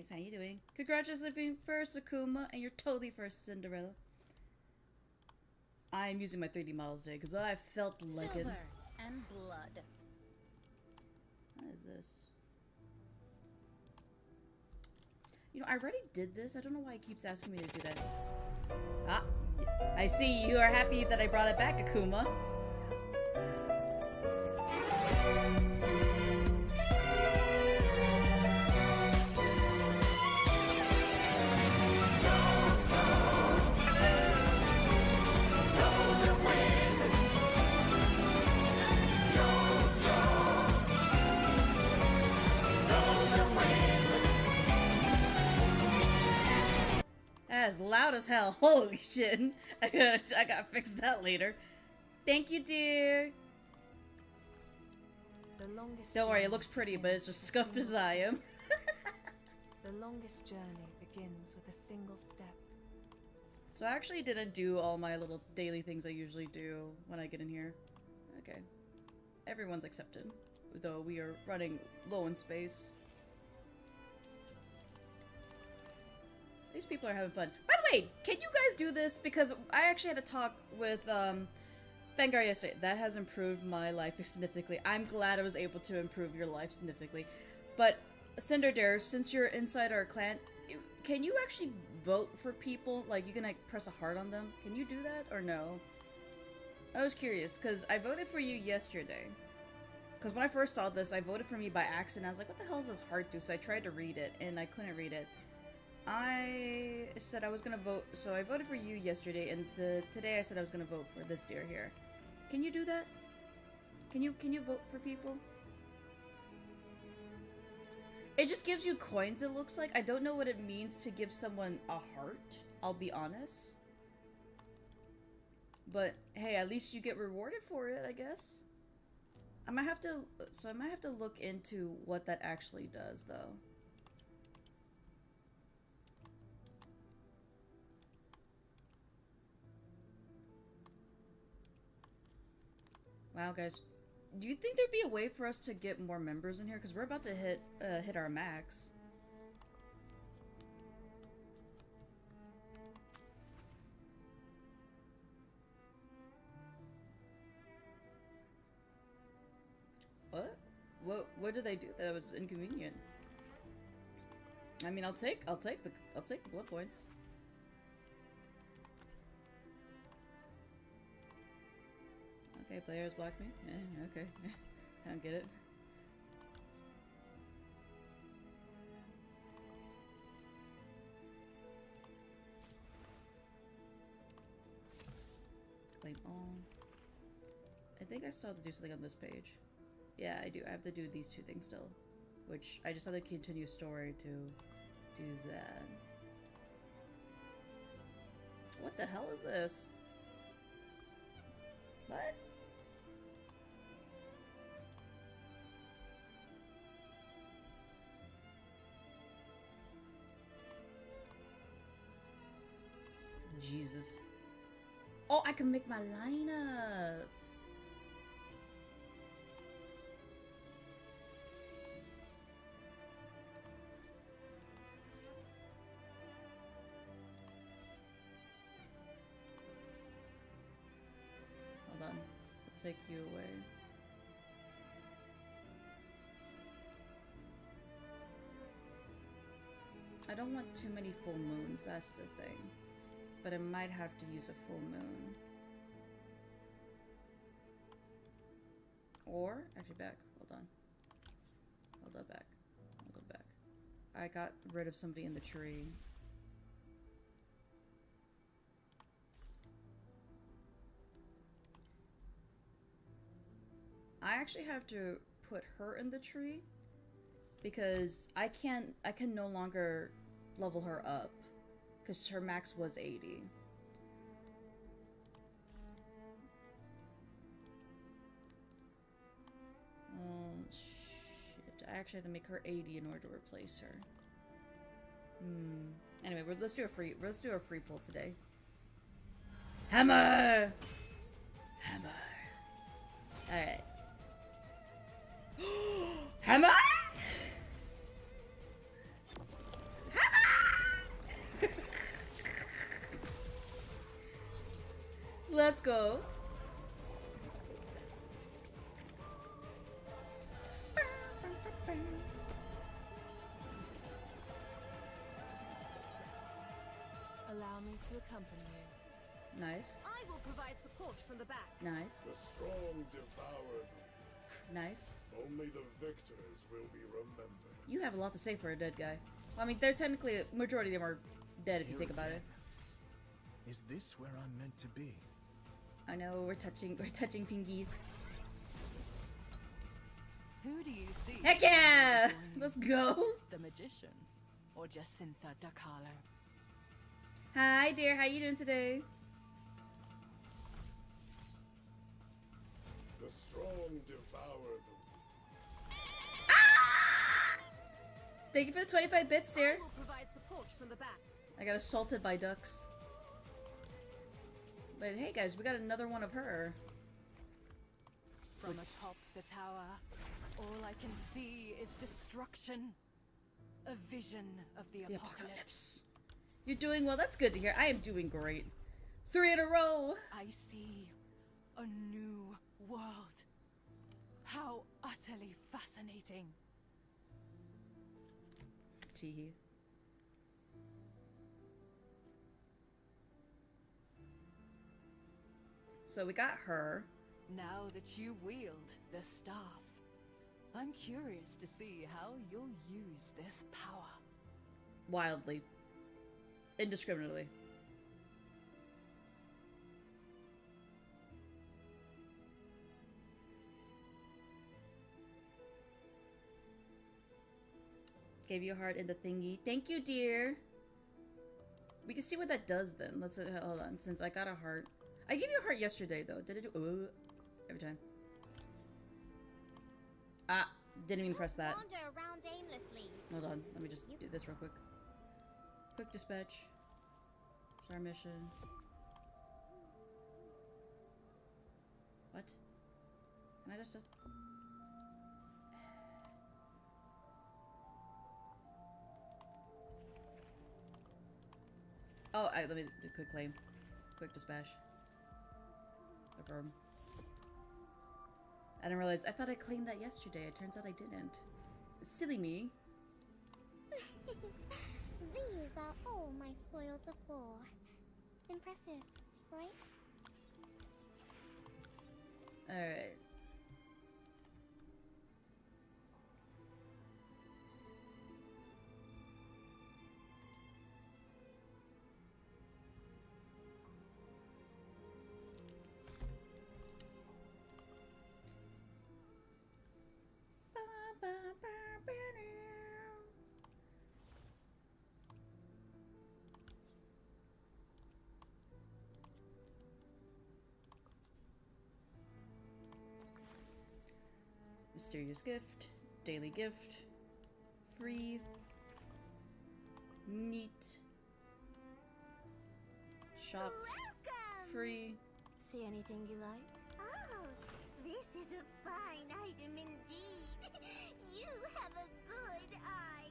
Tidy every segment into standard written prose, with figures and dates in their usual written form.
Nice, how you doing? Congratulations first, Akuma, and you're totally first, Cinderella. I am using my 3D models today because I felt like it. Silver and blood. What is this? You know, I already did this. I don't know why he keeps asking me to do that. Ah, I see you are happy that I brought it back, Akuma. As loud as hell. Holy shit. I gotta fix that later. Thank you, dear. Don't worry, it looks pretty, but it's just scuffed as I am. The longest journey begins with a single step. So I actually didn't do all my little daily things I usually do when I get in here. Okay. Everyone's accepted, though we are running low in space. These people are having fun. By the way, can you guys do this? Because I actually had a talk with Fengar yesterday. That has improved my life significantly. I'm glad I was able to improve your life significantly. But Cinderdare, since you're inside our clan, can you actually vote for people? Like, you can like press a heart on them? Can you do that or no? I was curious because I voted for you yesterday. Because when I first saw this, I voted for me by accident. I was like, what the hell does this heart do? So I tried to read it and I couldn't read it. I said I was gonna vote, so I voted for you yesterday, and today I said I was gonna vote for this deer here. Can you do that? Can you vote for people? It just gives you coins, it looks like. I don't know what it means to give someone a heart, I'll be honest. But hey, at least you get rewarded for it, I guess. I might have to look into what that actually does, though. Wow, guys. Do you think there'd be a way for us to get more members in here? Because we're about to hit our max. What did they do that was inconvenient? I mean, I'll take the blood points. Okay, players block me. Yeah, okay. I don't get it. Claim all. I think I still have to do something on this page. Yeah, I do. I have to do these two things still. Which, I just have to continue story to do that. What the hell is this? What? Jesus. Oh, I can make my lineup. Hold on. I'll take you away. I don't want too many full moons, that's the thing. But I might have to use a full moon. Or, actually back, hold on. Hold on back. I'll go back. I got rid of somebody in the tree. I actually have to put her in the tree because I can no longer level her up because her max was 80. Oh shit, I actually have to make her 80 in order to replace her. Anyway, let's do a free pull today. Hammer! Hammer. Alright. Hammer! Let's go. Allow me to accompany you. Nice. I will provide support from the back. Nice. The strong devour them. Nice. Only the victors will be remembered. You have a lot to say for a dead guy. I mean, they're technically, majority of them are dead if you think about it. Is this where I'm meant to be? I know, we're touching fingies. Who do you see? Heck yeah! Let's go. The magician, or Jacinta D'Carlo? Hi, dear. How you doing today? The strong devour them. Thank you for the 25 bits, I dear. will provide support from the back. I got assaulted by ducks. But hey, guys, we got another one of her. From atop the tower, all I can see is destruction. A vision of the The apocalypse. apocalypse. You're doing well. That's good to hear. I am doing great. 3 in a row. I see a new world. How utterly fascinating. Teehee. So we got her. Now that you wield the staff, I'm curious to see how you'll use this power. Wildly. Indiscriminately. Gave you a heart in the thingy. Thank you, dear. We can see what that does then. Let's hold on. Since I got a heart. I gave you a heart yesterday though. Did it do every time? Ah, didn't even press that. Wander around aimlessly. Hold on. Let me just do this real quick. Quick dispatch. It's our mission. What? Can I just... Oh, let me do quick claim. Quick dispatch. Affirm. I didn't realize. I thought I claimed that yesterday. It turns out I didn't. Silly me. These are all my spoils of war. Impressive, right? Alright. Mysterious gift, daily gift, free, neat, shop, Welcome! free. See anything you like? Oh, this is a fine item indeed. You have a good eye.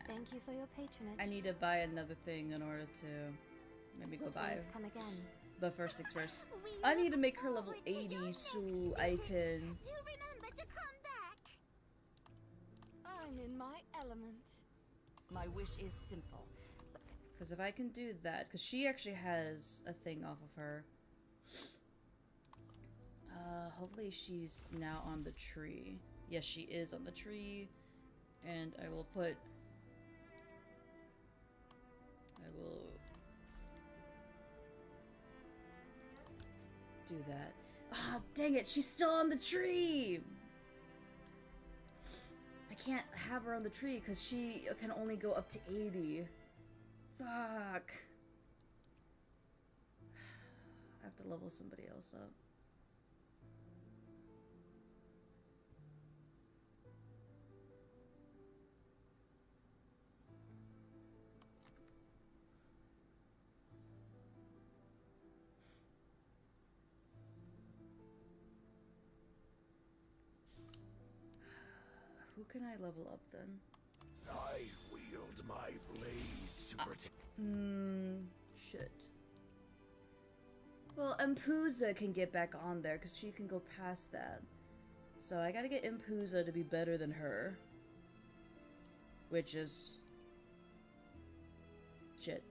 Thank you for your patronage. I need to buy another thing in order to maybe go buy. Please come again. But first things first. We I need to look make her level forward to your 80 next so visit. I can... Do remember to come back. I'm in my element. My wish is simple. Because if I can do that, because she actually has a thing off of her. Hopefully she's now on the tree. Yes, she is on the tree. And I will put... I will... do that. Ah, dang it, she's still on the tree! I can't have her on the tree because she can only go up to 80. Fuck. I have to level somebody else up. Who can I level up then? I wield my blade to protect. Shit. Well, Impuza can get back on there because she can go past that. So I gotta get Impuza to be better than her. Which is... shit.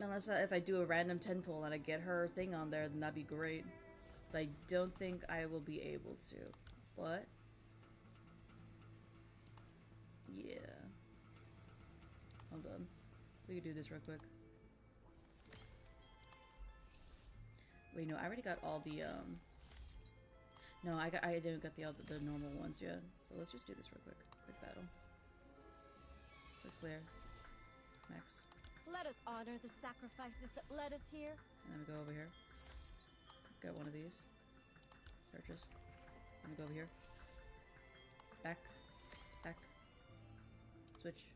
Unless if I do a random 10 pull and I get her thing on there, then that'd be great. But I don't think I will be able to. What? Yeah. Hold on. We can do this real quick. Wait, no, I already got all the, No, I didn't get the normal ones yet. So let's just do this real quick. Quick battle. Quick clear. Max. Let us honor the sacrifices that led us here. And then we go over here. Get one of these. Purchase. Then we go over here. Back. Back. Switch.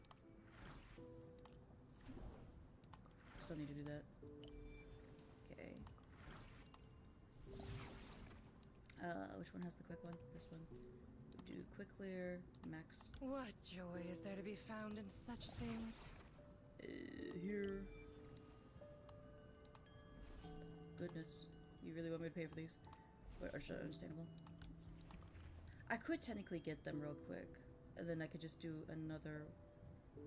Still need to do that. Okay. Which one has the quick one? This one. We do quick clear, max. What joy is there to be found in such things? Here. Goodness. You really want me to pay for these? Or should I understandable? I could technically get them real quick. And then I could just do another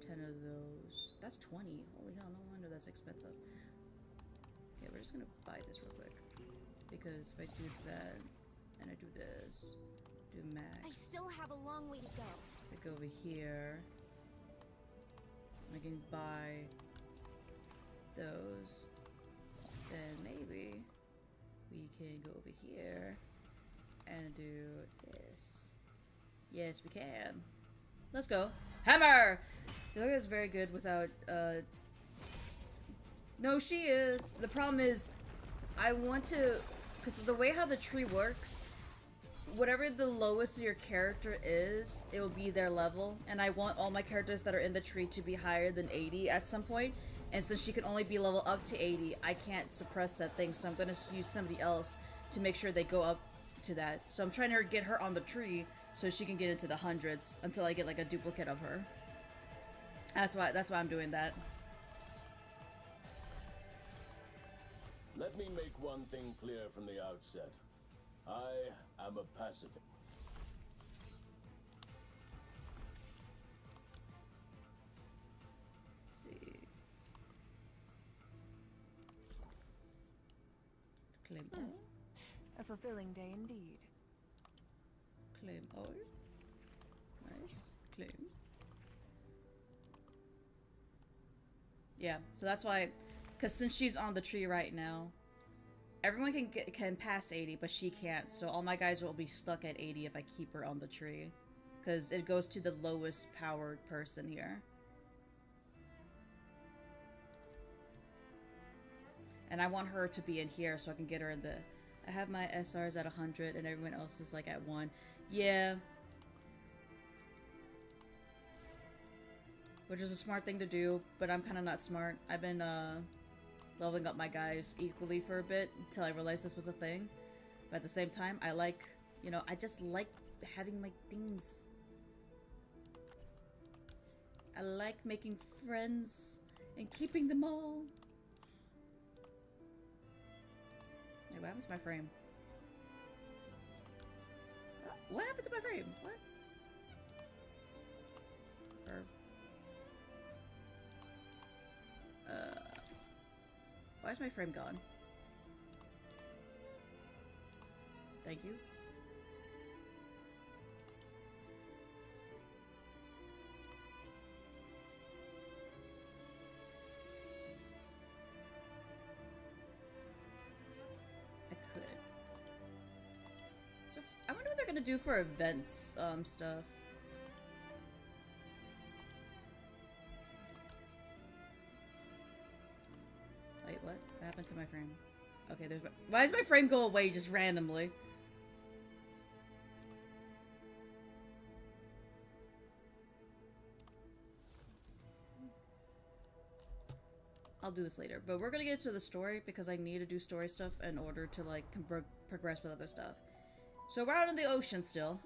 10 of those. That's 20. Holy hell, no wonder that's expensive. Okay, we're just gonna buy this real quick. Because if I do that, and I do this, do max. I still have a long way to go. I go over here. I can buy those. Then maybe we can go over here and do this. Yes, we can. Let's go. Hammer! Delia is very good without, No, she is. The problem is, I want to... Because the way how the tree works, whatever the lowest your character is, it will be their level. And I want all my characters that are in the tree to be higher than 80 at some point. And since she can only be level up to 80, I can't suppress that thing. So I'm going to use somebody else to make sure they go up to that. So I'm trying to get her on the tree so she can get into the hundreds until I get like a duplicate of her. That's why I'm doing that. Let me make one thing clear from the outset. I am a pacifist. Let's see. Claim all. A fulfilling day indeed. Claim all. Nice. Claim. Yeah, so that's why, because since she's on the tree right now, everyone can pass 80, but she can't. So all my guys will be stuck at 80 if I keep her on the tree, because it goes to the lowest powered person here. And I want her to be in here so I can get her in the... I have my SRs at 100 and everyone else is like at 1. Yeah. Which is a smart thing to do, but I'm kind of not smart. I've been leveling up my guys equally for a bit until I realized this was a thing. But at the same time, I like, you know, I just like having my things. I like making friends and keeping them all. Hey, what happened to my frame? What happened to my frame? What? Verb. Why is my frame gone? Thank you. I could. So I wonder what they're gonna do for events stuff. Wait, what? What happened to my frame? Okay, there's my... Why does my frame go away just randomly? I'll do this later. But we're gonna get to the story because I need to do story stuff in order to like progress with other stuff. So we're out in the ocean still.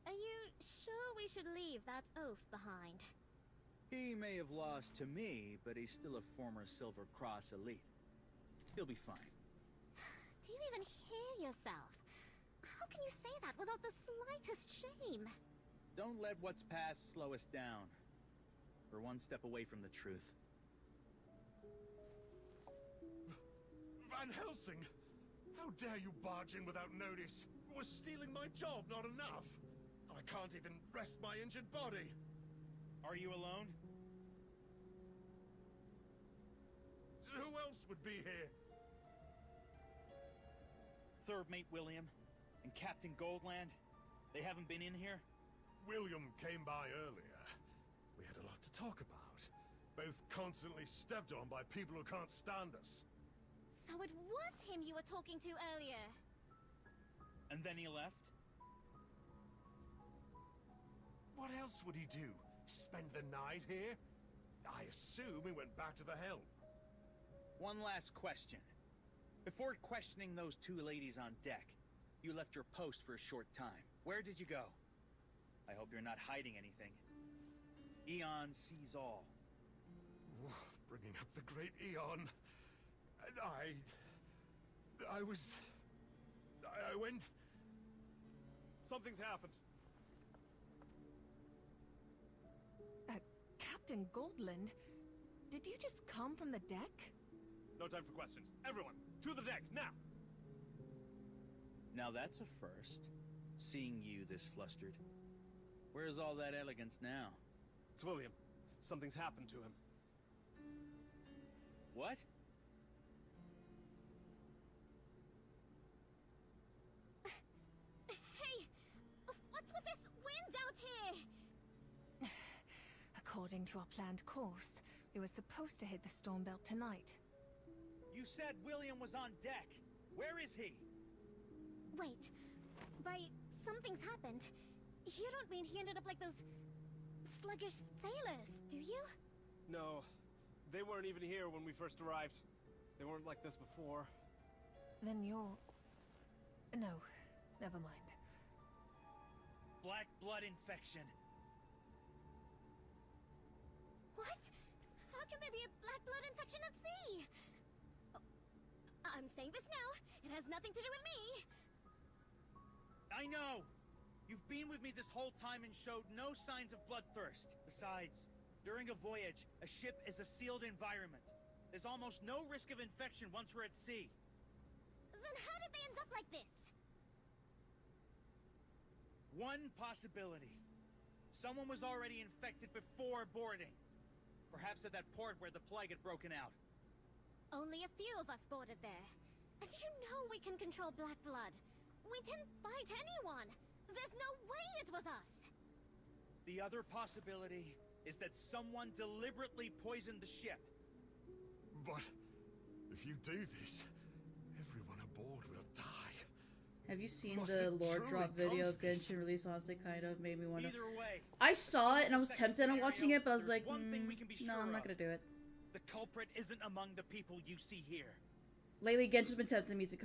Are you sure we should leave that oaf behind? He may have lost to me, but he's still a former Silver Cross elite. He'll be fine. Do you even hear yourself? How can you say that without the slightest shame? Don't let what's past slow us down. We're one step away from the truth. Van Helsing! How dare you barge in without notice? Was stealing my job not enough? I can't even rest my injured body. Are you alone? Who else would be here? Third Mate William and Captain Goldland. They haven't been in here? William came by earlier. We had a lot to talk about. Both constantly stepped on by people who can't stand us. So it was him you were talking to earlier. And then he left? What else would he do? Spend the night here? I assume he went back to the helm. One last question. Before questioning those two ladies on deck, you left your post for a short time. Where did you go? I hope you're not hiding anything. Eon sees all. Bringing up the great Eon. I went... Something's happened. Captain Goldland, did you just come from the deck? No time for questions. Everyone, to the deck, now! Now that's a first. Seeing you this flustered. Where's all that elegance now? It's William. Something's happened to him. What? Hey! What's with this wind out here? According to our planned course, we were supposed to hit the storm belt tonight. You said William was on deck. Where is he? Wait. By something's happened, you don't mean he ended up like those sluggish sailors, do you? No. They weren't even here when we first arrived. They weren't like this before. Then you're... No, never mind. Black blood infection. What? How can there be a black blood infection at sea? Oh, I'm saying this now. It has nothing to do with me. I know! You've been with me this whole time and showed no signs of bloodthirst. Besides, during a voyage, a ship is a sealed environment. There's almost no risk of infection once we're at sea. Then how did they end up like this? One possibility. Someone was already infected before boarding. Perhaps at that port where the plague had broken out. Only a few of us boarded there. And you know we can control black blood. We didn't bite anyone. There's no way it was us. The other possibility is that someone deliberately poisoned the ship. But if you do this, everyone aboard will die. Have you seen Must the it lore truly drop video come of to this? Genshin release? Honestly, kind of made me want to. Either way, I saw it and I was second tempted on scenario, watching it, but I was there's like, one thing we can be no, sure I'm not of. gonna do it. the culprit isn't among the people you see here. Lately, Genshin's been tempting me to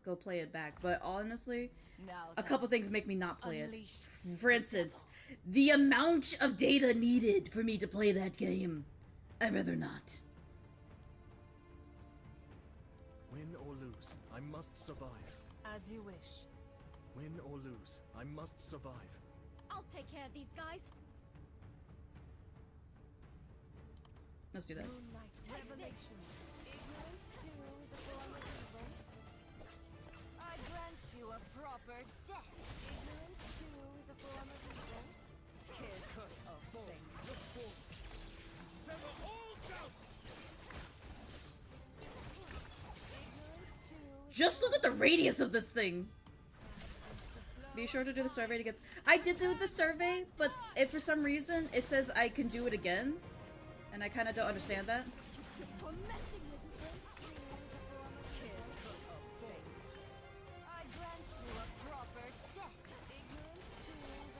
go play it back, but honestly, Now a then, couple things make me not play it. unleash For instance, the amount of data needed for me to play that game. I'd rather not. Win or lose, I must survive. As you wish. Win or lose, I must survive. I'll take care of these guys. Let's do that. Moonlight revelation. Ignorance too is a form of evil. I grant you a proper death. Ignorance too is a form of evil. Kiss of fate. Sever all doubt! Ignorance too is Just look at the radius of this thing. Be sure to do the survey to get. I did do the survey, but if for some reason it says I can do it again, and I kind of don't understand that. We're messing with this. kiss of fate. I grant you a proper death. Ignorance too is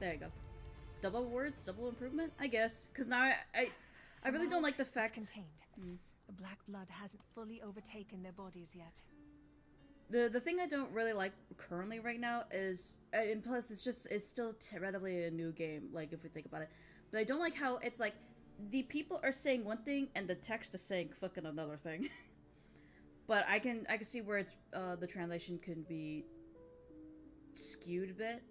There you go. Double words, double improvement, I guess. Cause now I really don't like the fact. Contained. The Black Blood hasn't fully overtaken their bodies yet. The thing I don't really like currently right now is, and plus it's still relatively a new game, like if we think about it. But I don't like how it's like the people are saying one thing and the text is saying fucking another thing. But I can see where it's the translation can be skewed a bit.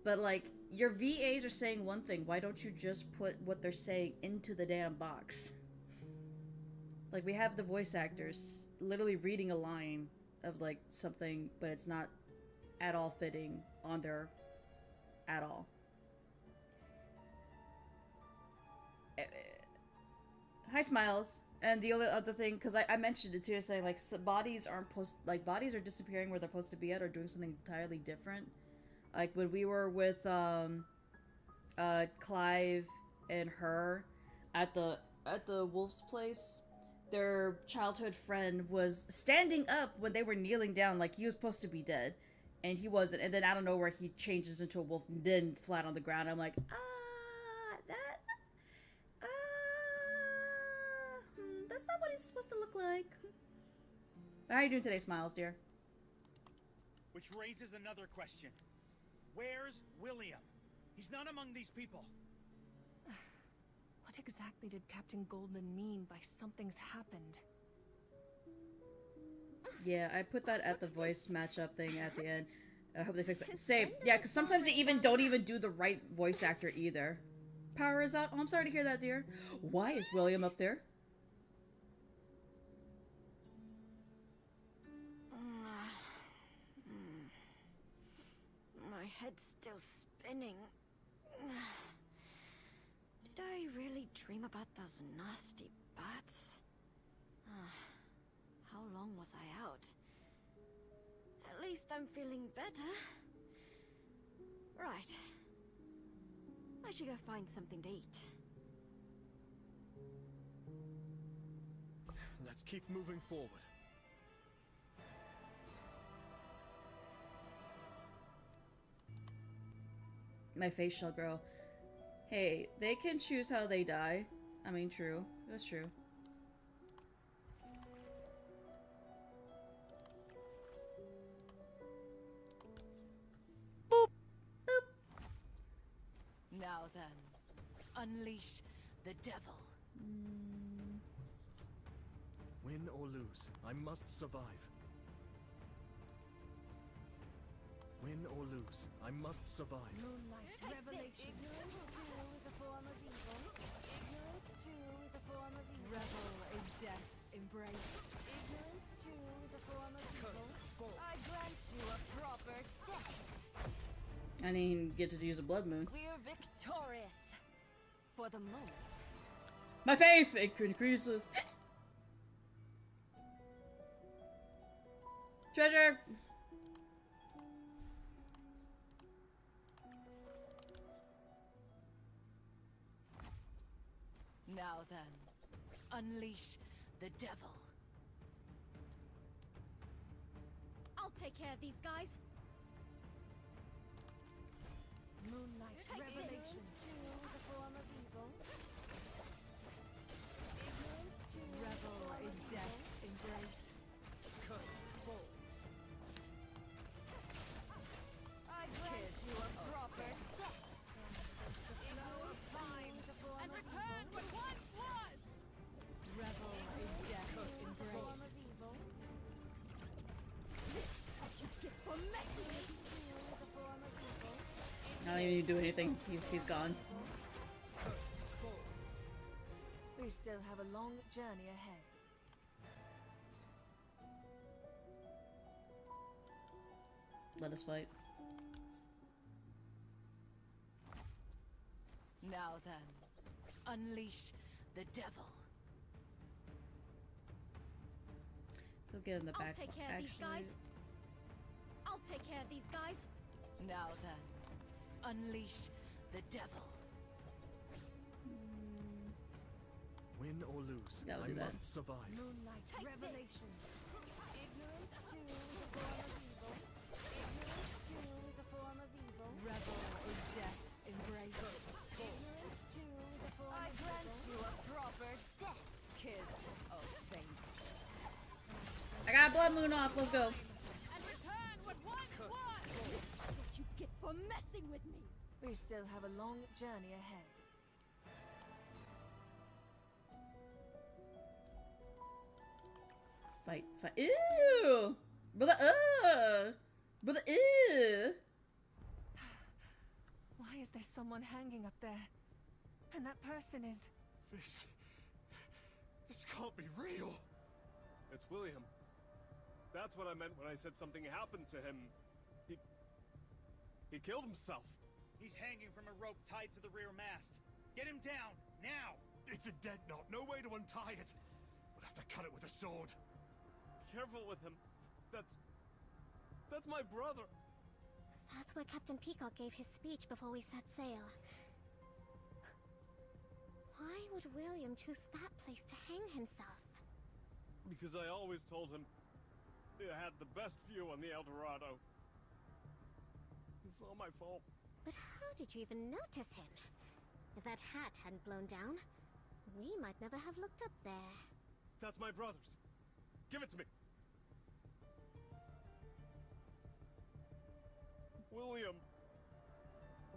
But like your VAs are saying one thing, why don't you just put what they're saying into the damn box? Like we have the voice actors literally reading a line of like something, but it's not at all fitting on there at all. Hi, Smiles. And the other thing, because I mentioned it too, saying like bodies aren't bodies are disappearing where they're supposed to be at, or doing something entirely different. Like when we were with Clive and her at the wolf's place, their childhood friend was standing up when they were kneeling down, like he was supposed to be dead, and he wasn't. And then I don't know where he changes into a wolf, and then flat on the ground. I'm like, that's not what he's supposed to look like. How are you doing today, Smiles, dear? Which raises another question. Where's William? He's not among these people. What exactly did Captain Goldman mean by something's happened? Yeah, I put that at the voice matchup thing at the end. I hope they fix it. Same. Yeah, because sometimes they don't even do the right voice actor either. Power is out. Oh, I'm sorry to hear that, dear. Why is William up there? My head's still spinning. Did I really dream about those nasty bats? How long was I out? At least I'm feeling better. Right. I should go find something to eat. Let's keep moving forward. My face shall grow. Hey, they can choose how they die. I mean, true. That's true. Boop. Boop. Now then, unleash the devil. Win or lose, I must survive. Win or lose, I must survive. Moonlight revelation. Ignorance too is a form of evil. Ignorance too is a form of evil. Revel in death's embrace. Ignorance too is a form of evil. I grant you a proper death. I didn't get to use a blood moon. We're victorious. For the moment. My faith increases. Treasure. Now then, unleash the devil. I'll take care of these guys. Moonlight revelation. Ignorance too is a form of evil. Ignorance too. Revel in death's embrace. Curtain falls. I grant you a proper death. Ignorance fine is a form And of return evil. what once was! Revel in death's embrace. This is what you get for messing with me! Too is a form of evil. I don't even need to do anything. He's gone. Curtain falls. We still have a long journey ahead. Let us fight. Now then, unleash the devil. He'll get in the I'll back. take care of these guys. I'll take care of these guys. Now then, unleash the devil. Win or lose, That would I do that. must survive. Moonlight Take revelation. Ignorance too is a form of evil. Ignorance too is a form of evil. Revel in death's embrace. blood moon off. Let's go. And return what once was! This is what you get for messing with me! We still have a long journey ahead. Fight, fight. Ew! Brother, Brother, ew! Why is there someone hanging up there? And that person is... This can't be real. It's William. That's what I meant when I said something happened to him. He killed himself. He's hanging from a rope tied to the rear mast. Get him down, now! It's a dead knot. No way to untie it. We'll have to cut it with a sword. Careful with him. That's my brother. That's where Captain Peacock gave his speech before we set sail. Why would William choose that place to hang himself? Because I always told him it had the best view on the El Dorado. It's all my fault. But how did you even notice him? If that hat hadn't blown down, we might never have looked up there. That's my brother's. Give it to me. William,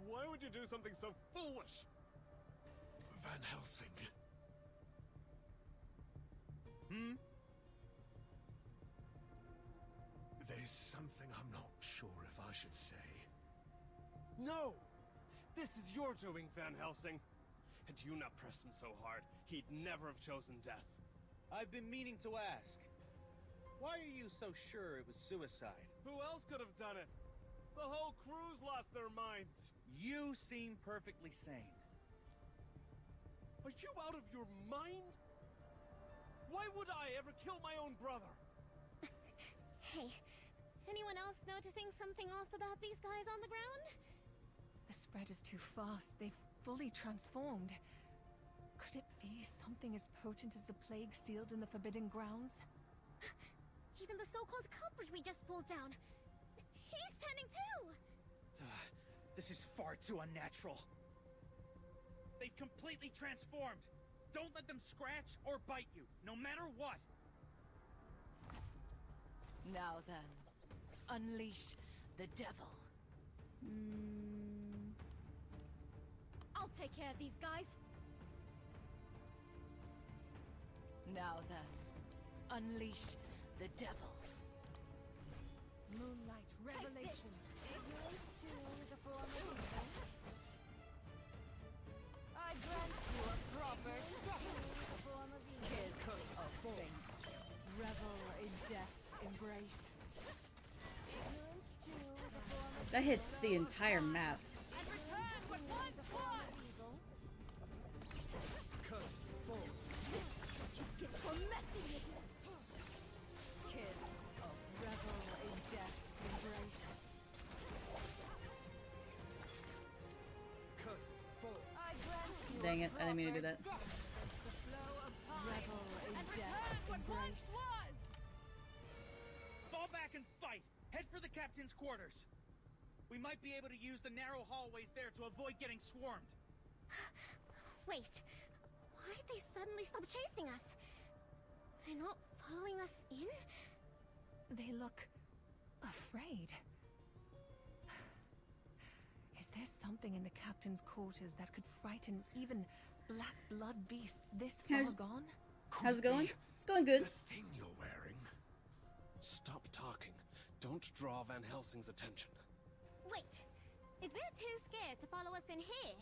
why would you do something so foolish? Van Helsing. There's something I'm not sure if I should say. No! This is your doing, Van Helsing. Had you not pressed him so hard, he'd never have chosen death. I've been meaning to ask. Why are you so sure it was suicide? Who else could have done it? The whole crew's lost their minds. You seem perfectly sane. Are you out of your mind? Why would I ever kill my own brother? Hey, anyone else noticing something off about these guys on the ground? The spread is too fast. They've fully transformed. Could it be something as potent as the plague sealed in the Forbidden Grounds? Even the so-called culprit we just pulled down. He's turning too! This is far too unnatural. They've completely transformed. Don't let them scratch or bite you, no matter what. Now then, unleash the devil. I'll take care of these guys. Now then, unleash the devil. Moonlight revelation. Ignorance too is a form of evil. I grant you a proper death. Is a form of evil. Kiss of fate. Revel in death's embrace. Ignorance too is a form of That hits the entire map. And return what once was! evil. This is what you get for messing with me! Kiss of revel in death's embrace. I grant you Dang it, I didn't mean to do that. the flow of time. Revel in And death's return what once embrace. was! Fall back and fight! Head for the captain's quarters! We might be able to use the narrow hallways there to avoid getting swarmed. Wait, why'd they suddenly stop chasing us? They're not following us in? They look afraid. Is there something in the captain's quarters that could frighten even black blood beasts this far gone? How's it going? It's going good. The thing you're wearing. Stop talking. Don't draw Van Helsing's attention. Wait, if they're too scared to follow us in here,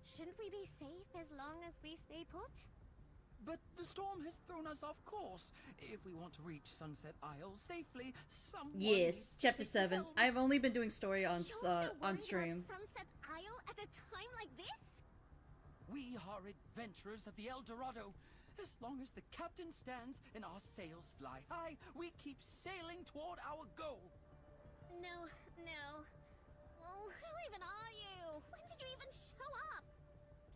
shouldn't we be safe as long as we stay put? But the storm has thrown us off course. If we want to reach Sunset Isle safely, someone Yes, needs to chapter take the 7. helm. I've only been doing story on You're still worried about stream. Sunset Isle at a time like this? We are adventurers of the El Dorado. As long as the captain stands and our sails fly high, we keep sailing toward our goal. No. Well, who even are you? When did you even show up?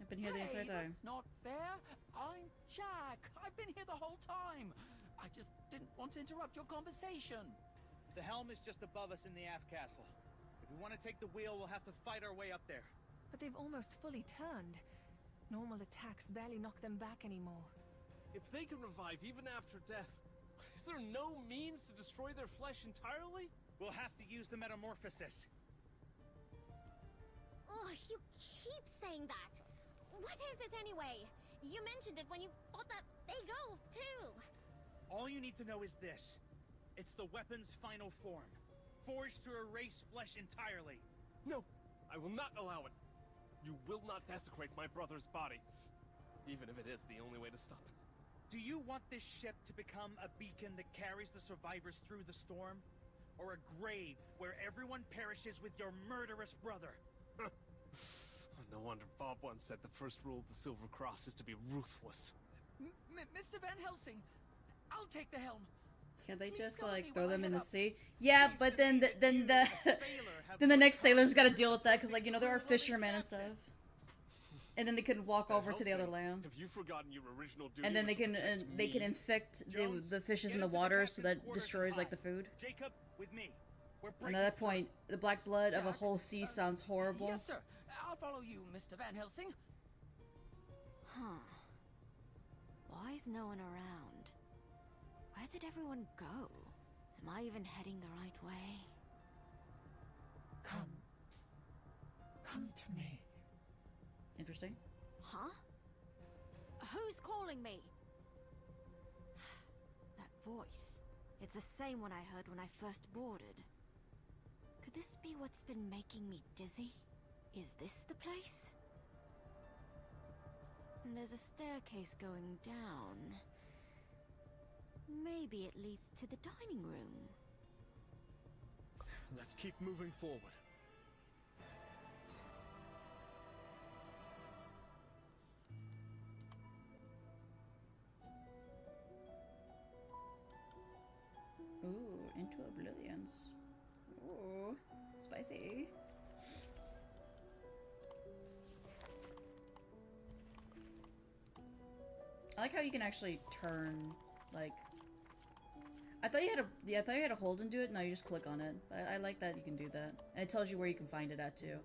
I've been here the entire time. That's not fair. I'm Jack. I've been here the whole time. I just didn't want to interrupt your conversation. The helm is just above us in the aft castle. If we want to take the wheel, we'll have to fight our way up there. But they've almost fully turned. Normal attacks barely knock them back anymore. If they can revive even after death, is Is there no means to destroy their flesh entirely? We'll have to use the metamorphosis. Oh, you keep saying that. What is it anyway? You mentioned it when you fought that big oaf, too. All you need to know is this. It's the weapon's final form. Forged to erase flesh entirely. No, I will not allow it. You will not desecrate my brother's body. Even if it is the only way to stop it. Do you want this ship to become a beacon that carries the survivors through the storm? Or a grave where everyone perishes with your murderous brother? No wonder Bob once said the first rule of the Silver Cross is to be ruthless. Mr. Van Helsing, I'll take the helm. Can they Please just guide me like while throw I them in head the up. sea? Yeah, but then then the next sailor's got to deal with that because like you know there are fishermen and stuff, and then they can walk Van over to the other Helsing, land, Have you forgotten your original duty? and then they was to can protect they can me? infect Jones, the fishes get in the into the water so captain's that quarters destroys and like the hide. food. Jacob, with me. We're And breaking at that through. point, the black blood of a whole sea sounds horrible. Yes, sir. I'll follow you, Mr. Van Helsing. Huh. Why is no one around? Where did everyone go? Am I even heading the right way? Come. Come to me. Interesting. Huh? Who's calling me? That voice. It's the same one I heard when I first boarded. Could this be what's been making me dizzy? Is this the place? And there's a staircase going down. Maybe it leads to the dining room. Let's keep moving forward. Ooh, into oblivions. Ooh, spicy. I like how you can actually turn, like. I thought you had to, I thought you had to hold and do it. No, you just click on it. I like that you can do that, and it tells you where you can find it at too.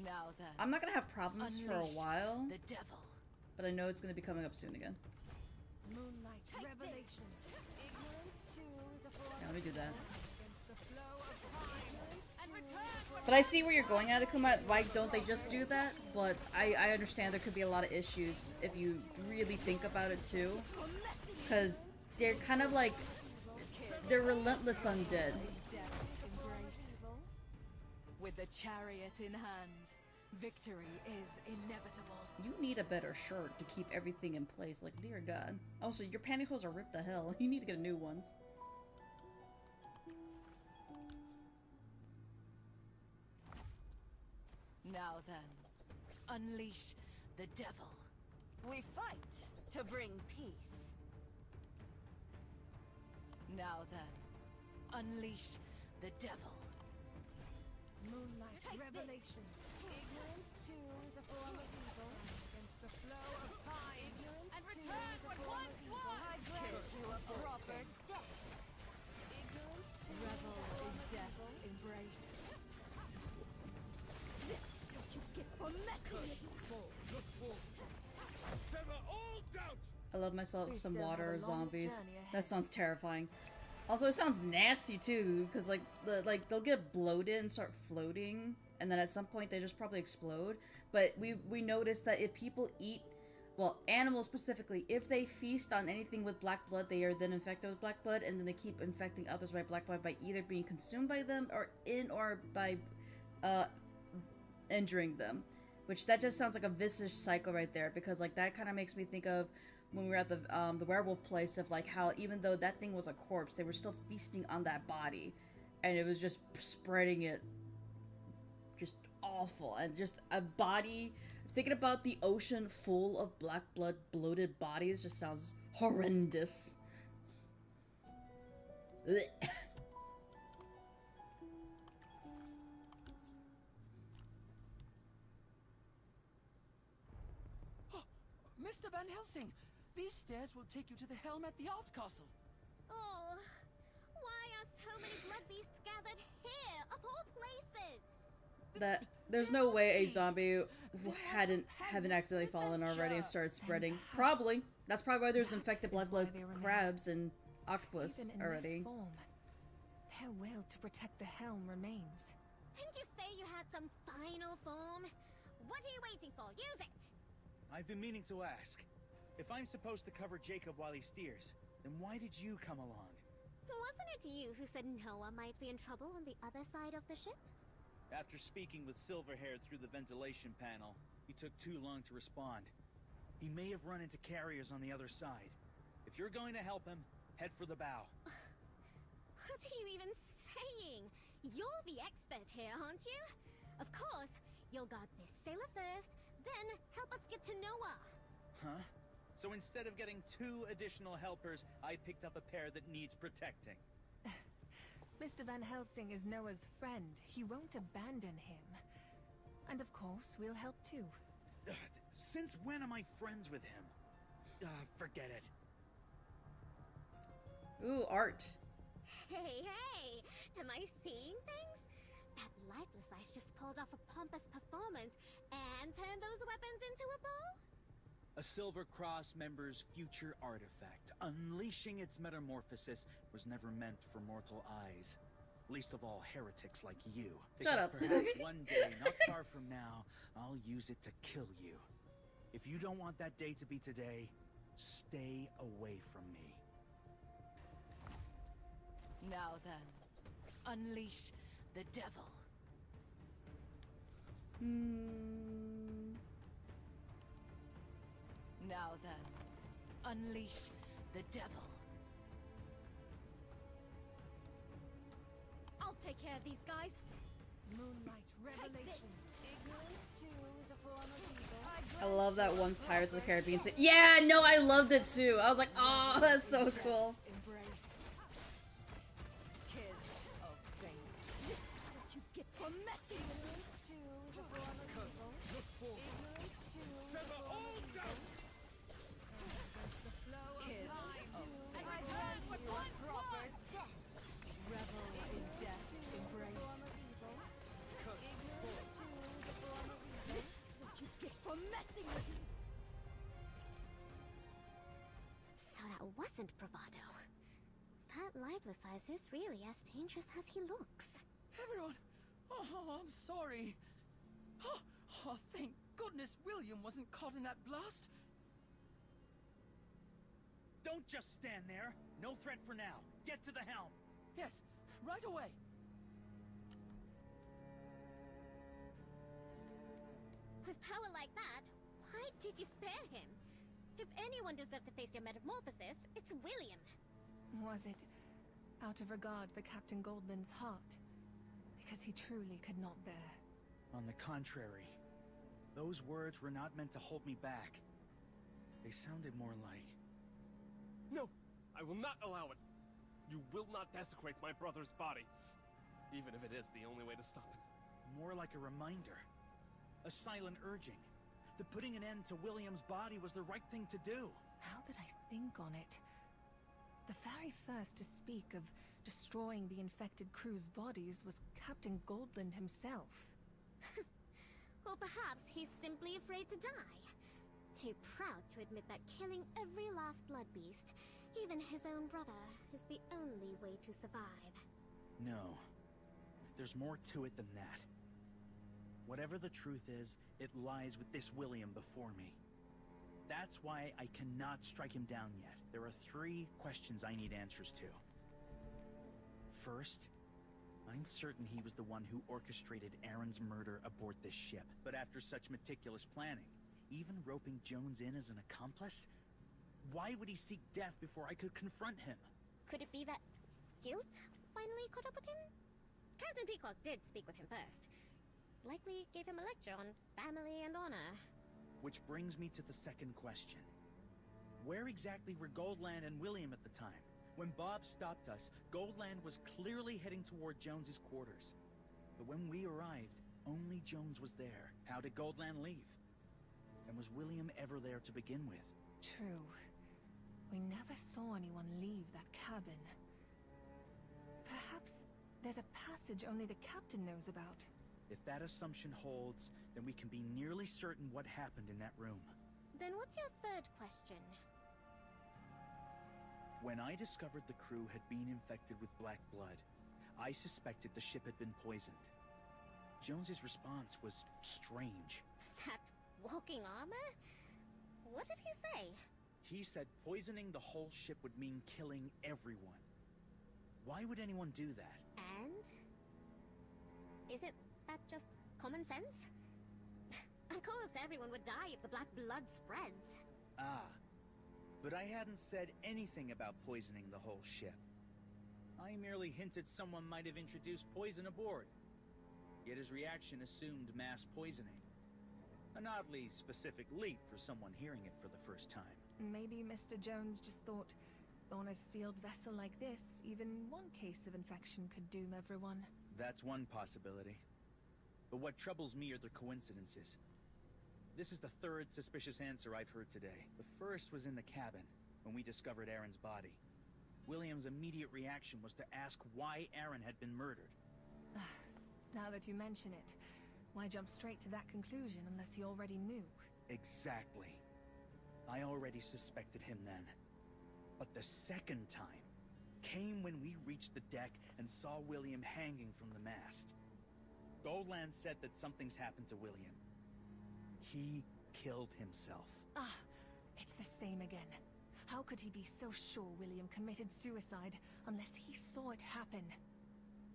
Now then. I'm not gonna have problems for a Unleash while, the devil. but I know it's gonna be coming up soon again. Moonlight revelation. Ignorance too is a form Yeah, let me do that. against the flow of time. And return. But I see where you're going at, Akuma. Why don't they just do that? But I understand there could be a lot of issues if you really think about it too. Because they're kind of like, they're relentless undead. With the chariot in hand, victory is inevitable. You need a better shirt to keep everything in place, like dear God. Also, your pantyhose are ripped to hell. You need to get new ones. Now then, unleash the devil. We fight to bring peace. Now then, unleash the devil. Moonlight revelation. Ignorance too is a form of evil. Against the flow of time. Ignorance And too return is a what form once of evil. was. I grant you a proper death. Ignorance too Revel is a form in of death's evil. embrace. This is what you get for messing with me. Sever all doubt! I love myself We some still have water a long zombies. journey ahead. That sounds terrifying. Also, it sounds nasty too, because like they'll get bloated and start floating, and then at some point they just probably explode. But we noticed that if people eat, well, animals specifically, if they feast on anything with black blood, they are then infected with black blood, and then they keep infecting others by black blood by either being consumed by them or by injuring them. Which that just sounds like a vicious cycle right there, because like that kind of makes me think of when we were at the werewolf place of like how even though that thing was a corpse, they were still feasting on that body, and it was just spreading it. Just awful, and just a body. Thinking about the ocean full of black blood bloated bodies just sounds horrendous. Ugh. Mr. Van Helsing, these stairs will take you to the helm at the Alt Castle. Oh, why are so many blood beasts gathered here, of all places? that there's no way a zombie haven't accidentally fallen already and started spreading. Probably. That's probably why there's infected blood crabs and octopus Even in already. this form, their will to protect the helm remains. Didn't you say you had some final form? What are you waiting for? Use it! I've been meaning to ask. If I'm supposed to cover Jacob while he steers, then why did you come along? Wasn't it you who said Noah might be in trouble on the other side of the ship? After speaking with Silverhaired through the ventilation panel, he took too long to respond. He may have run into carriers on the other side. If you're going to help him, head for the bow. What are you even saying? You're the expert here, aren't you? Of course, you'll guard this sailor first, then help us get to Noah. Huh? So instead of getting 2 additional helpers, I picked up a pair that needs protecting. Mr. Van Helsing is Noah's friend. He won't abandon him. And of course, we'll help too. Since when am I friends with him? Forget it. Ooh, art. Hey, hey! Am I seeing things? That lifeless ice just pulled off a pompous performance and turned those weapons into a bow? A Silver Cross member's future artifact, unleashing its metamorphosis, was never meant for mortal eyes. Least of all heretics like you. Shut up. Perhaps one day, not far from now, I'll use it to kill you. If you don't want that day to be today, stay away from me. Now then, unleash the devil. Now then, unleash the devil. I'll take care of these guys. Moonlight revelation. Ignorance too is a form of evil. I love that one Pirates of the Caribbean scene. Yeah, no, I loved it too. I was like, oh, that's so cool. Embrace. Kiss of things. This is what you get for messing with me. Ignorance too is a form of evil. Ignorance too is a Sever form all of evil. doubt! The flow of Kiss time of too I is a heard form what of one proper was. death. Revel in death's embrace. Ignorance too is a form of evil. This is what you get for messing with me. So that wasn't bravado. That lifeless ice is really as dangerous as he looks. Everyone! Oh, I'm sorry. Oh, thank goodness William wasn't caught in that blast. Don't just stand there. No threat for now. Get to the helm. Yes, right away. With power like that, why did you spare him? If anyone deserved to face your metamorphosis, it's William. Was it out of regard for Captain Goldland's heart? Because he truly could not bear. On the contrary, those words were not meant to hold me back. They sounded more like... No! I will not allow it! You will not desecrate my brother's body. Even if it is the only way to stop him. more like a reminder. A silent urging. That putting an end to William's body was the right thing to do. Now that I think on it, the very first to speak of destroying the infected crew's bodies was Captain Goldland himself. Or perhaps he's simply afraid to die. Too proud to admit that killing every last blood beast, even his own brother, is the only way to survive. No. There's more to it than that. Whatever the truth is, it lies with this William before me. That's why I cannot strike him down yet. There are 3 questions I need answers to. First, I'm certain he was the one who orchestrated Aaron's murder aboard this ship. But after such meticulous planning, even roping Jones in as an accomplice? Why would he seek death before I could confront him? Could it be that guilt finally caught up with him? Captain Peacock did speak with him first. Likely gave him a lecture on family and honor. Which brings me to the second question. Where exactly were Goldland and William at the time? When Bob stopped us, Goldland was clearly heading toward Jones's quarters. But when we arrived, only Jones was there. How did Goldland leave? And was William ever there to begin with? True. We never saw anyone leave that cabin. Perhaps there's a passage only the captain knows about. If that assumption holds, then we can be nearly certain what happened in that room. Then what's your third question? When I discovered the crew had been infected with black blood, I suspected the ship had been poisoned. Jones's response was strange. That walking armor? What did he say? He said poisoning the whole ship would mean killing everyone. Why would anyone do that? And? Isn't that just common sense? Of course everyone would die if the black blood spreads. Ah. But I hadn't said anything about poisoning the whole ship. I merely hinted someone might have introduced poison aboard. Yet his reaction assumed mass poisoning. An oddly specific leap for someone hearing it for the first time. Maybe Mr. Jones just thought, on a sealed vessel like this, even one case of infection could doom everyone. That's one possibility. But what troubles me are the coincidences. This is the third suspicious answer I've heard today. The first was in the cabin, when we discovered Aaron's body. William's immediate reaction was to ask why Aaron had been murdered. Now that you mention it, why jump straight to that conclusion unless he already knew? Exactly. I already suspected him then. But the second time came when we reached the deck and saw William hanging from the mast. Goldland said that something's happened to William. He killed himself. It's the same again. How could he be so sure William committed suicide unless he saw it happen?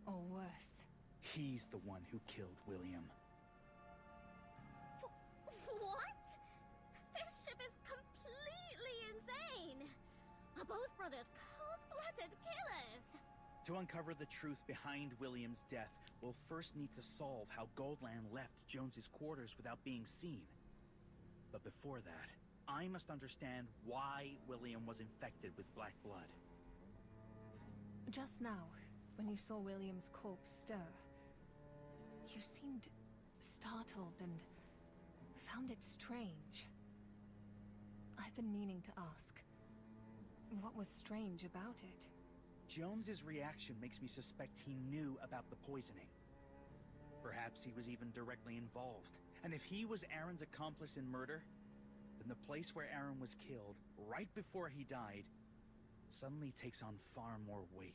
Or worse. He's the one who killed William. What? This ship is completely insane! Are both brothers cold-blooded killers? To uncover the truth behind William's death, we'll first need to solve how Goldland left Jones's quarters without being seen. But before that, I must understand why William was infected with black blood. Just now, when you saw William's corpse stir, you seemed startled and found it strange. I've been meaning to ask, what was strange about it? Jones's reaction makes me suspect he knew about the poisoning. Perhaps he was even directly involved. And if he was Aaron's accomplice in murder, then the place where Aaron was killed, right before he died, suddenly takes on far more weight.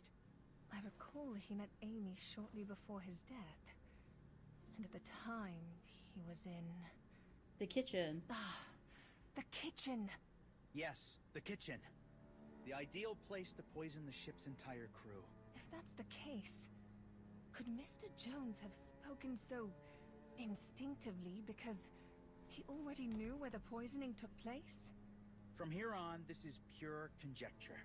I recall he met Amy shortly before his death. And at the time, he was in... the kitchen. The kitchen! Yes, the kitchen. The ideal place to poison the ship's entire crew. If that's the case, could Mr. Jones have spoken so instinctively because he already knew where the poisoning took place? From here on, this is pure conjecture.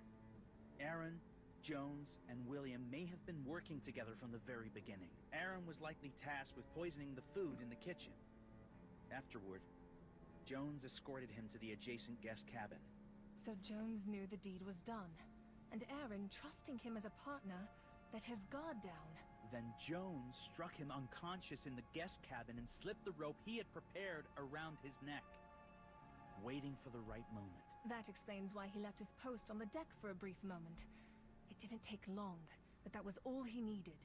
Aaron, Jones, and William may have been working together from the very beginning. Aaron was likely tasked with poisoning the food in the kitchen. Afterward, Jones escorted him to the adjacent guest cabin. So Jones knew the deed was done, and Aaron, trusting him as a partner, let his guard down. Then Jones struck him unconscious in the guest cabin and slipped the rope he had prepared around his neck, waiting for the right moment. That explains why he left his post on the deck for a brief moment. It didn't take long, but that was all he needed.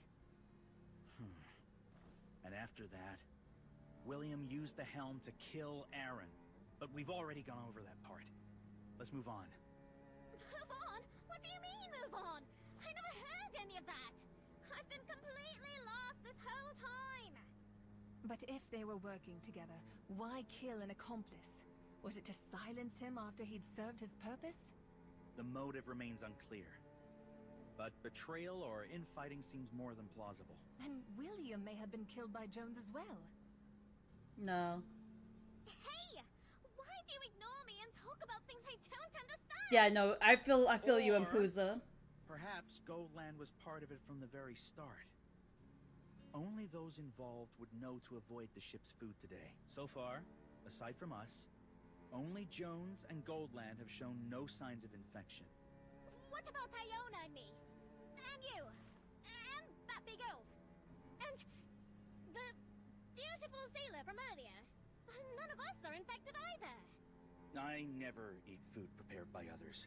And after that, William used the helm to kill Aaron. But we've already gone over that part. Let's move on. Move on? What do you mean, move on? I never heard any of that! I've been completely lost this whole time! But if they were working together, why kill an accomplice? Was it to silence him after he'd served his purpose? The motive remains unclear. But betrayal or infighting seems more than plausible. Then William may have been killed by Jones as well. No. Hey! Why do you ignore me and talk about things I don't understand? Yeah, no, I feel you and Pooza. Perhaps Goldland was part of it from the very start. Only those involved would know to avoid the ship's food today. So far, aside from us, only Jones and Goldland have shown no signs of infection. What about Iona and me? And you? And that big elf? And the beautiful sailor from earlier? None of us are infected either. I never eat food prepared by others.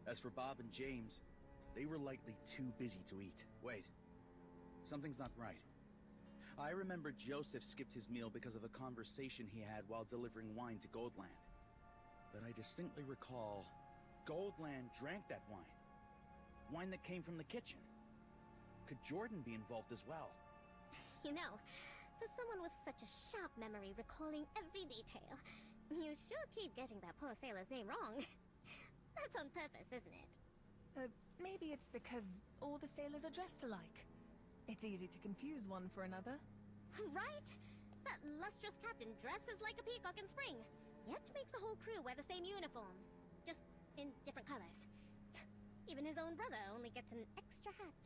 As for Bob and James, they were likely too busy to eat. Wait, something's not right. I remember Joseph skipped his meal because of a conversation he had while delivering wine to Goldland. But I distinctly recall Goldland drank that wine. Wine that came from the kitchen. Could Jordan be involved as well? You know, for someone with such a sharp memory recalling every detail, you sure keep getting that poor sailor's name wrong. That's on purpose, isn't it? Maybe it's because all the sailors are dressed alike. It's easy to confuse one for another. Right? That lustrous captain dresses like a peacock in spring, yet makes the whole crew wear the same uniform. Just in different colors. Even his own brother only gets an extra hat.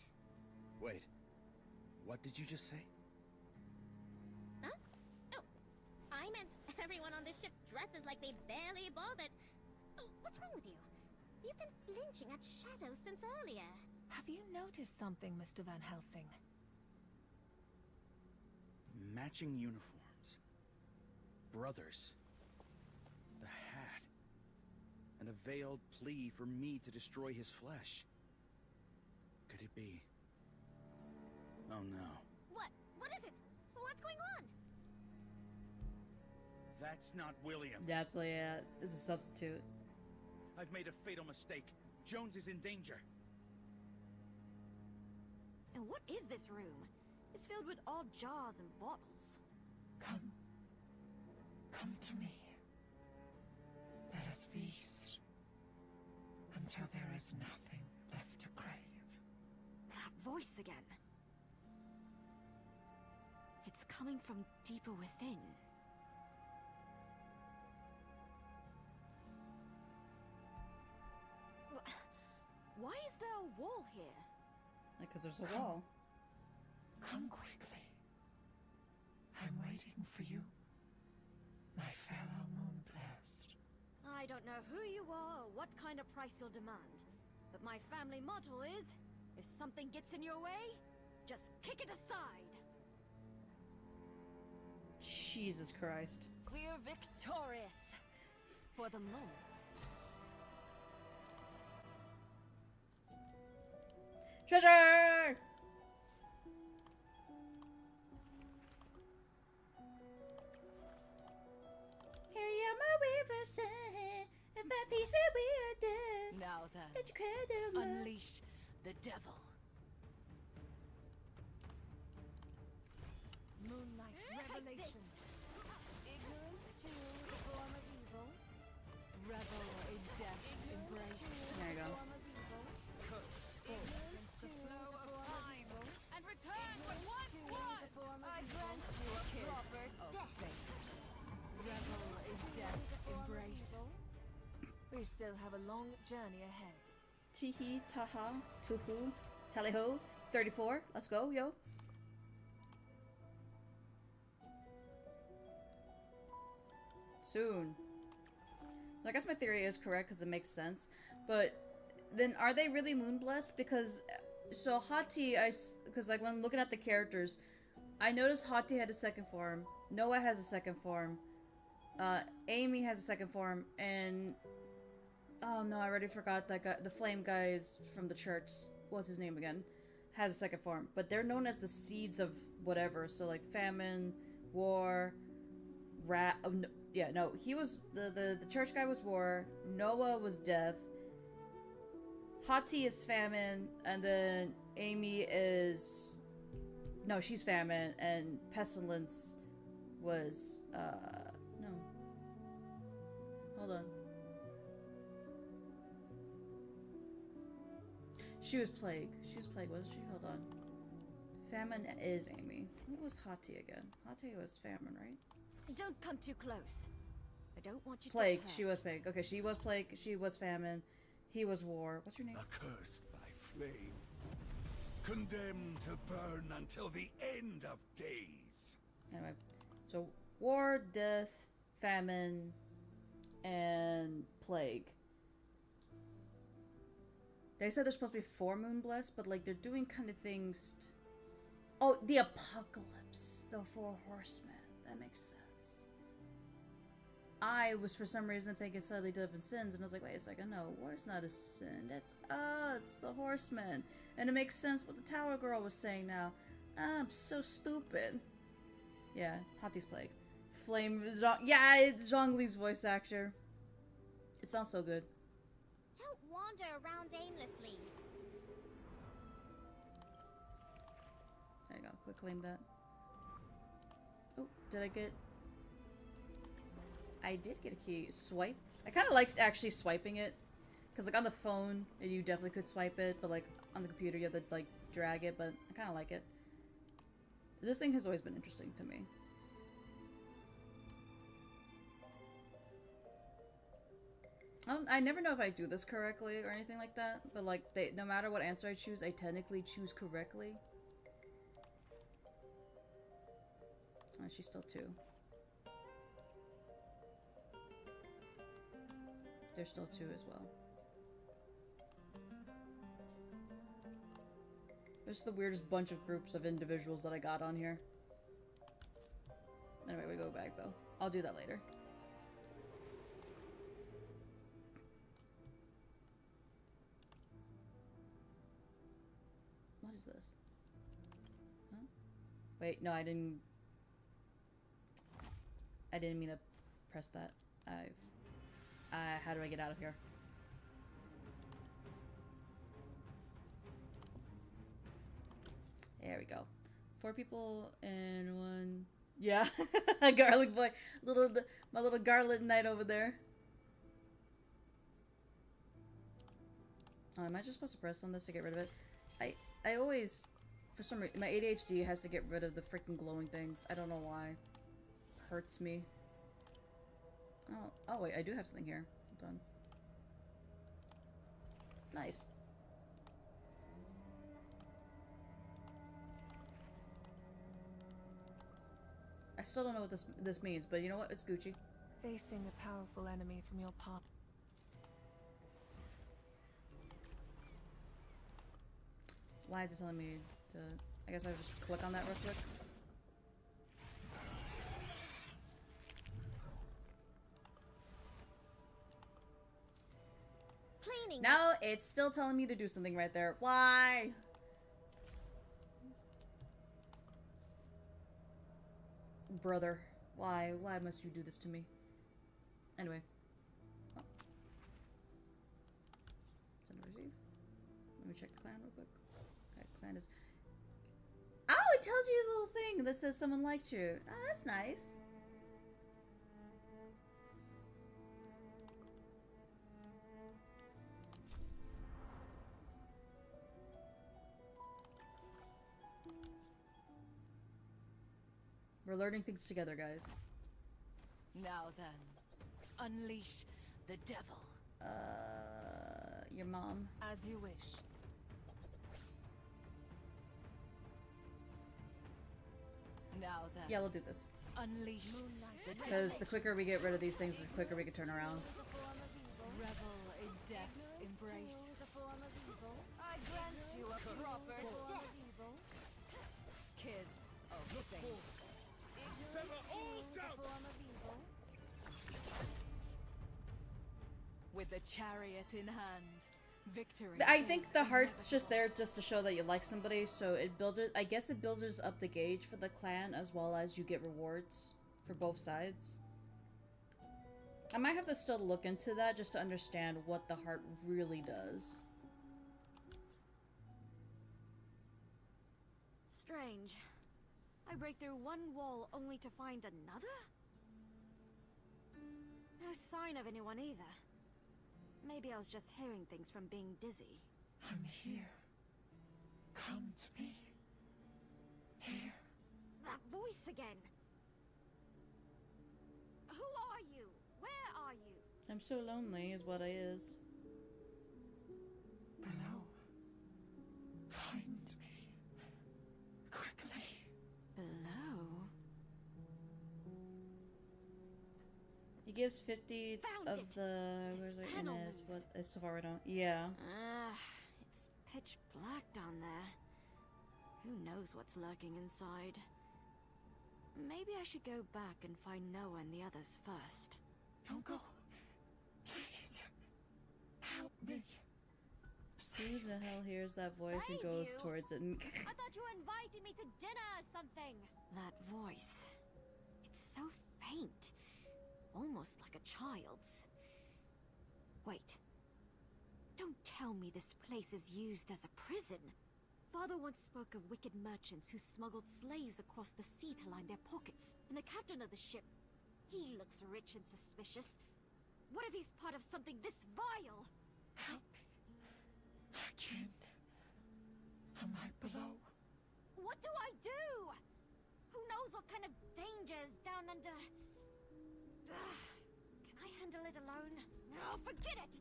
Wait, what did you just say? Huh? Oh, I meant everyone on this ship dresses like they barely bothered. Oh, what's wrong with you? You've been flinching at shadows since earlier. Have you noticed something, Mr. Van Helsing? Matching uniforms. Brothers. The hat. And a veiled plea for me to destroy his flesh. Could it be? Oh no. What? What is it? What's going on? That's not William. Yeah, so yeah, this is a substitute. I've made a fatal mistake. Jones is in danger. And what is this room? It's filled with odd jars and bottles. Come. Come to me. Let us feast. Until there is nothing left to crave. That voice again. It's coming from deeper within. Why is there a wall here? Because there's a wall. Come quickly. I'm waiting for you, my fellow Moonblast. I don't know who you are or what kind of price you'll demand, but my family motto is, if something gets in your way, just kick it aside. Jesus Christ. We're victorious. For the moment. Treasure! Carry out my weaver say, if at peace where we are dead. Now then, That you can do unleash the devil. Moonlight revelation. Ignorance too is a form of evil. Revel in death's embrace. There you go. Ignorance too is a form of evil. And return what once Too was! is a form of evil. I grant you a proper death. Revel in death's embrace. We still have a long journey ahead. Tihi, Taha, Tuhu, Taliho, 34. Let's go, yo. Soon. So I guess my theory is correct because it makes sense. But then are they really moon-blessed? Because, so Hati, because like when I'm looking at the characters, I noticed Hati had a second form, Noah has a second form, Amy has a second form, and oh no, I already forgot that guy, the flame guys from the church, what's his name again, has a second form. But they're known as the seeds of whatever, so like famine, war, he was, the church guy was war, Noah was death, Hati is famine, and then Amy is, no, she's famine, and pestilence was, no. Hold on. She was plague. She was plague, wasn't she? Hold on. Famine is Amy. What was Hati again? Hati was famine, right? Don't come too close. I don't want you Plague. to get She was plague. Okay, she was plague. She was famine. He was war. What's your name? Accursed by flame. Condemned to burn until the end of days. Anyway, so war, death, famine, and plague. They said there's supposed to be 4 moon blessed, but like they're doing kind of things. Oh, the apocalypse, the 4 horsemen. That makes sense. I was for some reason thinking slightly different sins, and I was like, wait a second, no, war's not a sin. It's the horsemen, and it makes sense what the Tower Girl was saying now. I'm so stupid. Yeah, Hati's Plague. Flame yeah, it's Zhongli's voice actor. It sounds so good. Don't wander around aimlessly. There you go, quick claim that. Oh, did I get... I did get a key. Swipe? I kind of liked actually swiping it. Because like on the phone, you definitely could swipe it, but like on the computer you have to like drag it, but I kind of like it. This thing has always been interesting to me. I never know if I do this correctly or anything like that, but like no matter what answer I choose, I technically choose correctly. Oh, she's still 2. They're still 2 as well. This is the weirdest bunch of groups of individuals that I got on here. Anyway, we go back though. I'll do that later. What is this? Huh? Wait, no, I didn't mean to press that. How do I get out of here? There we go. 4 people and 1. Yeah, garlic boy, my little garlic knight over there. Oh, am I just supposed to press on this to get rid of it? I always, for some reason, my ADHD has to get rid of the freaking glowing things. I don't know why. Hurts me. Oh wait, I do have something here. Hold on. Nice. I still don't know what this means, but you know what? It's Gucci. Facing a powerful enemy from your path. Why is it telling me to... I guess I'll just click on that real quick. Cleaning. No, it's still telling me to do something right there. Why? Brother, why must you do this to me? Anyway. Oh. Send and receive. Let me check the clan real quick. Okay, clan is... Oh, it tells you a little thing that says someone liked you. Oh, that's nice. We're learning things together, guys. Now then, unleash the devil. Your mom. As you wish. Now then. Yeah, we'll do this. Unleash the devil. Because the quicker we get rid of these things, the quicker we can turn around. Revel in death's embrace. I grant you a proper death. Kiss of fate. Sever all doubt! With the chariot in hand, victory. I think the heart's just there just to show that you like somebody, so it builds. I guess it builds up the gauge for the clan as well as you get rewards for both sides. I might have to still look into that just to understand what the heart really does. Strange. I break through one wall only to find another? No sign of anyone either. Maybe I was just hearing things from being dizzy. I'm here. Come to me. Here. That voice again! Who are you? Where are you? I'm so lonely is what I is. Below. Find me. Quickly. Below? He gives 50 Found of it. the... This Where's it? panel Inez? What moves. is so far I don't... Yeah. It's pitch black down there. Who knows what's lurking inside? Maybe I should go back and find Noah and the others first. Don't go. Please. Help me. See the hell hears that voice and Save goes you? towards it. I thought you invited me to dinner or something. That voice. so faint. Almost like a child's. Wait. Don't tell me this place is used as a prison. Father once spoke of wicked merchants who smuggled slaves across the sea to line their pockets. And the captain of the ship, he looks rich and suspicious. What if he's part of something this vile? Help me. I can. Am I below? What do I do? Who knows what kind of dangers down under... Can I handle it alone? No, forget it!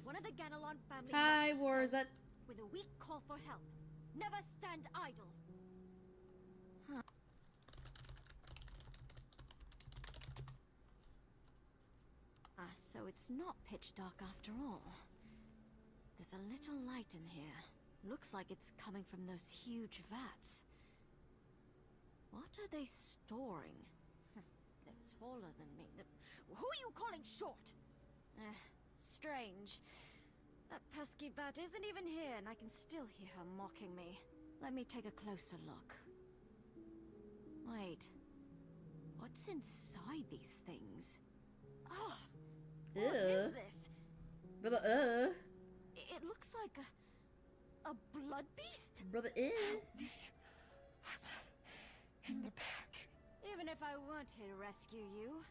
One of the Ganelon family... Hi, Warzette. With a weak call for help. Never stand idle. Huh. So it's not pitch dark after all. There's a little light in here. Looks like it's coming from those huge vats. What are they storing? They're taller than me. Who are you calling short? Strange. That pesky bat isn't even here, and I can still hear her mocking me. Let me take a closer look. Wait. What's inside these things? Oh! What is this? Brother, It looks like a blood beast? Brother, In the back. Even if I weren't here to rescue you,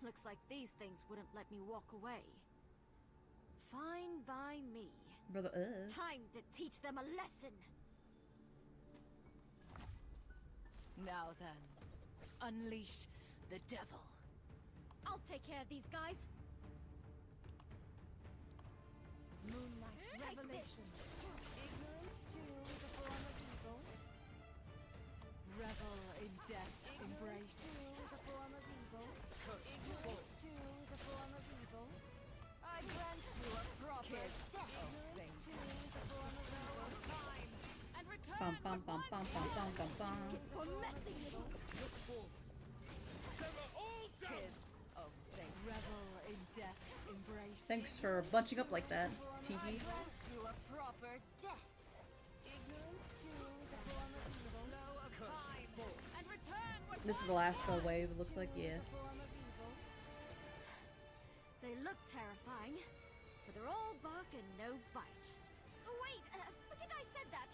looks like these things wouldn't let me walk away. Fine by me. Brother, Time to teach them a lesson. Now then, unleash the devil. I'll take care of these guys. Moonlight Take revelation. Ignorance too is a form of evil. Revel in death's Ignorance embrace. too is a form of evil. Ignorance too is a form of evil. I grant you a proper death. Ignorance too is a form of evil. Time and return bum bum bum bum bum bum bum bum. For messing with me. Look forward. Sever all doubt! Kiss of fate. Revel in death's embrace. Thanks for bunching up like that, Teehee. I grant you a proper death. Ignorance too is a form of evil. flow of time and return what This is the last wave, it looks like, yeah. They look terrifying, but they're all bark and no bite. Oh, wait, forget I said that.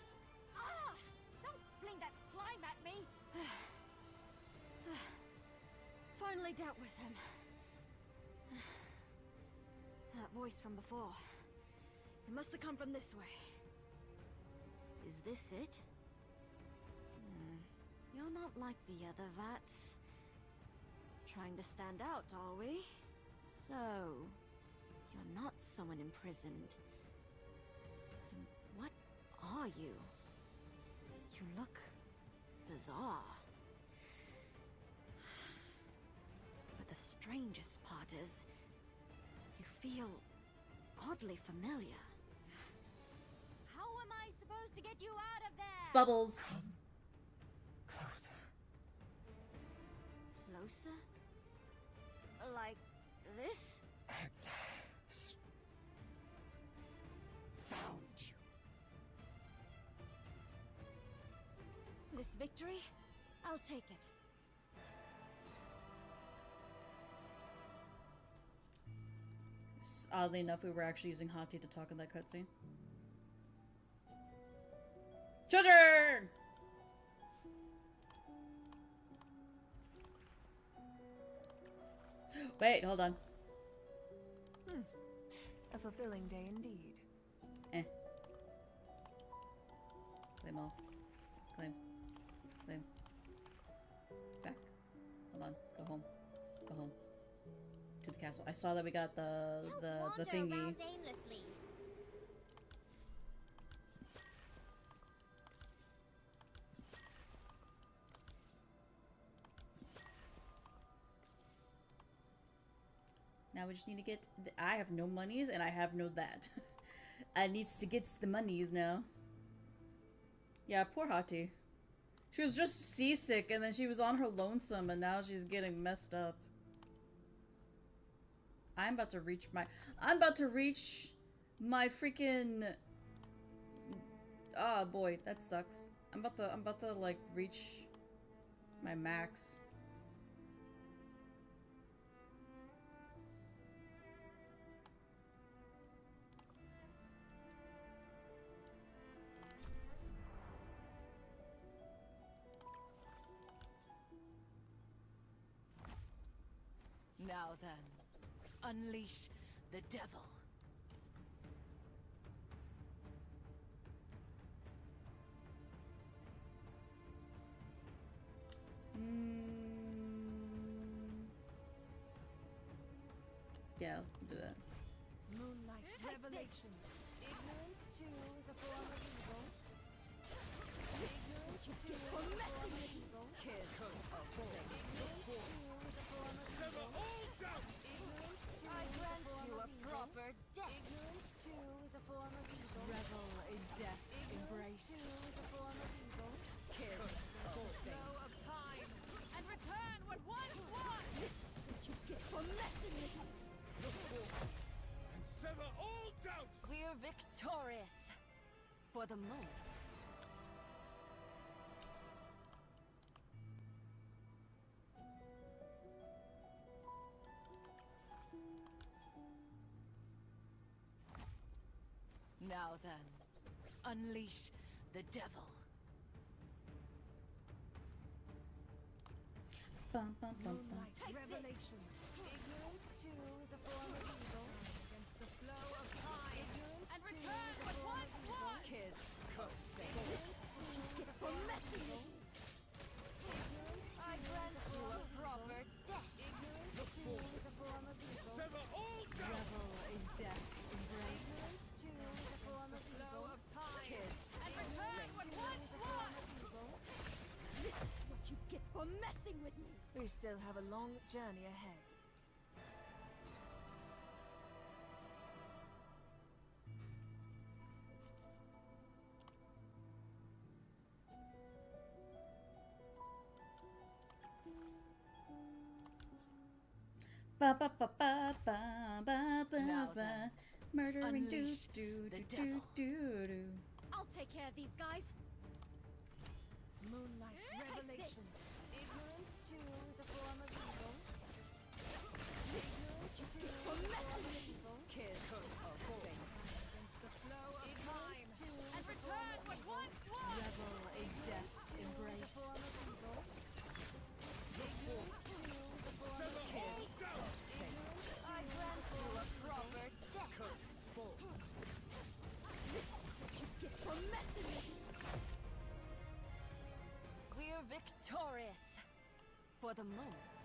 Ah! Don't fling that slime at me. Finally dealt with him. That voice from before. It must have come from this way. Is this it? You're not like the other Vats. Trying to stand out, are we? So, you're not someone imprisoned. Then what are you? You look bizarre. But the strangest part is, you feel oddly familiar. How am I supposed to get you out of there? Bubbles. Closer. Closer? Like this? At last. Found you. This victory? I'll take it. Oddly enough, we were actually using Hati to talk in that cutscene. Treasure! Wait, hold on. A fulfilling day indeed. Claim all. Claim. Claim. Back. Hold on. Go home. Go home. To the castle. I saw that we got the thingy. Aimlessly. Now we just need to get... I have no monies and I have no that. I needs to get the monies now. Yeah, poor Hati. She was just seasick and then she was on her lonesome and now she's getting messed up. I'm about to reach my freaking... Oh boy, that sucks. I'm about to like reach my max. Now then, unleash the devil. Yeah, I'll do that. Moonlight revelation. Ignorance too is a form of evil. Ignorance too is a form of evil. Kiss of Ignorance too is a form of Sever evil. all doubt! Ignorance too I grant you a proper death. Ignorance too is a form of evil. revel in death's embrace. Ignorance too is a form of evil. Kiss of Flow of time, and return what once was. This is what you get for messing with me. And sever all doubt! We're victorious. For the moment. Now then, unleash the devil. Bum, bum, bum, bum. Moonlight revelation. Ignorance too is a form of evil. Against the flow of time, Ignorance and too return is a what form once of evil. was. Kiss This is what you get for messing with me. Ignorance I grant you a proper death. Ignorance too is a form of evil. Sever all doubt! revel in death's embrace. Ignorance too is a form of Flow evil. of time, Kiss and return what once Is a form was. of evil. This is what you get for messing with me. We still have a long journey ahead. Ba ba ba ba ba ba ba Now ba. then, Murdering do unleash do the do do devil. do do. I'll take care of these guys. Moonlight revelation. Ignorance too is a form of evil. Ignorance too is a form of evil. Kiss of fate. Against the flow of time, Ignorance too and is a return form of what evil. once was. Revel in death's Too is a embrace. form of evil. Ignorance too is a form Sever of all evil. doubt! Ignorance I grant you a proper death. This is what you get for messing with me. We're victorious. For the moment.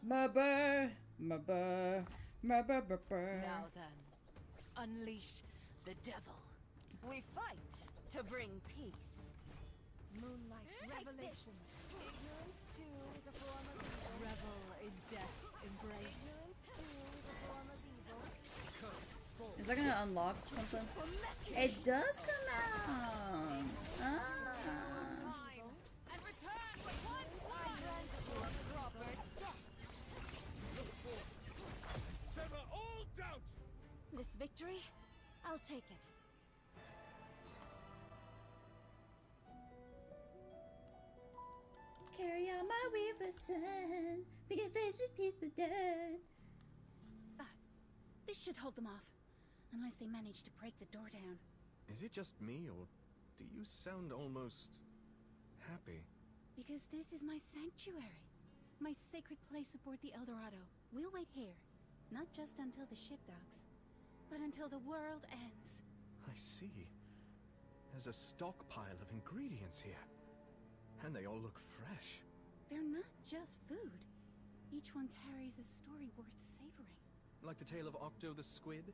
Murder, murder, murder, murder. Now then, unleash the devil. We fight to bring peace. Moonlight revelation. Ignorance too is a form of evil. Revel in death's embrace. Ignorance too is a form of evil. Is that gonna unlock something? It does come out. Ah. Time, and return what once I was. grant you a proper death. Sever all doubt! This victory, I'll take it. Carry on my weaver son. We can face with peace the dead. This should hold them off. Unless they manage to break the door down. Is it just me, or do you sound almost happy? Because this is my sanctuary. My sacred place aboard the Eldorado. We'll wait here. Not just until the ship docks, but until the world ends. I see. There's a stockpile of ingredients here. And they all look fresh. They're not just food. Each one carries a story worth savoring. Like the tale of Octo the squid,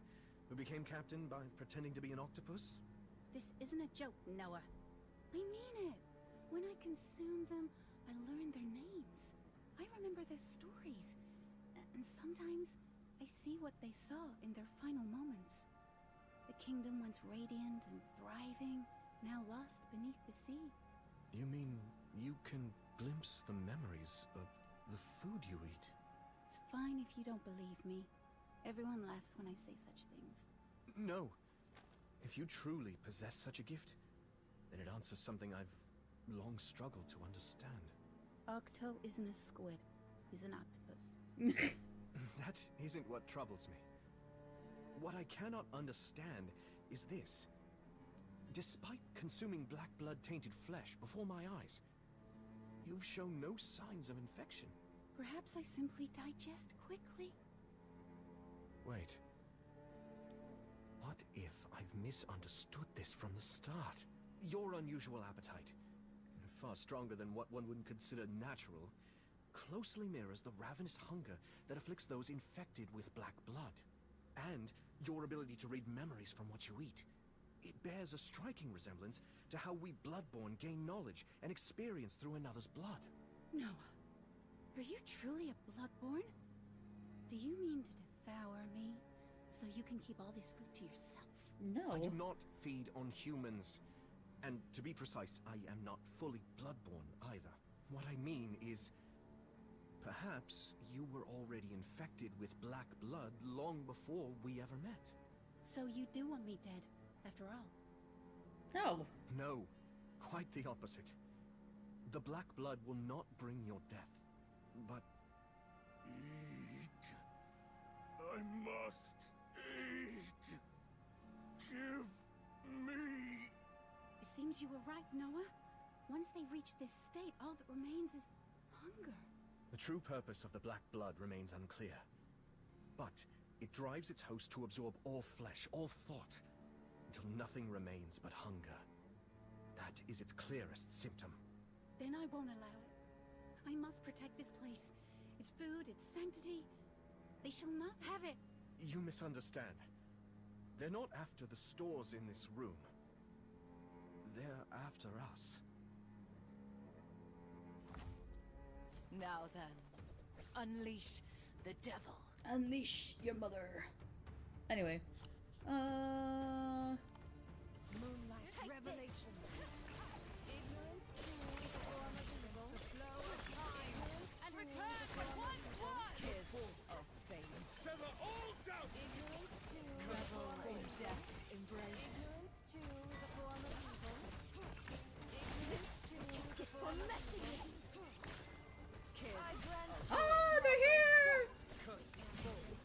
who became captain by pretending to be an octopus? This isn't a joke, Noah. I mean it. When I consume them, I learn their names. I remember their stories. And sometimes, I see what they saw in their final moments. The kingdom once radiant and thriving, now lost beneath the sea. You mean you can glimpse the memories of the food you eat? It's fine if you don't believe me. Everyone laughs when I say such things. No. If you truly possess such a gift, then it answers something I've long struggled to understand. Octo isn't a squid. He's an octopus. That isn't what troubles me. What I cannot understand is this. Despite consuming black blood-tainted flesh before my eyes, you've shown no signs of infection. Perhaps I simply digest quickly. Wait. What if I've misunderstood this from the start? Your unusual appetite, far stronger than what one would consider natural, closely mirrors the ravenous hunger that afflicts those infected with black blood. And your ability to read memories from what you eat. It bears a striking resemblance to how we Bloodborne gain knowledge and experience through another's blood. Noah, are you truly a Bloodborne? Do you mean to devour me so you can keep all this food to yourself? No. I do not feed on humans. And to be precise, I am not fully Bloodborne either. What I mean is, perhaps you were already infected with black blood long before we ever met. So you do want me dead, after all? No. No, quite the opposite. The black blood will not bring your death, but... Eat. I must eat. Give me... It seems you were right, Noah. Once they reach this state, all that remains is hunger. The true purpose of the black blood remains unclear. But it drives its host to absorb all flesh, all thought, until nothing remains but hunger. That is its clearest symptom. Then I won't allow it. I must protect this place. Its food, its sanctity. They shall not have it. You misunderstand. They're not after the stores in this room. They're after us. Now then, unleash the devil. Unleash your mother. Anyway. Moonlight revelation. Ignorance too is a form of evil. The flow of time. And return what once was. Kiss of fate. Sever all doubt! Ignorance too is a Revel form of in evil. death's embrace. Ignorance too is a form of evil. Ignorance too is a form of evil. Kiss I grant Oh, they're here!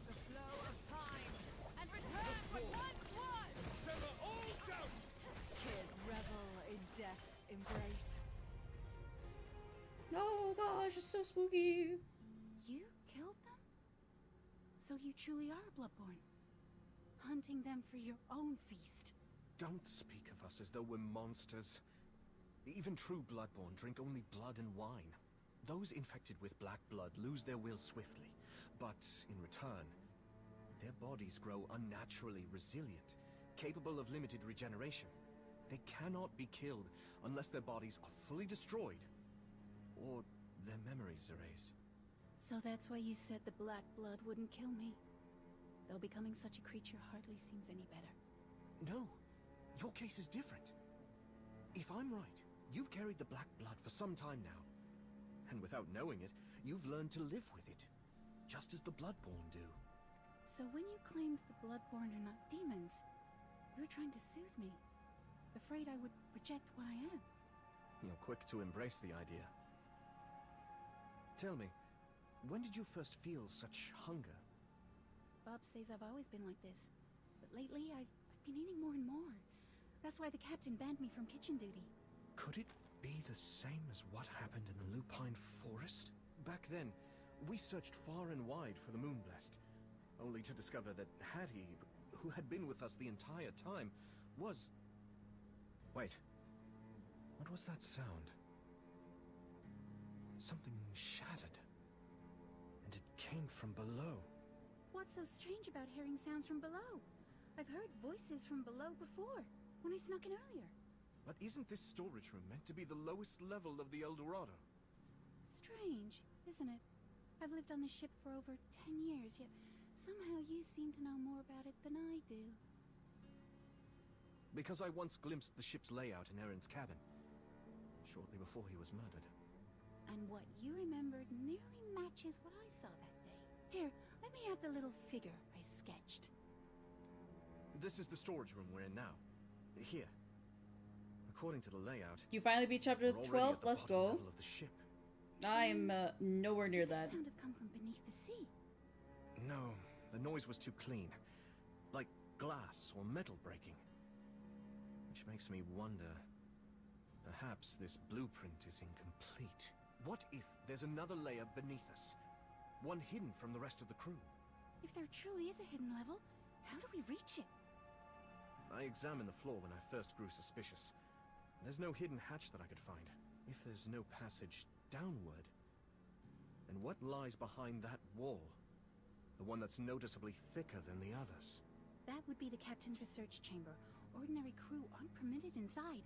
The flow of time. And return what once was. Sever all doubt! Kiss revel in death's embrace. Oh gosh, it's so spooky. You killed them? So you truly are Bloodborne? Hunting them for your own feast? Don't speak of us as though we're monsters. Even true Bloodborne drink only blood and wine. Those infected with black blood lose their will swiftly, but in return, their bodies grow unnaturally resilient, capable of limited regeneration. They cannot be killed unless their bodies are fully destroyed, or their memories erased. So that's why you said the black blood wouldn't kill me. Though becoming such a creature hardly seems any better. No, your case is different. If I'm right, you've carried the black blood for some time now. And without knowing it, you've learned to live with it, just as the Bloodborne do. So when you claimed the Bloodborne are not demons, you were trying to soothe me. Afraid I would reject what I am. You're quick to embrace the idea. Tell me, when did you first feel such hunger? Bob says I've always been like this. But lately, I've been eating more and more. That's why the captain banned me from kitchen duty. Could it be the same as what happened in the Lupine Forest? Back then, we searched far and wide for the Moonblessed, only to discover that Hattie, who had been with us the entire time, was... Wait. What was that sound? Something shattered. And it came from below. What's so strange about hearing sounds from below? I've heard voices from below before, when I snuck in earlier. But isn't this storage room meant to be the lowest level of the El Dorado? Strange, isn't it? I've lived on this ship for over 10 years, yet somehow you seem to know more about it than I do. Because I once glimpsed the ship's layout in Aaron's cabin, shortly before he was murdered. And what you remembered nearly matches what I saw that day. Here, let me add the little figure I sketched. This is the storage room we're in now. Here. According to the layout... You finally beat chapter we're already 12? at the Let's bottom go. level of the ship. I'm nowhere near that. Sound have come from beneath the sea. No, the noise was too clean. Like glass or metal breaking. Which makes me wonder, perhaps this blueprint is incomplete. What if there's another layer beneath us? One hidden from the rest of the crew? If there truly is a hidden level, how do we reach it? I examined the floor when I first grew suspicious. There's no hidden hatch that I could find. If there's no passage downward, then what lies behind that wall? The one that's noticeably thicker than the others. That would be the captain's research chamber. Ordinary crew aren't permitted inside.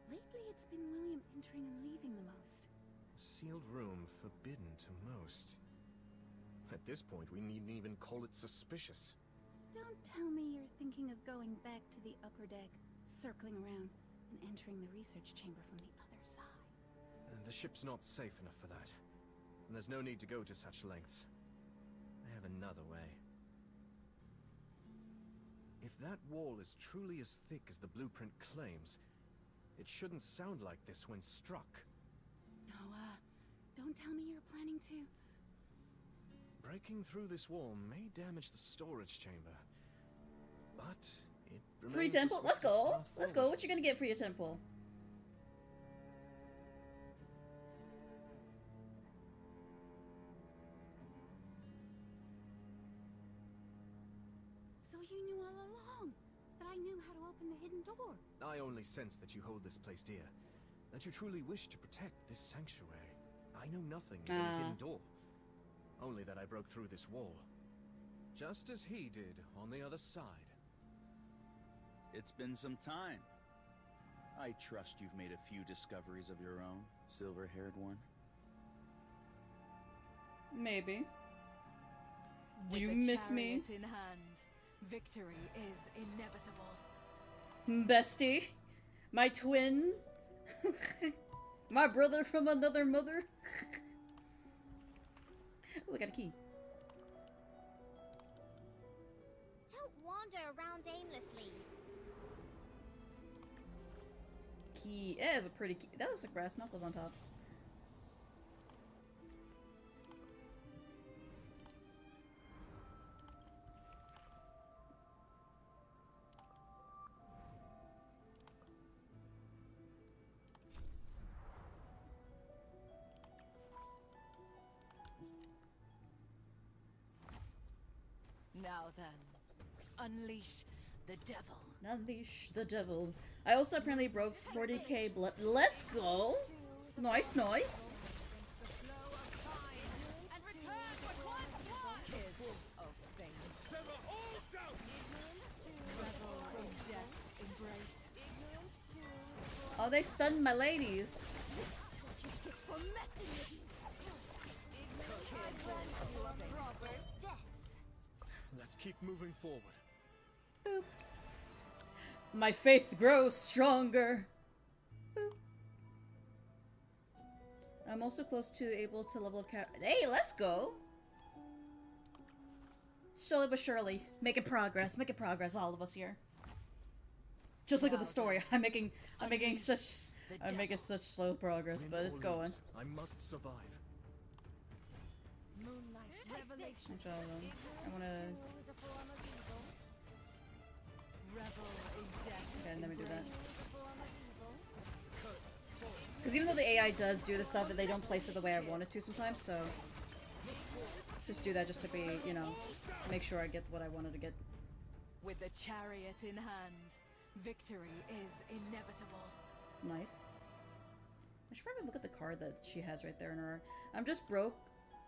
Lately, it's been William entering and leaving the most. A sealed room forbidden to most. At this point, we needn't even call it suspicious. Don't tell me you're thinking of going back to the upper deck, circling around, and entering the research chamber from the other side. The ship's not safe enough for that. And there's no need to go to such lengths. I have another way. If that wall is truly as thick as the blueprint claims, it shouldn't sound like this when struck. No, don't tell me you're planning to... Breaking through this wall may damage the storage chamber, but it remains Free the temple? Let's swiftest go. path Let's go. forward. What you gonna get for your temple? So you knew all along that I knew how to open the hidden door. I only sense that you hold this place dear, that you truly wish to protect this sanctuary. I know nothing of the hidden door, only that I broke through this wall, just as he did on the other side. It's been some time. I trust you've made a few discoveries of your own, silver-haired one. Maybe. Do With you the miss me? chariot in hand, victory is inevitable. Bestie? My twin? My brother from another mother? Oh, I got a key. Don't wander around aimlessly. Key. It is a pretty key. That looks like brass knuckles on top. Now then, unleash the devil. Unleash the devil. I also apparently broke 40k blood. Let's go! Nice, nice. Oh, they stunned my ladies. Let's keep moving forward. Boop. My faith grows stronger. Boop. I'm also close to able to level up Hey, let's go! Slowly but surely. Making progress, all of us here. Just like with the story, I'm making such slow progress, but it's going. I must survive. Moonlight revelation. Actually, I wanna... Okay, let me do that. Because even though the AI does do the stuff, they don't place it the way I want it to sometimes, so... Just do that just to be, you know, make sure I get what I wanted to get. With the chariot in hand, victory is inevitable. Nice. I should probably look at the card that she has right there in her... I'm just broke.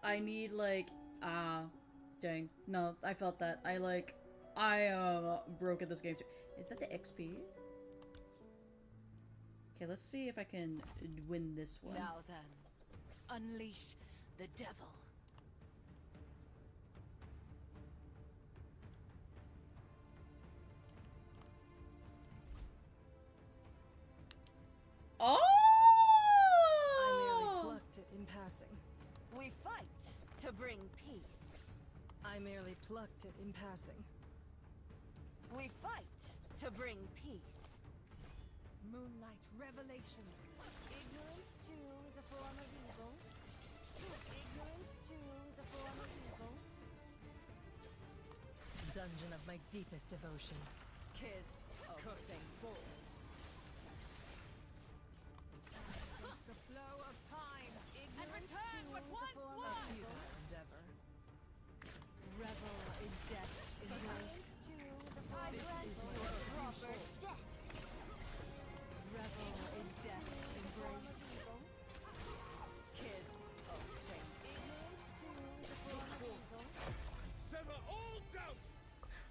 I need, like... dang. No, I felt that. I am broke at this game too. Is that the XP? Okay, let's see if I can win this one. Now then, unleash the devil. Oh! I merely plucked it in passing. We fight to bring peace. I merely plucked it in passing. We fight to bring peace. Moonlight revelation. Ignorance too is a form of evil. Ignorance too is a form of evil. Dungeon of my deepest devotion. Kiss of fate.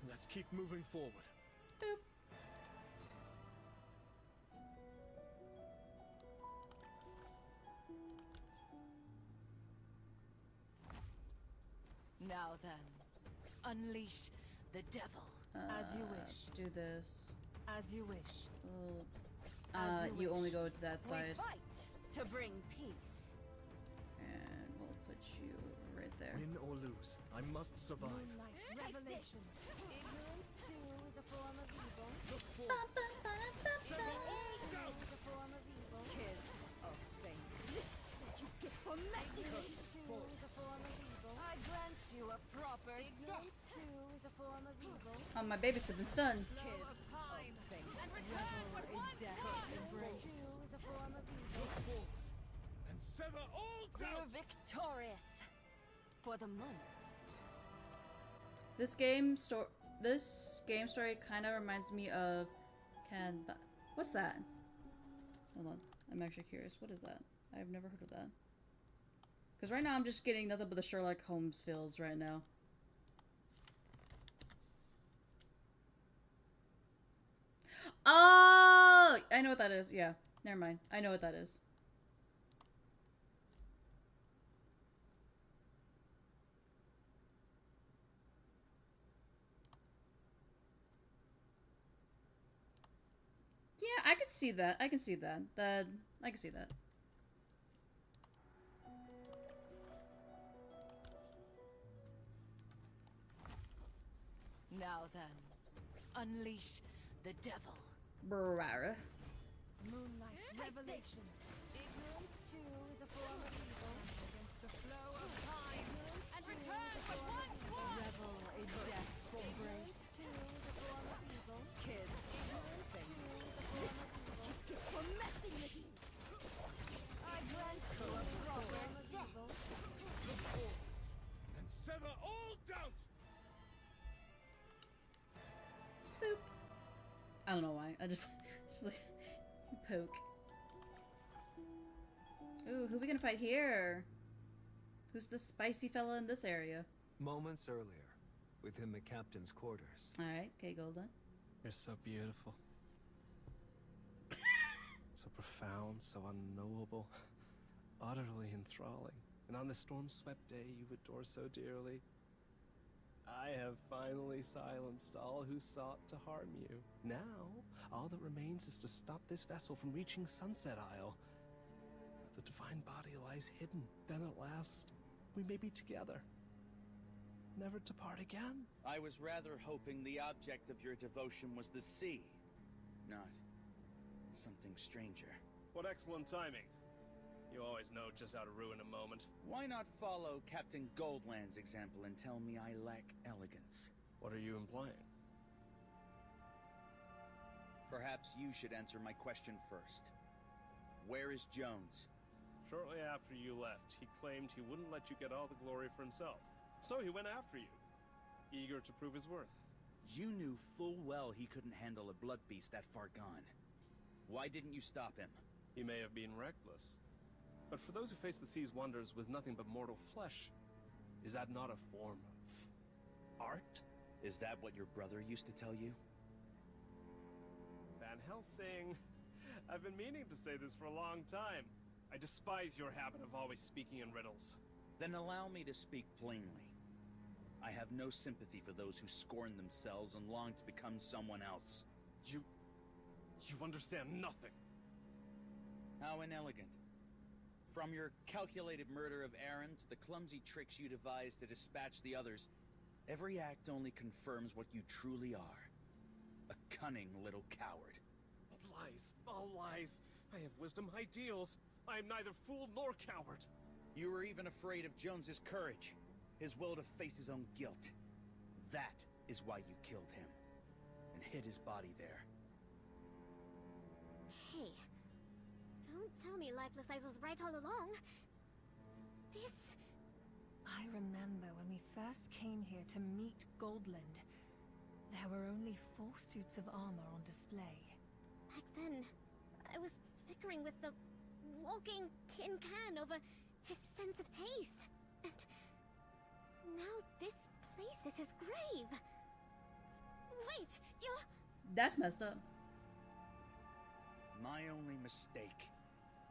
Let's keep moving forward. Boop. Now then, unleash the devil. As you wish. Do this. As you wish. You only go to that side. We fight to bring peace. And we'll put you right there. Win or lose, I must survive. Moonlight revelation. Ignorance too is a form of evil. Sever all doubt! Is a form of evil. Kiss of fate. This is what you get for messing with Ignorance too is a form of evil. I grant you a proper Ignorance too is a form of evil. Oh, my baby's been stunned. kiss of fate. And return with one Ignorance too is a form of evil. And sever all We're doubt! victorious. For the moment. This game story kind of reminds me of what's that? Hold on, I'm actually curious. What is that? I've never heard of that. Because right now I'm just getting nothing but the Sherlock Holmes feels right now. Oh, I know what that is. Yeah, never mind. I know what that is. Yeah, I can see that. I can see that. I can see that. Now then, unleash the devil. Brrrr. Moonlight revelation. Ignorance too is a form of evil. Against the flow of time. and return with one sword. Revel in death's embrace. Too is a form of evil. Kiss of fate. This is what you get For messing with you. I grant you a proper death. And sever all doubt! Boop. I don't know why. I just like poke. Ooh, who we gonna fight here? Who's the spicy fella in this area? Moments earlier, within the captain's quarters. Alright, okay, Golden. You're so beautiful. So profound, so unknowable. Utterly enthralling. And on this storm-swept day you adore so dearly. I have finally silenced all who sought to harm you. Now, all that remains is to stop this vessel from reaching Sunset Isle. The divine body lies hidden. Then at last, we may be together. Never to part again. I was rather hoping the object of your devotion was the sea, not something stranger. What excellent timing. You always know just how to ruin a moment. Why not follow Captain Goldland's example and tell me I lack elegance? What are you implying? Perhaps you should answer my question first. Where is Jones? Shortly after you left, he claimed he wouldn't let you get all the glory for himself. So he went after you, eager to prove his worth. You knew full well he couldn't handle a blood beast that far gone. Why didn't you stop him? He may have been reckless. But for those who face the sea's wonders with nothing but mortal flesh, is that not a form of art? Is that what your brother used to tell you? Van Helsing, I've been meaning to say this for a long time. I despise your habit of always speaking in riddles. Then allow me to speak plainly. I have no sympathy for those who scorn themselves and long to become someone else. You understand nothing. How inelegant. From your calculated murder of Aaron to the clumsy tricks you devised to dispatch the others, every act only confirms what you truly are. A cunning little coward. Lies, all lies. I have wisdom, ideals. I am neither fool nor coward. You were even afraid of Jones's courage, his will to face his own guilt. That is why you killed him, and hid his body there. Hey, don't tell me Lifeless Eyes was right all along. This... I remember when we first came here to meet Goldland. There were only 4 suits of armor on display. Back then, I was bickering with the walking tin can over his sense of taste. And now this place is his grave. That's messed up. My only mistake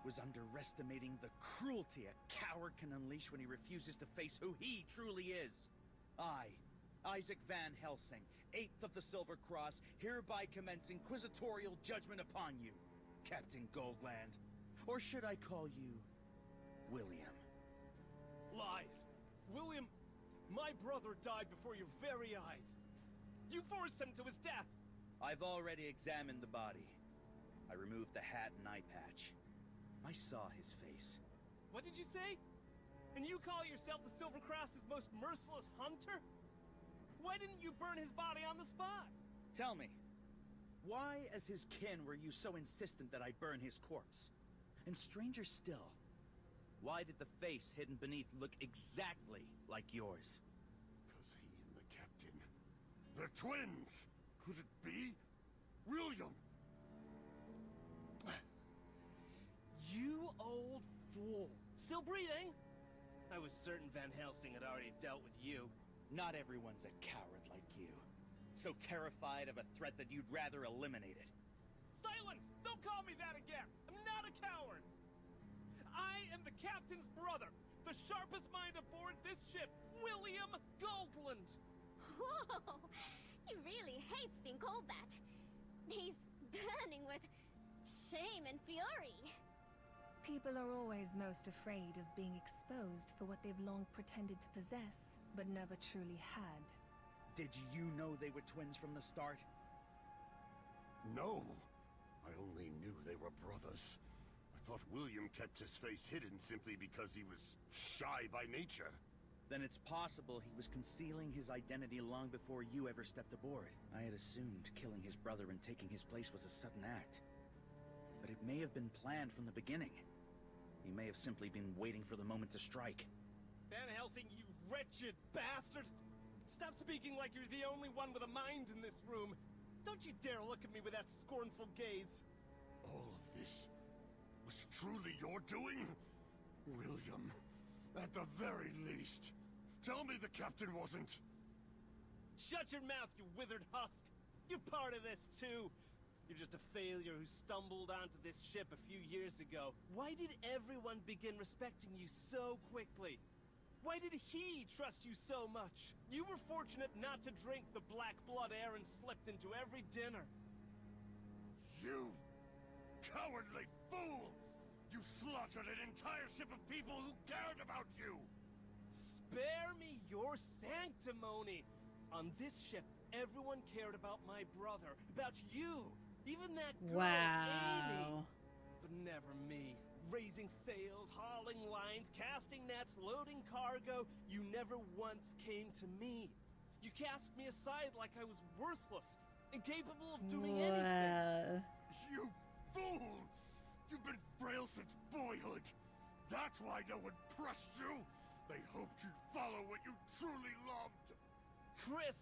was underestimating the cruelty a coward can unleash when he refuses to face who he truly is. I, Isaac Van Helsing, 8th of the Silver Cross, hereby commence inquisitorial judgment upon you, Captain Goldland. Or should I call you William? Lies! William, my brother died before your very eyes. You forced him to his death! I've already examined the body. I removed the hat and eye patch. I saw his face. What did you say? And you call yourself the Silver Cross's most merciless hunter? Why didn't you burn his body on the spot? Tell me, why as his kin were you so insistent that I burn his corpse? And stranger still, why did the face hidden beneath look exactly like yours? Because he and the captain, they're twins! Could it be? William! You old fool! Still breathing? I was certain Van Helsing had already dealt with you. Not everyone's a coward like you. So terrified of a threat that you'd rather eliminate it. Silence! Don't call me that again! I'm not a coward! I am the captain's brother, the sharpest mind aboard this ship, William Goldland! Whoa! He really hates being called that. He's burning with shame and fury. People are always most afraid of being exposed for what they've long pretended to possess, but never truly had. Did you know they were twins from the start? No. I only knew they were brothers. I thought William kept his face hidden simply because he was shy by nature. Then it's possible he was concealing his identity long before you ever stepped aboard. I had assumed killing his brother and taking his place was a sudden act. But it may have been planned from the beginning. He may have simply been waiting for the moment to strike. Van Helsing, you wretched bastard! Stop speaking like you're the only one with a mind in this room! Don't you dare look at me with that scornful gaze! All of this was truly your doing? William, at the very least, tell me the captain wasn't... Shut your mouth, you withered husk! You're part of this, too! You're just a failure who stumbled onto this ship a few years ago. Why did everyone begin respecting you so quickly? Why did he trust you so much? You were fortunate not to drink the black blood Aaron slipped into every dinner. You cowardly fool! You slaughtered an entire ship of people who cared about you! Spare me your sanctimony! On this ship, everyone cared about my brother, about you! Even that girl, Amy! But never me. Raising sails, hauling lines, casting nets, loading cargo, you never once came to me. You cast me aside like I was worthless, incapable of doing anything. You fool! You've been frail since boyhood. That's why no one pressed you. They hoped you'd follow what you truly loved. Chris!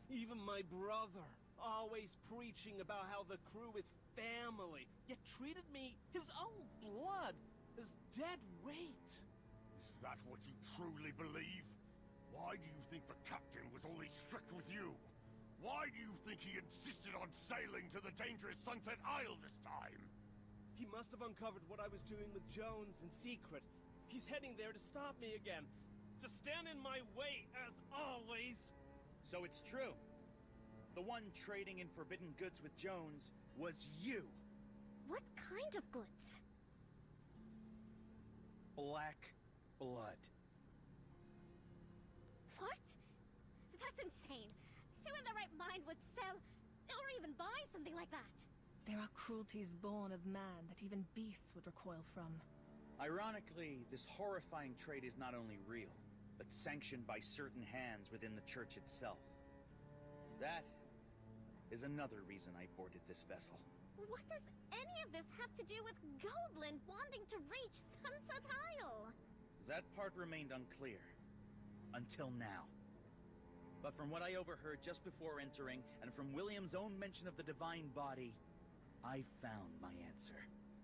Even my brother, always preaching about how the crew is family, yet treated me, his own blood, as dead weight. Is that what you truly believe? Why do you think the captain was only strict with you? Why do you think he insisted on sailing to the dangerous Sunset Isle this time? He must have uncovered what I was doing with Jones in secret. He's heading there to stop me again. To stand in my way, as always. So it's true. The one trading in forbidden goods with Jones was you. What kind of goods? Black blood. What? That's insane. Who in their right mind would sell or even buy something like that? There are cruelties born of man that even beasts would recoil from. Ironically, this horrifying trade is not only real, but sanctioned by certain hands within the church itself. That is another reason I boarded this vessel. What does any of this have to do with Goldland wanting to reach Sunset Isle? That part remained unclear. Until now. But from what I overheard just before entering, and from William's own mention of the Divine Body, I found my answer.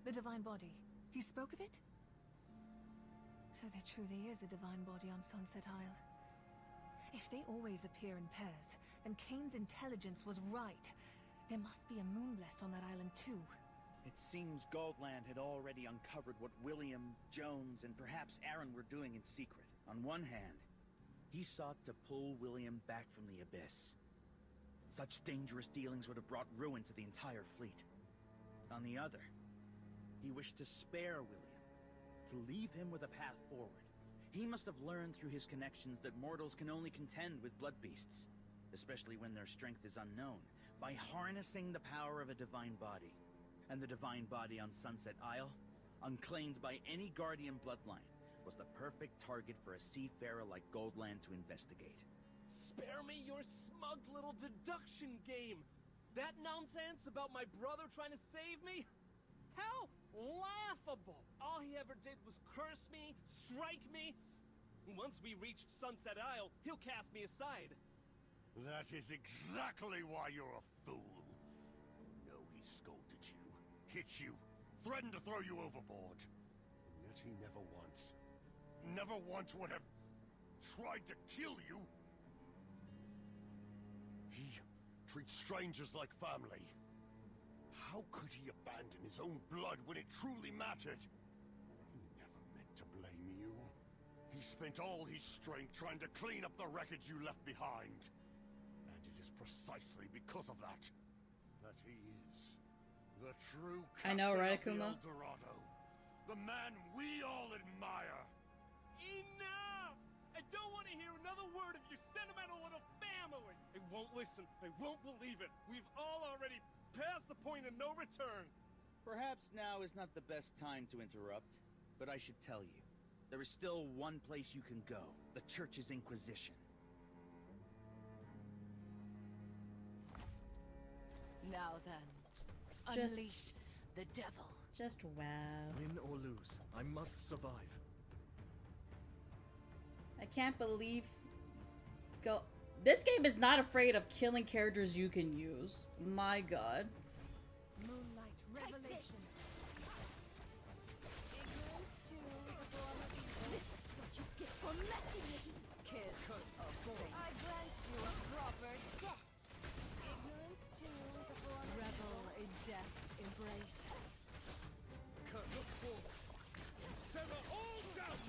The Divine Body. He spoke of it? So there truly is a Divine Body on Sunset Isle. If they always appear in pairs, then Kane's intelligence was right. There must be a Moonblessed on that island too. It seems Goldland had already uncovered what William, Jones, and perhaps Aaron were doing in secret. On one hand, he sought to pull William back from the Abyss. Such dangerous dealings would have brought ruin to the entire fleet. On the other, he wished to spare William, to leave him with a path forward. He must have learned through his connections that mortals can only contend with blood beasts, especially when their strength is unknown, by harnessing the power of a divine body. And the divine body on Sunset Isle, unclaimed by any Guardian bloodline, was the perfect target for a seafarer like Goldland to investigate. Spare me your smug little deduction game! That nonsense about my brother trying to save me? How laughable! All he ever did was curse me, strike me. Once we reached Sunset Isle, he'll cast me aside. That is exactly why you're a fool. No, he scolded you, hit you, threatened to throw you overboard. And yet he never once would have tried to kill you. He treats strangers like family. How could he abandon his own blood when it truly mattered? He never meant to blame you. He spent all his strength trying to clean up the wreckage you left behind. And it is precisely because of that he is the true I know, right, captain Akuma? of the El Dorado. The man we all admire. Enough! I don't want to hear another word of your sentimental little family! I won't listen. I won't believe it. We've all already passed the point of no return. Perhaps now is not the best time to interrupt, but I should tell you, there is still one place you can go, the Church's Inquisition. Now then, Just- unleash the devil. Just wow. Win or lose, I must survive. I can't believe this game is not afraid of killing characters you can use. My god. Moonlight revelation. Ignorance too is a form of evil. This is what you get for messing with me. Kiss of fate. I grant you a proper death. Ignorance too is a form of Revel evil. in death's embrace. Cut it forward and sever all doubt!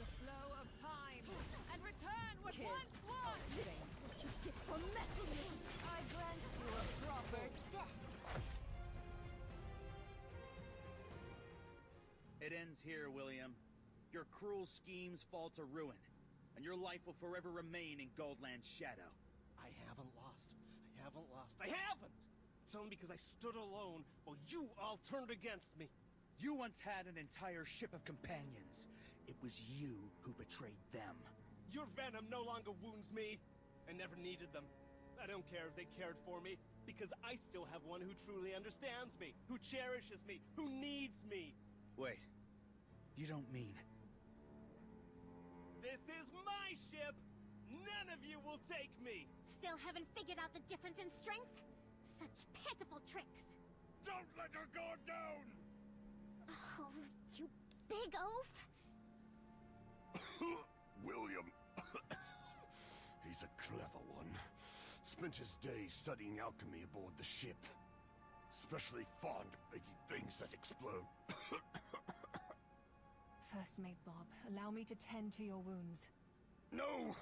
The flow of time and return what Kiss once was. This is what you get for messing with me. I grant you a proper death. It ends here, William. Your cruel schemes fall to ruin, and your life will forever remain in Goldland's shadow. I haven't lost. I haven't! It's only because I stood alone while you all turned against me. You once had an entire ship of companions. It was you who betrayed them. Your venom no longer wounds me. I never needed them. I don't care if they cared for me, because I still have one who truly understands me, who cherishes me, who needs me. Wait, you don't mean... This is my ship! None of you will take me! Still haven't figured out the difference in strength? Such pitiful tricks. Don't let her guard down! Oh, you big oaf. William. He's a clever one. Spent his days studying alchemy aboard the ship. Especially fond of making things that explode. First Mate Bob, allow me to tend to your wounds. No!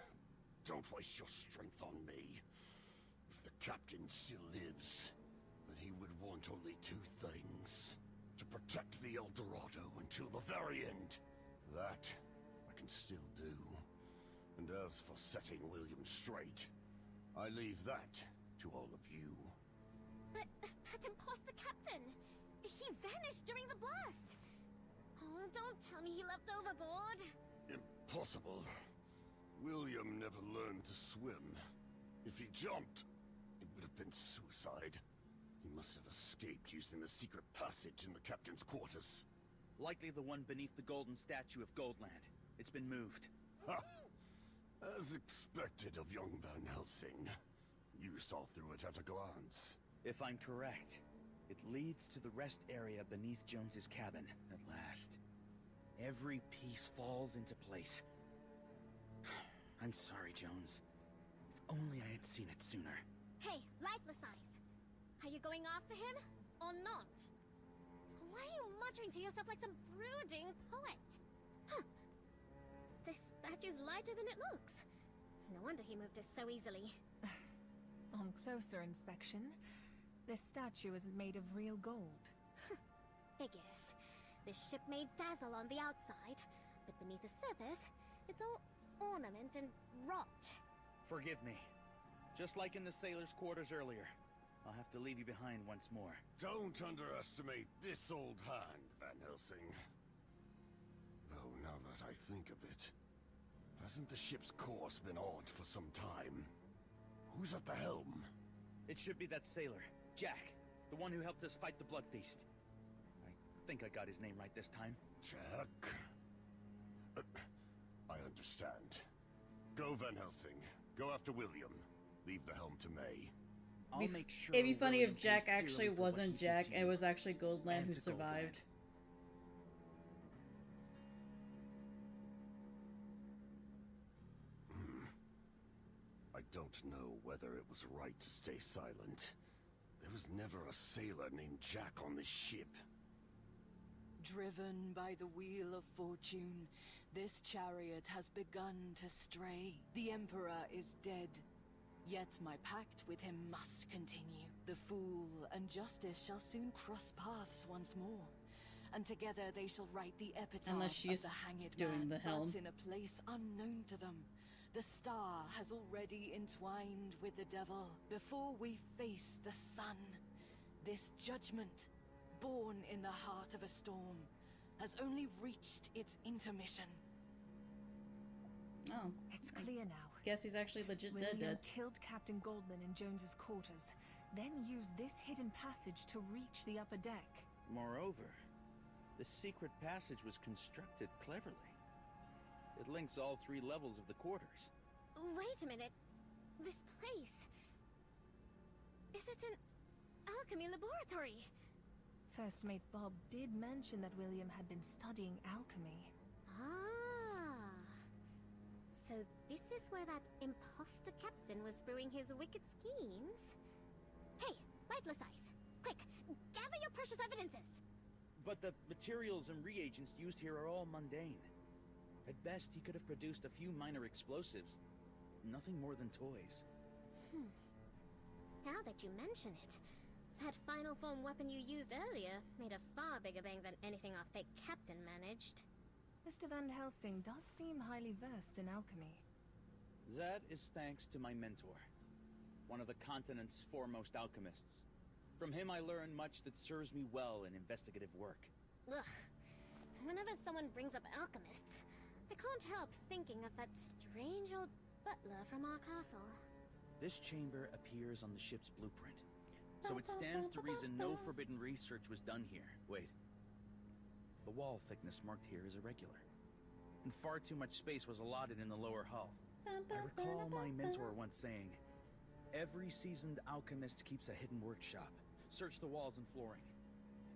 Don't waste your strength on me. If the captain still lives, then he would want only two things. To protect the El Dorado until the very end. That I can still do. And as for setting William straight, I leave that to all of you. But that imposter captain, he vanished during the blast. Oh, don't tell me he leapt overboard. Impossible. William never learned to swim. If he jumped, it would have been suicide. He must have escaped using the secret passage in the captain's quarters. Likely the one beneath the golden statue of Goldland. It's been moved. Ha! As expected of young Van Helsing. You saw through it at a glance. If I'm correct, it leads to the rest area beneath Jones's cabin, at last. Every piece falls into place. I'm sorry, Jones. If only I had seen it sooner. Hey, Lifeless Eyes. Are you going after him or not? Why are you muttering to yourself like some brooding poet? Huh. This statue's lighter than it looks. No wonder he moved us so easily. On closer inspection, this statue isn't made of real gold. Figures. This ship may dazzle on the outside, but beneath the surface, it's all ornament and rot. Forgive me. Just like in the sailors' quarters earlier, I'll have to leave you behind once more. Don't underestimate this old hand, Van Helsing. Though now that I think of it, hasn't the ship's course been odd for some time? Who's at the helm? It should be that sailor, Jack, the one who helped us fight the Blood Beast. I think I got his name right this time. Jack? I understand. Go, Van Helsing. Go after William. Leave the helm to May. I'll make sure It'd be funny William if Jack pays actually dearly for what wasn't he did Jack to and it you was actually Goldland and who to survived. I don't know whether it was right to stay silent. There was never a sailor named Jack on this ship. Driven by the wheel of fortune, this chariot has begun to stray. The Emperor is dead. Yet my pact with him must continue. The Fool and Justice shall soon cross paths once more. And together they shall write the epitaph Unless she's of the hanged doing man, the helm. but in a place unknown to them. The star has already entwined with the devil. Before we face the sun, this judgment, born in the heart of a storm, has only reached its intermission. Oh. It's clear now. Guess he's actually legit William dead. killed Captain Goldman in Jones's quarters, then used this hidden passage to reach the upper deck. Moreover, the secret passage was constructed cleverly. It links all 3 levels of the quarters. Wait a minute. This place... Is it an alchemy laboratory? First Mate Bob did mention that William had been studying alchemy. Ah. So this is where that imposter captain was brewing his wicked schemes? Hey, Lifeless Eyes! Quick, gather your precious evidences! But the materials and reagents used here are all mundane. At best, he could have produced a few minor explosives. Nothing more than toys. Now that you mention it, that final form weapon you used earlier made a far bigger bang than anything our fake captain managed. Mr. Van Helsing does seem highly versed in alchemy. That is thanks to my mentor, one of the continent's foremost alchemists. From him I learned much that serves me well in investigative work. Ugh. Whenever someone brings up alchemists, I can't help thinking of that strange old butler from our castle. This chamber appears on the ship's blueprint, so it stands to reason no forbidden research was done here. Wait. The wall thickness marked here is irregular, and far too much space was allotted in the lower hull. I recall my mentor once saying, "Every seasoned alchemist keeps a hidden workshop. Search the walls and flooring.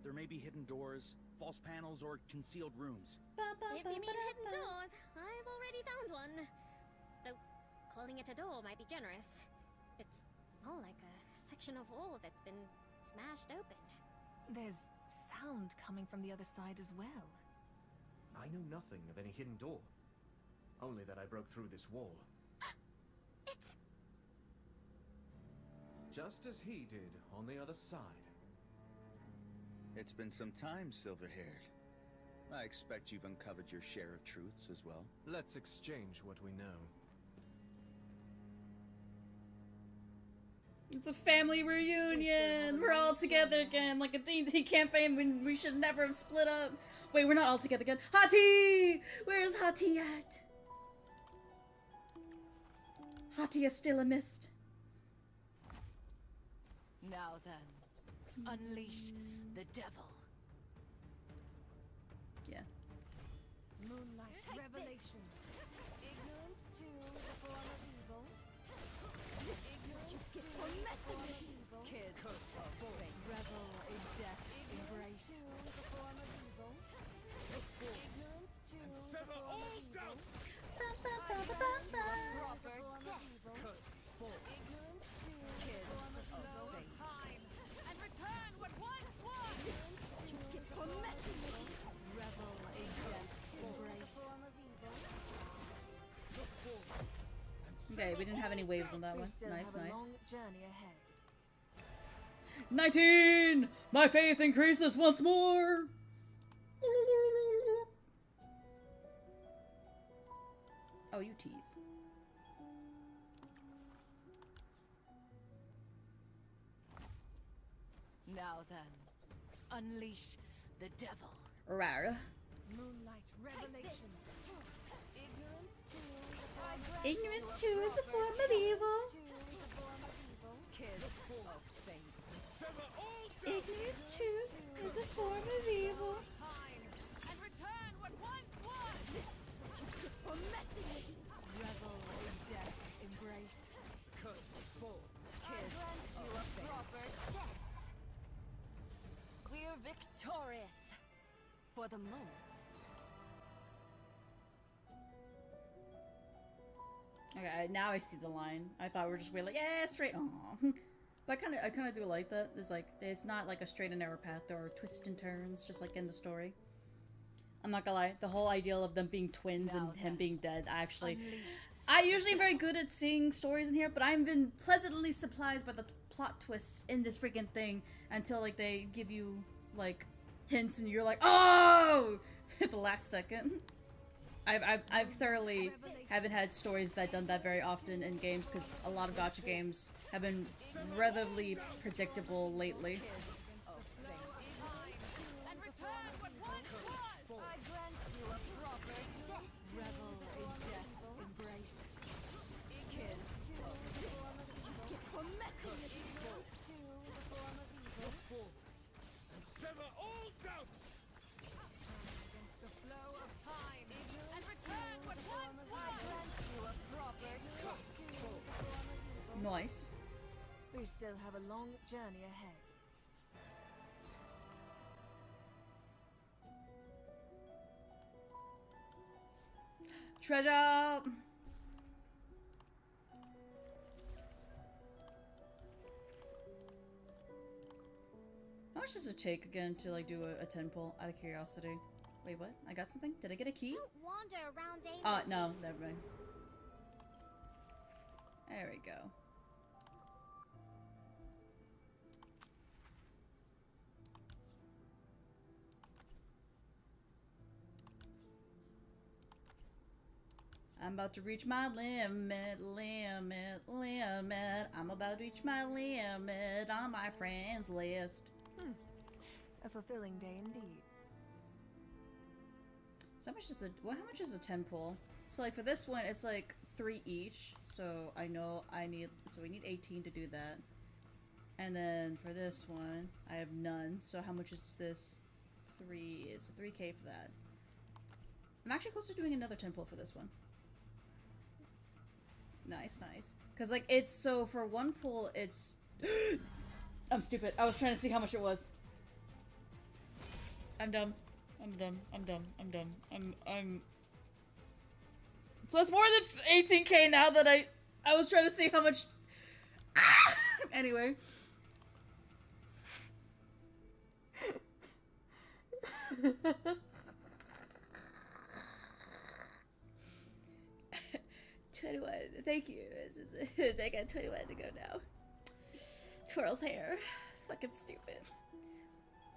There may be hidden doors, false panels, or concealed rooms." If you mean hidden doors, I've already found one. Though, calling it a door might be generous. It's more like a section of wall that's been smashed open. There's sound coming from the other side as well. I know nothing of any hidden door. Only that I broke through this wall. It's... Just as he did on the other side. It's been some time, Silver-haired. I expect you've uncovered your share of truths as well. Let's exchange what we know. It's a family reunion! We're all together again, like a D&D campaign when we should never have split up. Wait, we're not all together again. Hati! Where's Hati at? Hati is still a mist. Now then, unleash the devil. Yeah. Moonlight revelation. Ignorance too is a form of evil. This is what you get for messing with evil. Kids, revel in death's embrace. Too is a form of evil. Ignorance too is a Sever form all of evil. doubt! Proper death. Ignorance too is a form of evil. Okay, we didn't have any waves on that We one. still Nice, have a nice. long journey ahead. 19! My faith increases once more! Oh, you tease. Now then, unleash the devil. Rara. Moonlight revelation. Ignorance too is a form of evil. Kids full of saints. Ignorance too is a form of evil. And return what once was! This is what you get for messing with me! Revel in death's embrace. Cursed fools. Kids you a proper death. We're victorious. For the moment. Okay, now I see the line. I thought we were just like, yeah, straight. Aww. But I kind of do like that. It's like it's not like a straight and narrow path. There are twists and turns, just like in the story. I'm not gonna lie. The whole ideal of them being twins and him being dead, actually. I usually am very good at seeing stories in here, but I've been pleasantly surprised by the plot twists in this freaking thing until like they give you like hints and you're like, oh, at the last second. I've thoroughly haven't had stories that done that very often in games because a lot of gacha games have been relatively predictable lately. And return what once was! I grant you a proper death. Revel in death's embrace. Kids of This is what you get for messing with me. Ignorance too is a form of evil. And sever all doubt! Against the flow of time! And return what once I was! grant you a proper death. Too is a form of evil. Nice. We still have a long journey ahead. Treasure! How much does it take again to like do a 10 pull out of curiosity? Wait, what? I got something? Did I get a key? Don't wander around aimlessly. No, never mind. There we go. I'm about to reach my limit. I'm about to reach my limit on my friends list. A fulfilling day indeed. So how much is how much is a 10 pull? So like for this one, it's like 3 each. So I know I need, so we need 18 to do that. And then for this one, I have none. So how much is this? 3 is 3K for that. I'm actually close to doing another 10 pull for this one. Nice, nice. Cause like it's, so for one pull, it's, I'm stupid. I was trying to see how much it was. I'm dumb. I'm dumb. I'm dumb. I'm dumb. I'm. So it's more than 18K now that I was trying to see how much. Ah! Anyway. Thank you. They got 21 to go now. Twirl's hair. Fucking stupid.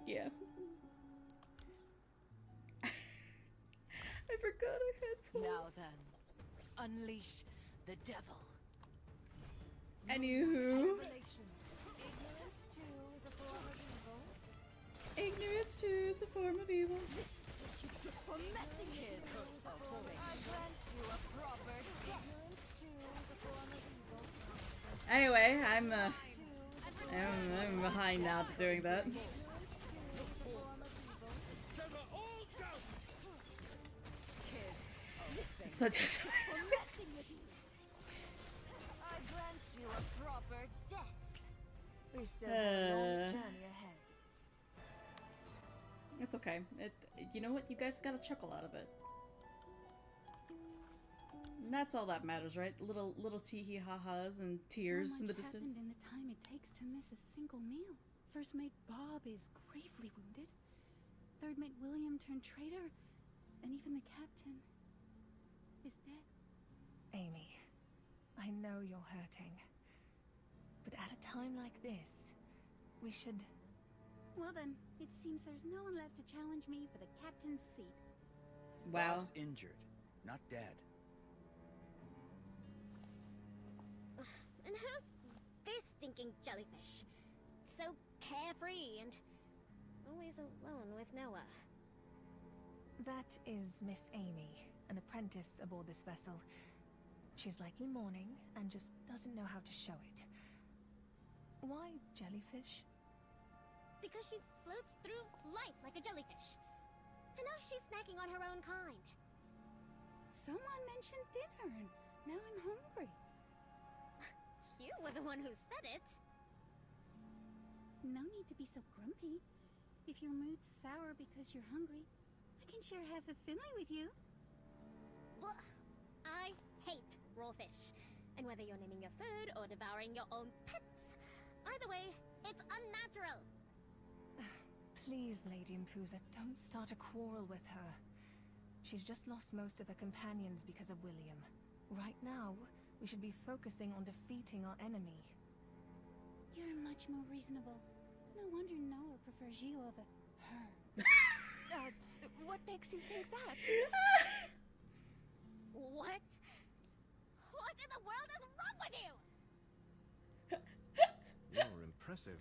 Yeah. I forgot I had pulls. Now then, unleash the devil. Anywho. Ignorance too is a form of evil. Ignorance too is a form of evil. This is what you get for messing with me. I grant you a proper death. Ignorance too is a form of evil. Anyway, I'm behind now to doing that. So just I grant you a proper death. We still have a long journey ahead. It's okay. You know what? You guys got a chuckle out of it. And that's all that matters, right? Little tee-hee ha-has and tears So in the much distance. happened in the time it takes to miss a single meal. First mate Bob is gravely wounded. Third mate William turned traitor, and even the captain is dead. Amy, I know you're hurting. But at a time like this, we should... Well then, it seems there's no one left to challenge me for the captain's seat. Wow. Bob's injured, not dead. And who's this stinking jellyfish? So carefree and always alone with Noah. That is Miss Amy, an apprentice aboard this vessel. She's likely mourning and just doesn't know how to show it. Why jellyfish? Because she floats through life like a jellyfish. And now she's snacking on her own kind. Someone mentioned dinner, and now I'm hungry. You were the one who said it. No need to be so grumpy. If your mood's sour because you're hungry, I can share half a Finley with you. Ugh. I hate raw fish. And whether you're naming your food or devouring your own pets, either way, it's unnatural. Please, Lady Mpuza, don't start a quarrel with her. She's just lost most of her companions because of William. Right now, we should be focusing on defeating our enemy. You're much more reasonable. No wonder Noah prefers you over her. What makes you think that? What? What in the world is wrong with you? You're impressive.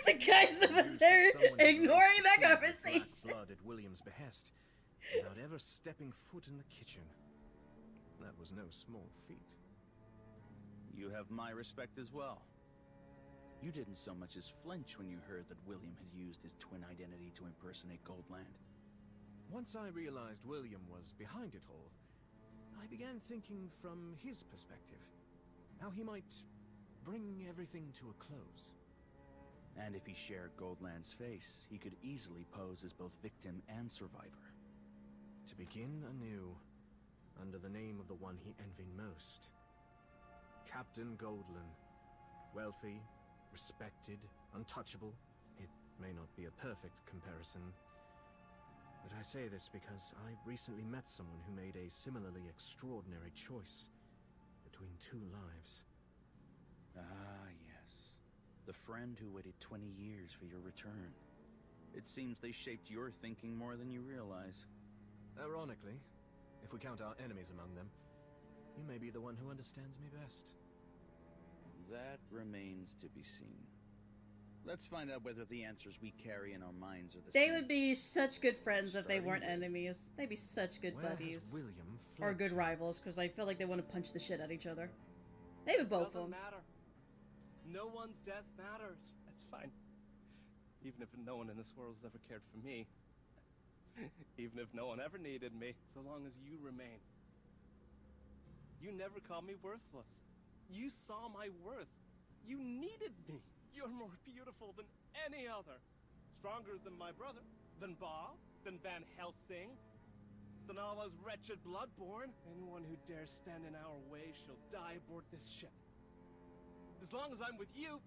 The guys over there ignoring that conversation. Blood at William's behest, without ever stepping foot in the kitchen. That was no small feat. You have my respect as well. You didn't so much as flinch when you heard that William had used his twin identity to impersonate Goldland. Once I realized William was behind it all, I began thinking from his perspective, how he might bring everything to a close. And if he shared Goldland's face, he could easily pose as both victim and survivor. To begin anew, under the name of the one he envied most. Captain Goldland. Wealthy, respected, untouchable. It may not be a perfect comparison, but I say this because I recently met someone who made a similarly extraordinary choice between two lives. Ah, yes. The friend who waited 20 years for your return. It seems they shaped your thinking more than you realize. Ironically, if we count our enemies among them, you may be the one who understands me best. That remains to be seen. Let's find out whether the answers we carry in our minds are the They same. would be such good friends if they Starting weren't with- enemies. They'd be such good Where has buddies. William Or fled good to? rivals, because I feel like they want to punch the shit at each other. Maybe both of Doesn't them. matter. No one's death matters. That's fine. Even if no one in this world has ever cared for me. Even if no one ever needed me, so long as you remain. You never called me worthless. You saw my worth. You needed me. You're more beautiful than any other. Stronger than my brother, than Bob, than Van Helsing, than all those wretched Bloodborne. Anyone who dares stand in our way shall die aboard this ship. As long as I'm with you,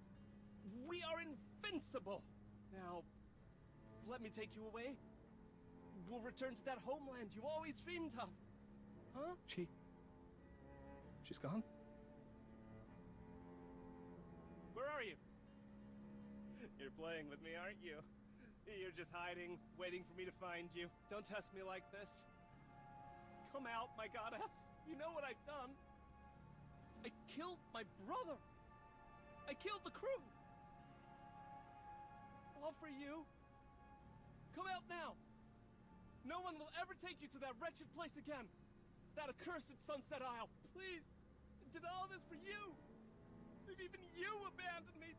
we are invincible. Now, let me take you away. We'll return to that homeland you always dreamed of. Huh? She's gone? Where are you? You're playing with me, aren't you? You're just hiding, waiting for me to find you. Don't test me like this. Come out, my goddess. You know what I've done. I killed my brother. I killed the crew. All for you. Come out now. No one will ever take you to that wretched place again. That accursed Sunset Isle. Please. I did all this for you. If even you abandoned me,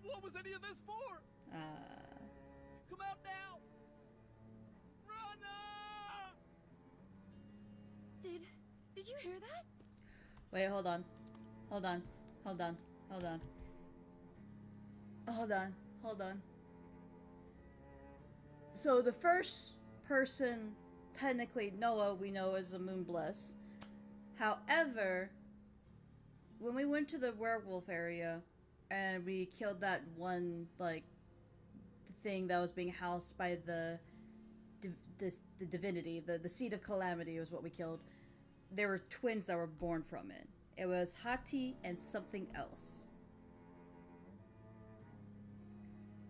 what was any of this for? Come out now. Run! Did you hear that? Wait, hold on. Hold on. Hold on. Hold on. Hold on. Hold on. So the first person, technically Noah, we know is a Moonbless. However, when we went to the werewolf area and we killed that one, like, thing that was being housed by the divinity, the seed of calamity was what we killed. there were twins that were born from it. It was Hati and something else.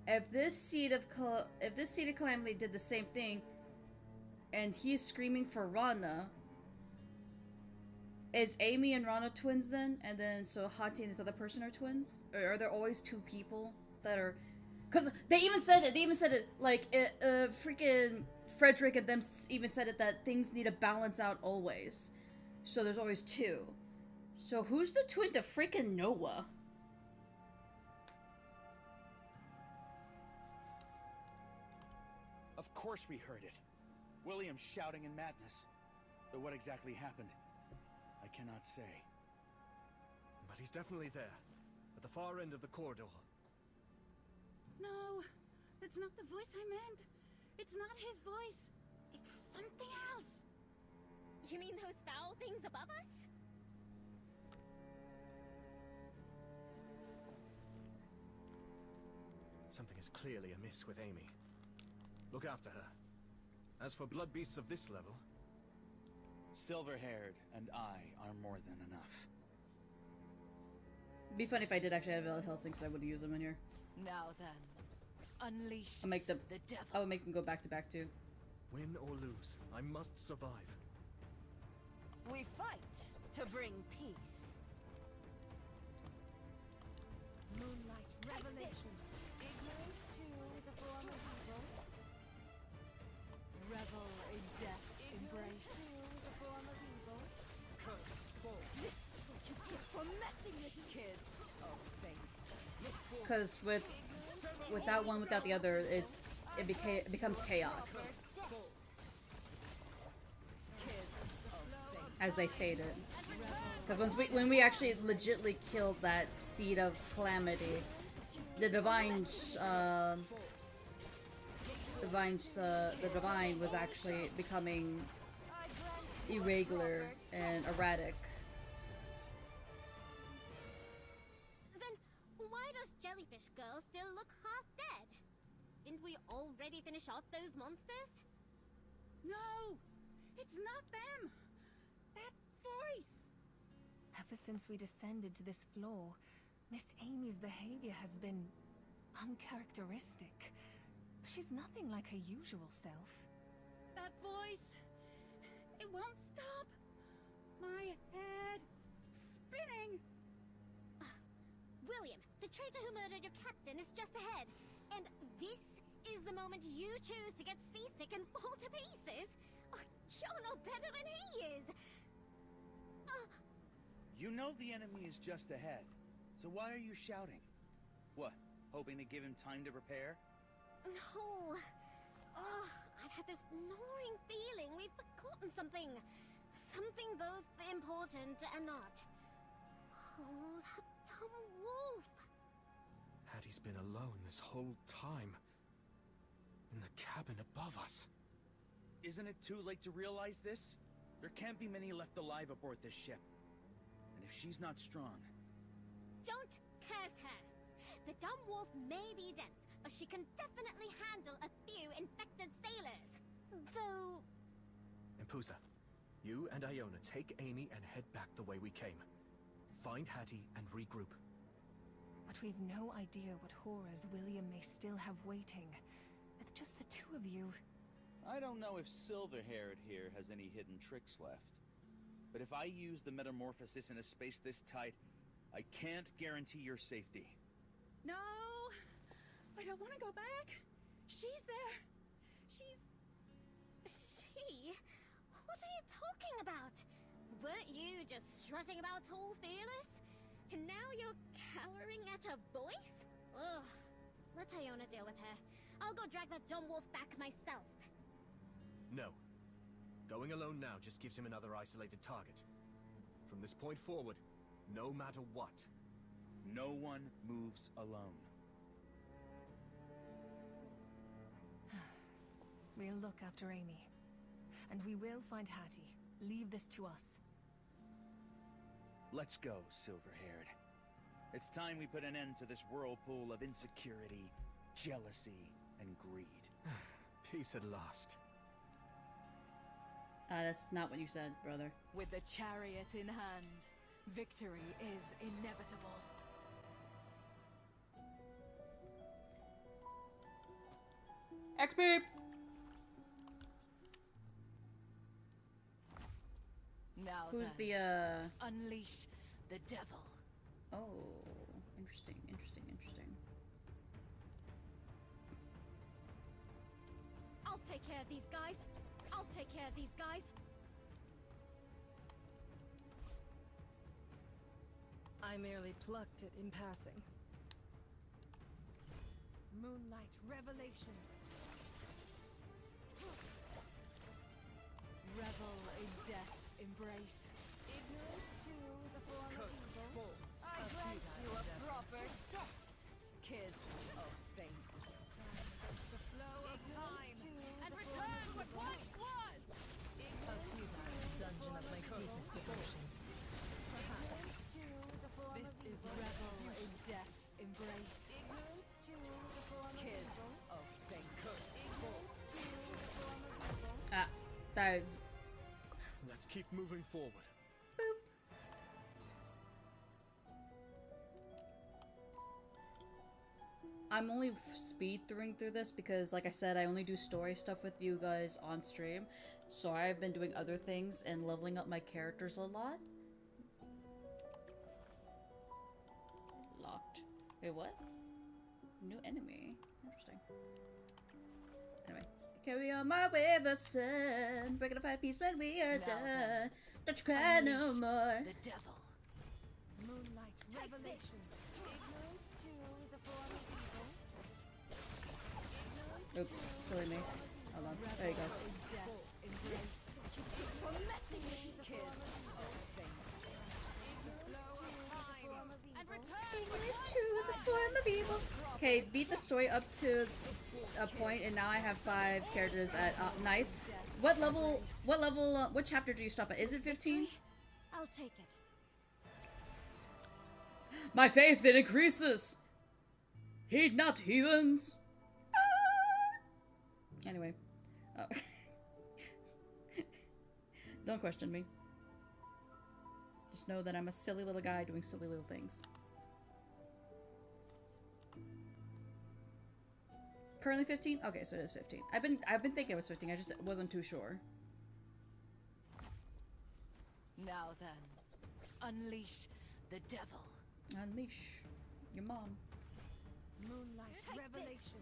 If this seed of calamity did the same thing, and he's screaming for Rana, is Amy and Rana twins then? And then so Hati and this other person are twins? Or are there always two people that are? Because they even said it. They even said it like freaking Frederick and them even said it that things need to balance out always. So there's always two. So who's the twin to freaking Noah? Of course we heard it. William shouting in madness. But what exactly happened? I cannot say. But he's definitely there, at the far end of the corridor. No, that's not the voice I meant. It's not his voice. It's something else. You mean those foul things above us? Something is clearly amiss with Amy. Look after her. As for blood beasts of this level... Silver-haired and I are more than enough. It'd be funny if I did actually have Van Helsing, so I would use them in here. Now then, unleash I'll make them. the devil. I would make them go back to back too. Win or lose, I must survive. We fight to bring peace. Moonlight revelation. Ignorance too is a form of evil. Revel in death's embrace. Ignorance too is a form of evil. This is what you get for messing with me. Kiss of fate. Because without one, without the other, it becomes chaos. As they stated. Because when we actually legitly killed that seed of calamity, the divine was actually becoming irregular and erratic. Then why does Jellyfish Girl still look half dead? Didn't we already finish off those monsters? No, it's not them. That voice. Ever since we descended to this floor, Miss Amy's behavior has been uncharacteristic. She's nothing like her usual self. That voice. It won't stop. My head spinning. William, the traitor who murdered your captain is just ahead. And this is the moment you choose to get seasick and fall to pieces. Oh, you're no better than he is. You know the enemy is just ahead. So why are you shouting? What, hoping to give him time to prepare? No. Oh, I've had this gnawing feeling we've forgotten something. Something both important and not. Oh, that dumb wolf. Hattie's been alone this whole time. In the cabin above us. Isn't it too late to realize this? There can't be many left alive aboard this ship. And if she's not strong... Don't curse her. The dumb wolf may be dense, but she can definitely handle a few infected sailors. Though... Impusa, you and Iona take Amy and head back the way we came. Find Hattie and regroup. But we've no idea what horrors William may still have waiting. With just the two of you... I don't know if Silver-haired here has any hidden tricks left. But if I use the metamorphosis in a space this tight, I can't guarantee your safety. No, I don't want to go back. She's there. She? What are you talking about? Weren't you just strutting about all fearless? And now you're cowering at her voice? Ugh. Let Iona deal with her. I'll go drag that dumb wolf back myself. No. Going alone now just gives him another isolated target. From this point forward, no matter what, no one moves alone. We'll look after Amy. And we will find Hattie. Leave this to us. Let's go, Silver-haired. It's time we put an end to this whirlpool of insecurity, jealousy, and greed. Peace at last. That's not what you said, brother. With the chariot in hand, victory is inevitable. XP! Now Who's then, the, unleash the devil. Oh, interesting, interesting, interesting. I'll take care of these guys. I'll take care of these guys. I merely plucked it in passing. Moonlight revelation. Revel in death's embrace. Ignorance too is a form of evil. I grant you a proper death. Kiss of fate. The flow of time Ignorance too is and a form return of what evil. once was. Dungeon of my deepest devotions. Ignorance too is a form This of is evil. revel in death's embrace. Ignorance too is a form of Kiss evil. of fate. Ignorance too is a form of evil. Ah, that. Let's keep moving forward. I'm only speed through this because, like I said, I only do story stuff with you guys on stream. So I've been doing other things and leveling up my characters a lot. Locked. Wait, what? New enemy. Interesting. Anyway. Carry on my way, the sun. We're gonna find peace when we are Now done. then, Don't you cry no unleash more. The devil. Moonlight revelation. Ignorance too is a form of evil. Ignorance Oops, silly me. Hold on. There you go. In death's embrace. for messing with me. Kiss of fate. And return Ignorance too is a form of evil. Okay, beat the story up to a point, and now I have 5 characters at nice. What level? What chapter do you stop at? Is it 15? I'll take it. My faith it increases. Heed not, heathens. Ah! Anyway, don't question me. Just know that I'm a silly little guy doing silly little things. Currently 15? Okay, so it is 15. I've been thinking it was 15. I just wasn't too sure. Now then, unleash the devil. Unleash your mom. Moonlight revelation.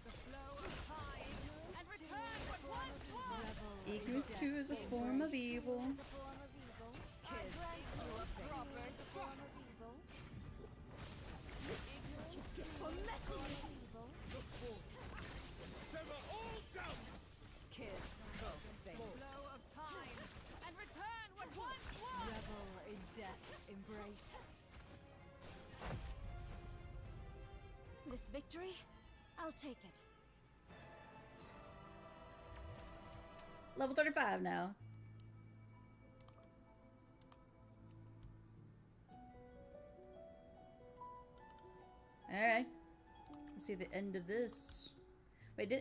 The flow of time and return what once was. Revel Ignorance in too is a death's form of embrace. evil. Is a form of evil. I Kiss grant you a of fate. proper death. Evil. Ignorance too for messing with evil. Sever all doubt! Kiss of fate. Flow of time and return what once was. Revel in death's embrace. This victory, I'll take it. Level 35 now. Alright. Let's see the end of this. Wait,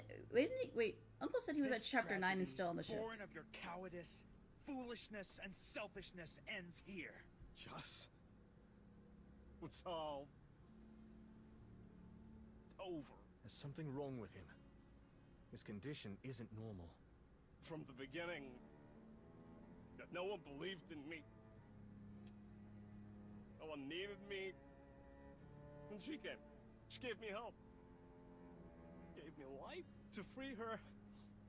wait, Uncle said he was at This chapter 9 and tragedy, still on the ship. Born of your cowardice, foolishness, and selfishness ends here. Yes. It's all over. There's something wrong with him. His condition isn't normal. From the beginning, that no one believed in me. No one needed me. And she came. She gave me hope. Gave me life. To free her,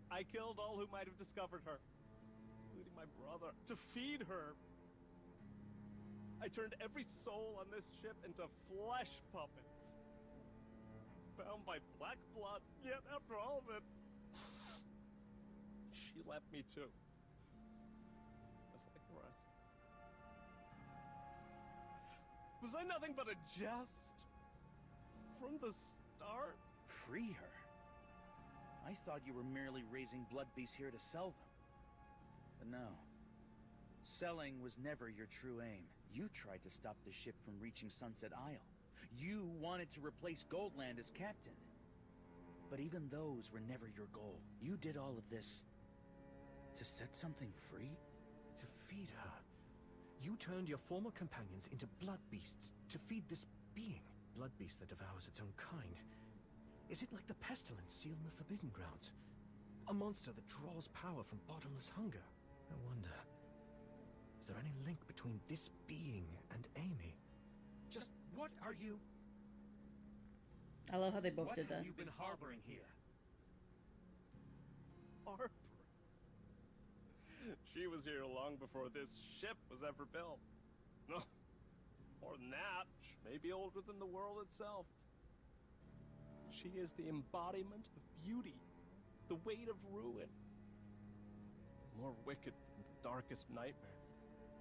I killed all who might have discovered her, including my brother. To feed her, I turned every soul on this ship into flesh puppets. Bound by black blood, yet after all of it, she left me too. Just like the rest. Was I nothing but a jest? From the start? Free her? I thought you were merely raising blood beasts here to sell them. But no. Selling was never your true aim. You tried to stop the ship from reaching Sunset Isle. You wanted to replace Goldland as captain. But even those were never your goal. You did all of this to set something free? To feed her. You turned your former companions into blood beasts to feed this being. Blood beast that devours its own kind. Is it like the pestilence sealed in the Forbidden Grounds? A monster that draws power from bottomless hunger? I wonder, is there any link between this being and Amy? Just what are you? I love how they both What did have that. you been harboring here? Harper. She was here long before this ship was ever built. No, more than that, she may be older than the world itself. She is the embodiment of beauty, the weight of ruin. More wicked than the darkest nightmare.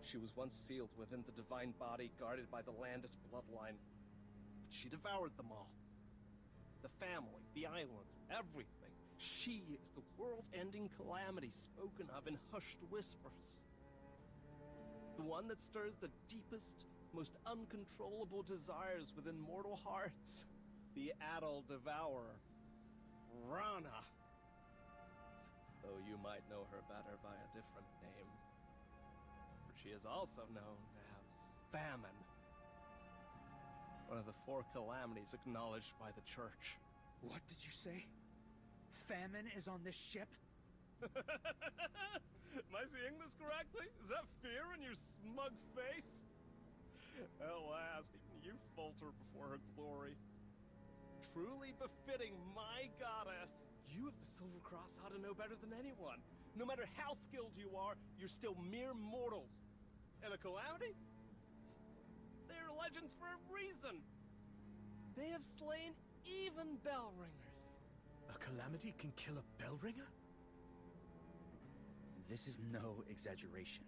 She was once sealed within the divine body guarded by the Landis bloodline. But she devoured them all. The family, the island, everything. She is the world-ending calamity spoken of in hushed whispers. The one that stirs the deepest, most uncontrollable desires within mortal hearts. The Adol Devourer. Rana. Though you might know her better by a different name. For she is also known as Famine. One of the 4 calamities acknowledged by the Church. What did you say? Famine is on this ship? Am I seeing this correctly? Is that fear in your smug face? At last, even you falter before her glory. Truly befitting my goddess. You of the Silver Cross ought to know better than anyone. No matter how skilled you are, you're still mere mortals. And a calamity? They're legends for a reason. They have slain even bell ringers. A calamity can kill a bell ringer? This is no exaggeration.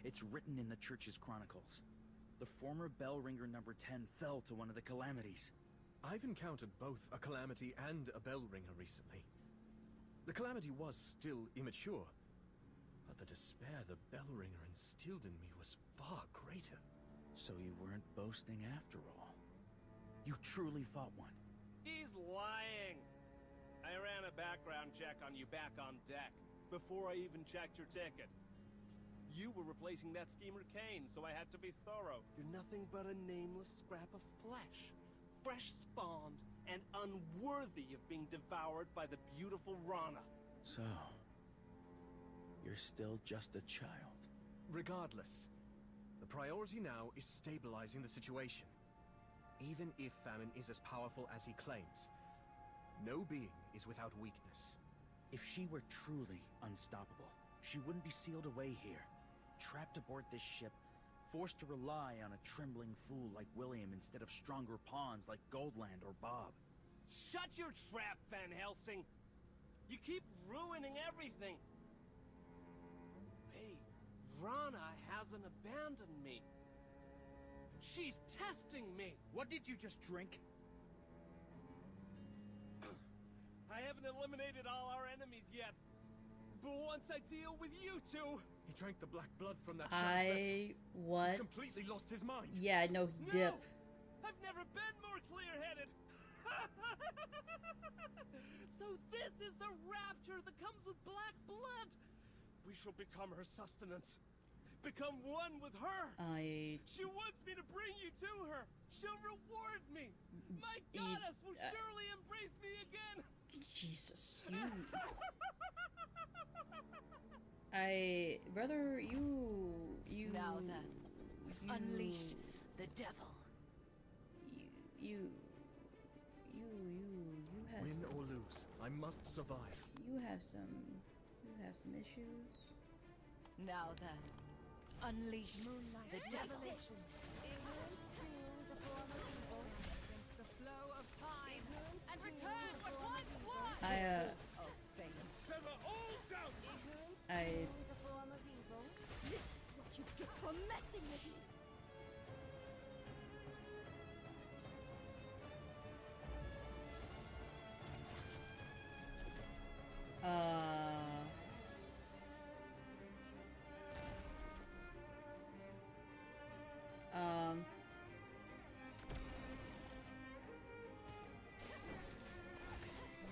It's written in the Church's chronicles. The former bell ringer number 10 fell to one of the calamities. I've encountered both a calamity and a bell ringer recently. The calamity was still immature, but the despair the bell ringer instilled in me was far greater. So you weren't boasting after all. You truly fought one. He's lying. I ran a background check on you back on deck, before I even checked your ticket. You were replacing that schemer Kane, so I had to be thorough. You're nothing but a nameless scrap of flesh. Fresh spawned and unworthy of being devoured by the beautiful Rana. So, you're still just a child. Regardless, the priority now is stabilizing the situation. Even if Famine is as powerful as he claims, no being is without weakness. If she were truly unstoppable, she wouldn't be sealed away here, trapped aboard this ship, forced to rely on a trembling fool like William instead of stronger pawns like Goldland or Bob. Shut your trap, Van Helsing! You keep ruining everything! Hey, Rana hasn't abandoned me. She's testing me! What did you just drink? I haven't eliminated all our enemies yet. But once I deal with you two... He drank the black blood from that What? He's completely lost his mind. Yeah, no, he dip. I've never been more clear-headed. So this is the rapture that comes with black blood. We shall become her sustenance. Become one with her. She wants me to bring you to her. She'll reward me. My goddess will surely embrace me again. Jesus, you... Brother, you... Now then, unleash the devil. You have Win some... or lose, I must survive. You have some issues. Now then, unleash the devil. Ignorance too is a form of evil. Against the flow of time and return what once was. Sever all doubt. Ignorance too is a form of evil. This is what you get for messing with me.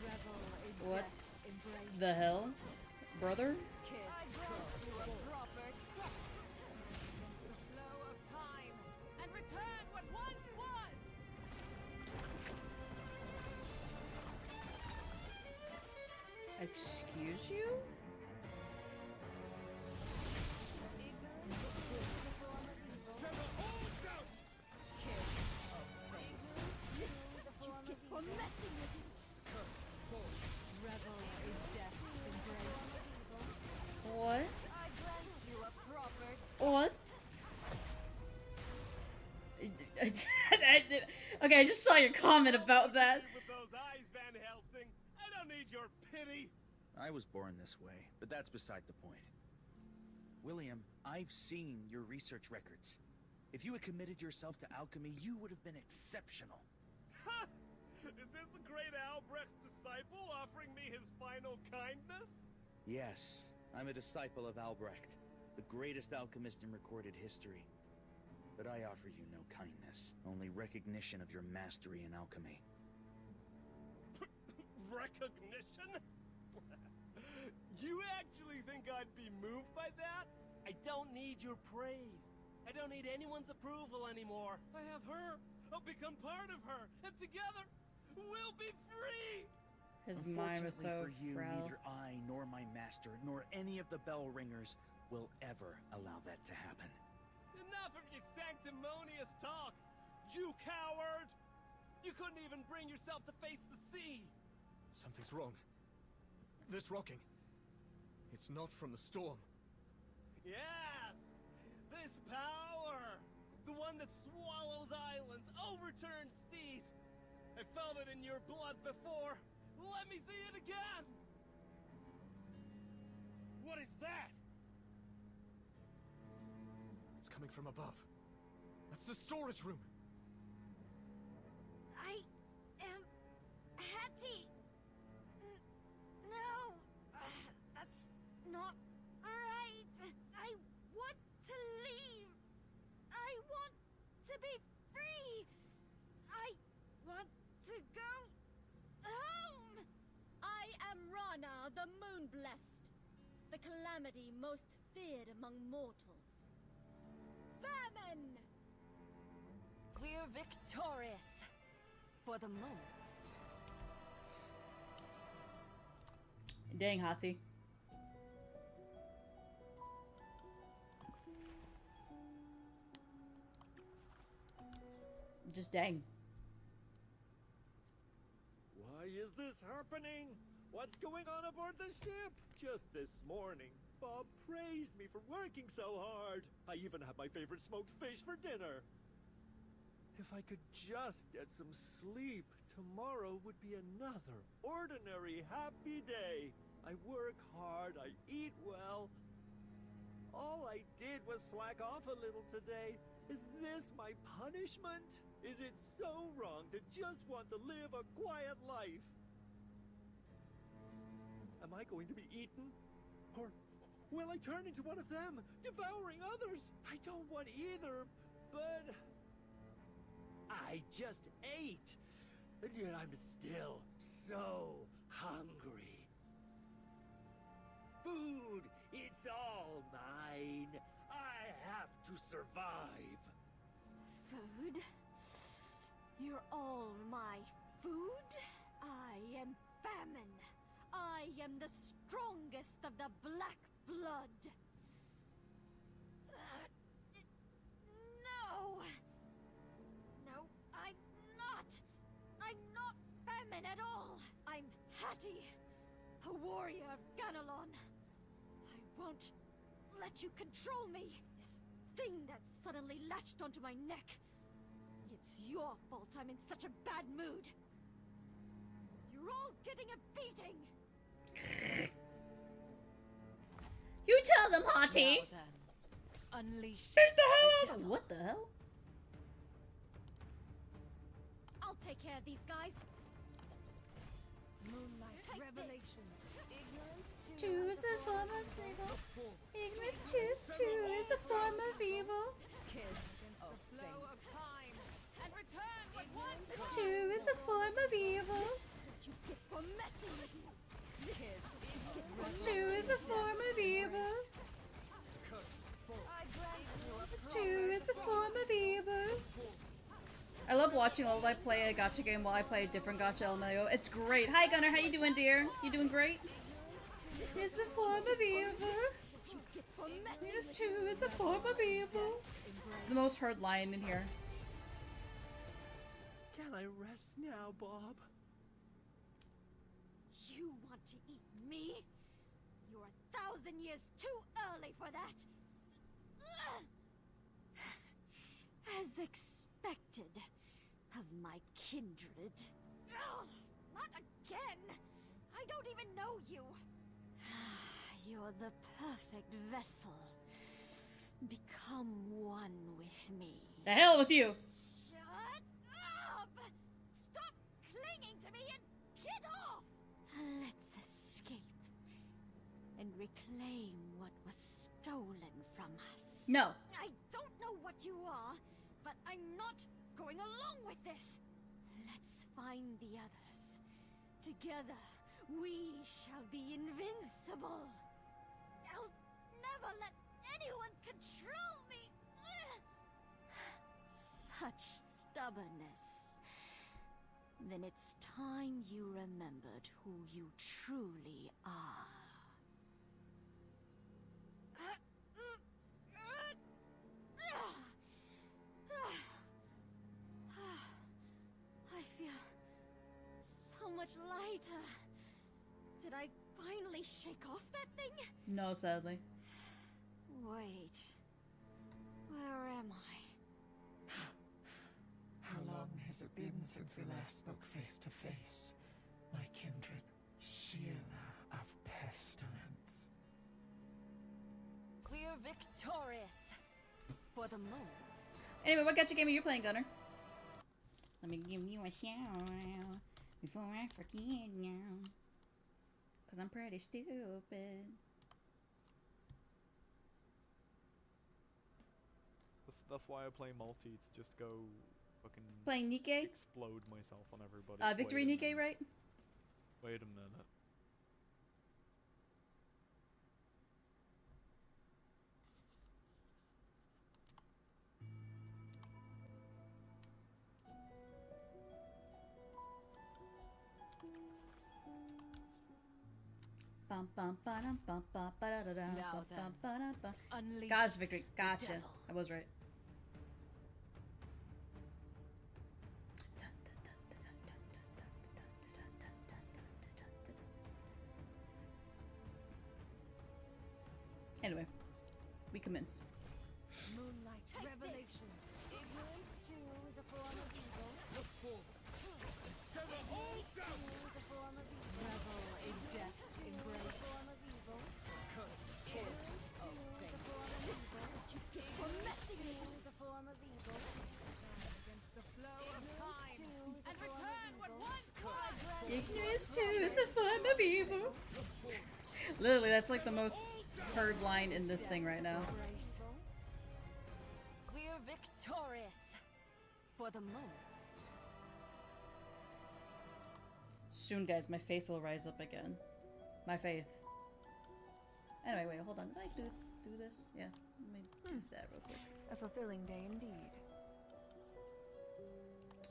Rebel Excuse you? For messing with me. Revel in death's embrace. What? I grant you a proper What? Okay, I just saw your comment about that. With those eyes, Van Helsing. I don't need your pity. I was born this way, but that's beside the point. William, I've seen your research records. If you had committed yourself to alchemy, you would have been exceptional. Ha! Is this a great Albrecht's disciple offering me his final kindness? Yes, I'm a disciple of Albrecht, the greatest alchemist in recorded history. But I offer you no kindness, only recognition of your mastery in alchemy. Recognition? You actually think I'd be moved by that? I don't need your praise. I don't need anyone's approval anymore. I have her. I'll become part of her. And together, we'll be free! His mind was so for you, frail. neither I nor my master nor any of the bell ringers will ever allow that to happen. Enough of your sanctimonious talk, you coward! You couldn't even bring yourself to face the sea! Something's wrong. This rocking. It's not from the storm. Yes! This power! The one that swallows islands, overturns seas! I felt it in your blood before! Let me see it again! What is that? It's coming from above. That's the storage room. I am Hattie. No, that's not right. I want to leave. I want to be free. I want to go home. I am Rana, the Moon-Blessed, the calamity most feared among mortals. Famine! We're victorious. For the moment. Dang, Hati. Just dang. Why is this happening? What's going on aboard the ship? Just this morning, Bob praised me for working so hard. I even had my favorite smoked fish for dinner. If I could just get some sleep, tomorrow would be another ordinary happy day. I work hard, I eat well. All I did was slack off a little today. Is this my punishment? Is it so wrong to just want to live a quiet life? Am I going to be eaten? Or will I turn into one of them, devouring others? I don't want either, but I just ate, and yet I'm still so hungry. Food, it's all mine. I have to survive. Food? You're all my food? I am famine. I am the strongest of the black blood. No! No, I'm not! I'm not famine at all! I'm Hattie, a warrior of Ganelon. I won't let you control me! This thing that suddenly latched onto my neck. It's your fault I'm in such a bad mood. You're all getting a beating! You tell them, Hati! Now then, unleash What the hell? What the hell? I'll take care of these guys. Moonlight Take revelation. Ignorance Two is a form of evil. Ignorance two is a form of evil. kiss of Flow fate. of time. And return what once This two is a form of evil. what you get for messing with me. This two is a form of evil. I grant you a This two is a form of evil. I love watching while I play a gacha game while I play a different gacha LMAO. It's great. Hi Gunnar, how you doing, dear? You doing great? is a form of evil. Minus 2 is a form of evil. The most heard line in here. Can I rest now, Bob? You want to eat me? You're 1,000 years too early for that. As expected of my kindred. Not again! I don't even know you. You're the perfect vessel. Become one with me. The hell with you! Shut up! Stop clinging to me and get off! Let's escape and reclaim what was stolen from us. No. I don't know what you are, but I'm not going along with this. Let's find the others. Together, we shall be invincible. I'll never let anyone control me. Such stubbornness. Then it's time you remembered who you truly are. I feel so much lighter. Did I finally shake off that thing? No, sadly. Wait. Where am I? How long has it been since we last spoke face to face? My kindred, Sheila of Pestilence. We're victorious. For the moment. Anyway, what gacha game are you playing, Gunner? Let me give you a shout before I forget you. Cause I'm pretty stupid. That's why I play multi, to just go fucking playing Nikke? Explode myself on everybody. Victory Nikke, right? Wait a minute. God's victory. Gotcha. I was right. Anyway, we commence. Moonlight revelation. Ignorance too is a form of evil. Look forward and sever all doubt. Is a form of evil. Revel in death's embrace. Form of evil. Kiss of vengeance. You get for messing with me. Is a form of evil. Against the flow of time and return what once was. Ignorance too is a form of evil. Literally, that's like the most heard line in this thing right now. We're victorious. For the moment. Soon, guys, my faith will rise up again. My faith. Anyway, wait, hold on. Did I do this? Yeah, let me do that real quick. A fulfilling day indeed.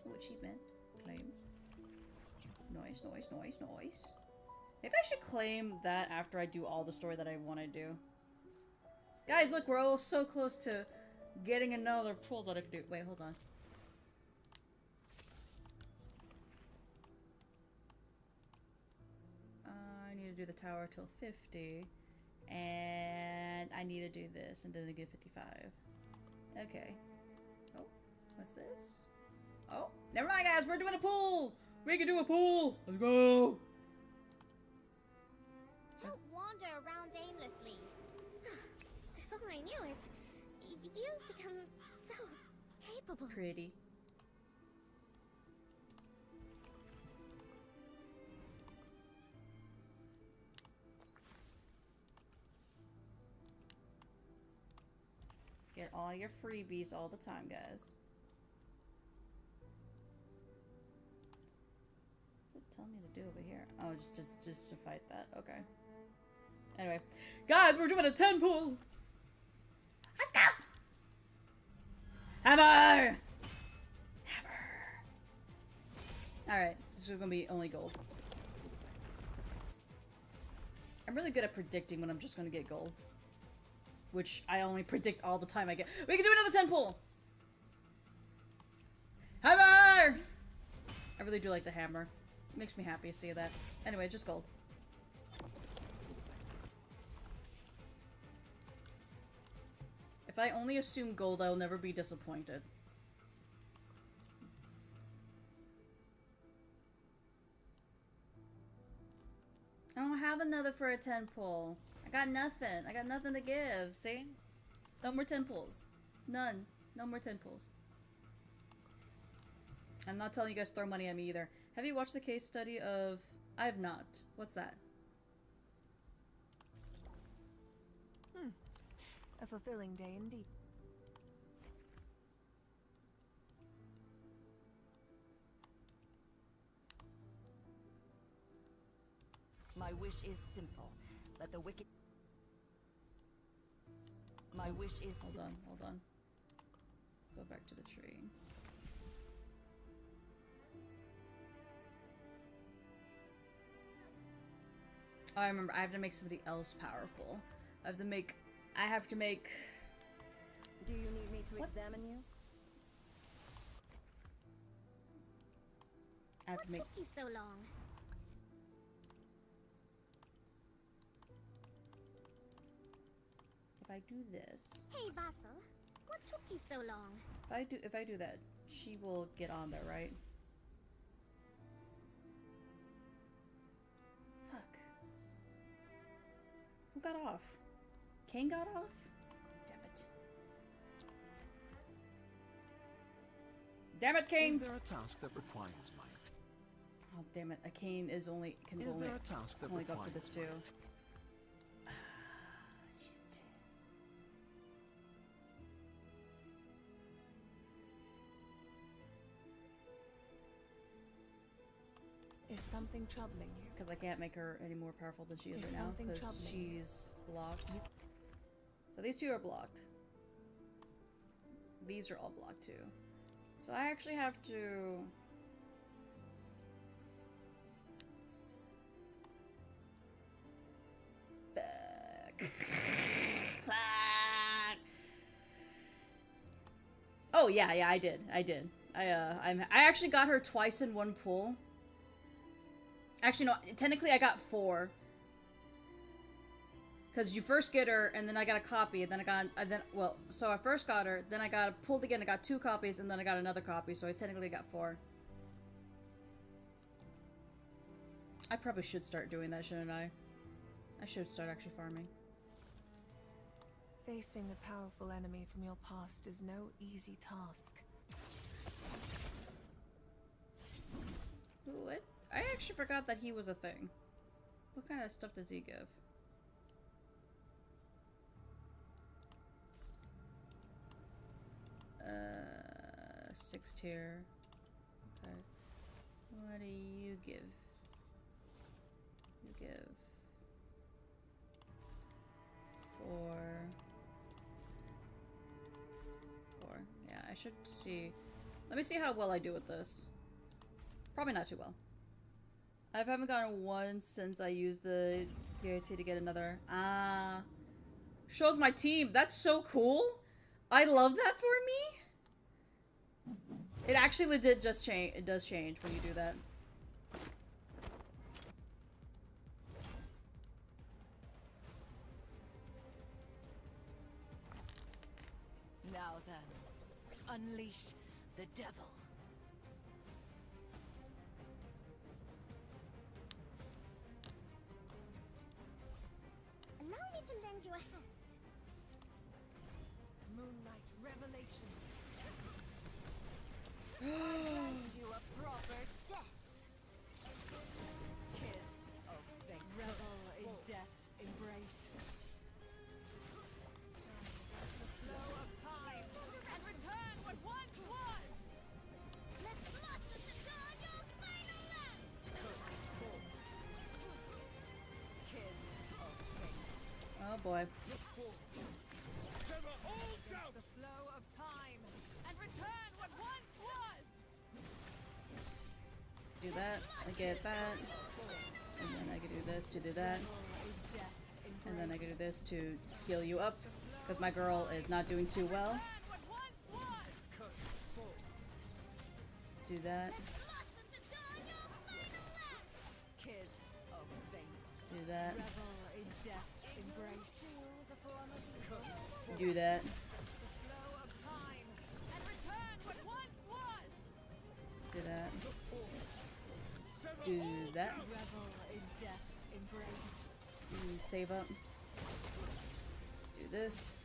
Ooh, achievement. Claim. Nice, nice, nice, nice. Maybe I should claim that after I do all the story that I want to do. Guys, look, we're all so close to getting another pull that I can do. Wait, hold on. I need to do the tower till 50. And I need to do this and then get 55. Okay. Oh, what's this? Oh, never mind, guys. We're doing a pool. We can do a pool. Let's go. Don't wander around aimlessly. If only I knew it, you've become so capable. Pretty. Get all your freebies all the time, guys. What's it tell me to do over here? Oh, just to fight that. Okay. Anyway, guys, we're doing a 10 pull. Let's go. Hammer. Hammer. All right, this is gonna be only gold. I'm really good at predicting when I'm just gonna get gold. Which I only predict all the time I get. We can do another 10 pull! Hammer! I really do like the hammer. It makes me happy to see that. Anyway, just gold. If I only assume gold, I'll never be disappointed. I don't have another for a 10 pull. I got nothing. I got nothing to give. See? No more 10 pulls. None. No more 10 pulls. I'm not telling you guys to throw money at me either. Have you watched the case study of... I have not. What's that? A fulfilling day indeed. My wish is simple. Let the wicked... My wish is... Hold on, hold on. Go back to the tree. Oh, I remember. I have to make somebody else powerful. I have to make... Do you need me to examine you? I have to make... What took you so long? If I do this... Hey, Vassal. What took you so long? If I do that, she will get on there, right? Fuck. Who got off? Kane got off? Damn it. Damn it, Kane! Is there a task that requires might? Oh, damn it. A Kane is only... Can Is only, there a task that only go up to this requires too. Shit. Is something troubling you? Because I can't make her any more powerful than she is right now. something Because troubling she's blocked. So these two are blocked. These are all blocked too. So I actually have to... Fuck. Fuck. Oh yeah, I did. I actually got her twice in one pull. Actually, no. Technically, I got 4. Because you first get her, and then I got a copy, and then so I first got her, then I got pulled again, I got 2 copies, and then I got another copy, so I technically got 4. I probably should start doing that, shouldn't I? I should start actually farming. Facing the powerful enemy from your past is no easy task. What? I actually forgot that he was a thing. What kind of stuff does he give? 6 tier. Okay. What do you give? You give 4. Yeah, I should see. Let me see how well I do with this. Probably not too well. I haven't gotten one since I used the guarantee to get another. Shows my team. That's so cool. I love that for me. It actually legit just change. It does change when you do that. Now then, unleash the devil. Allow me to lend you a hand. Moonlight revelation. I grant you a proper death. Kiss of fate. Revel in death's embrace. The flow of time and return what once was. Let's blossom to dawn your final last. Kiss of fate. Oh boy. The flow of time and return what once was. Do that. I get that. And then I can do this to do that. And then I can do this to heal you up, because my girl is not doing too well. Do that. Do that. Do that. Do that. Do that. Save up. Do this.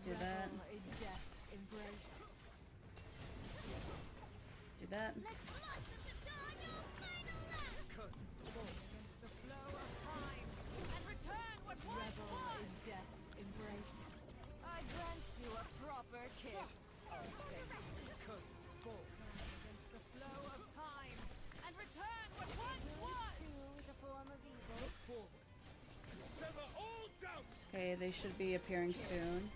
Do that. Do that. Okay, they should be appearing soon.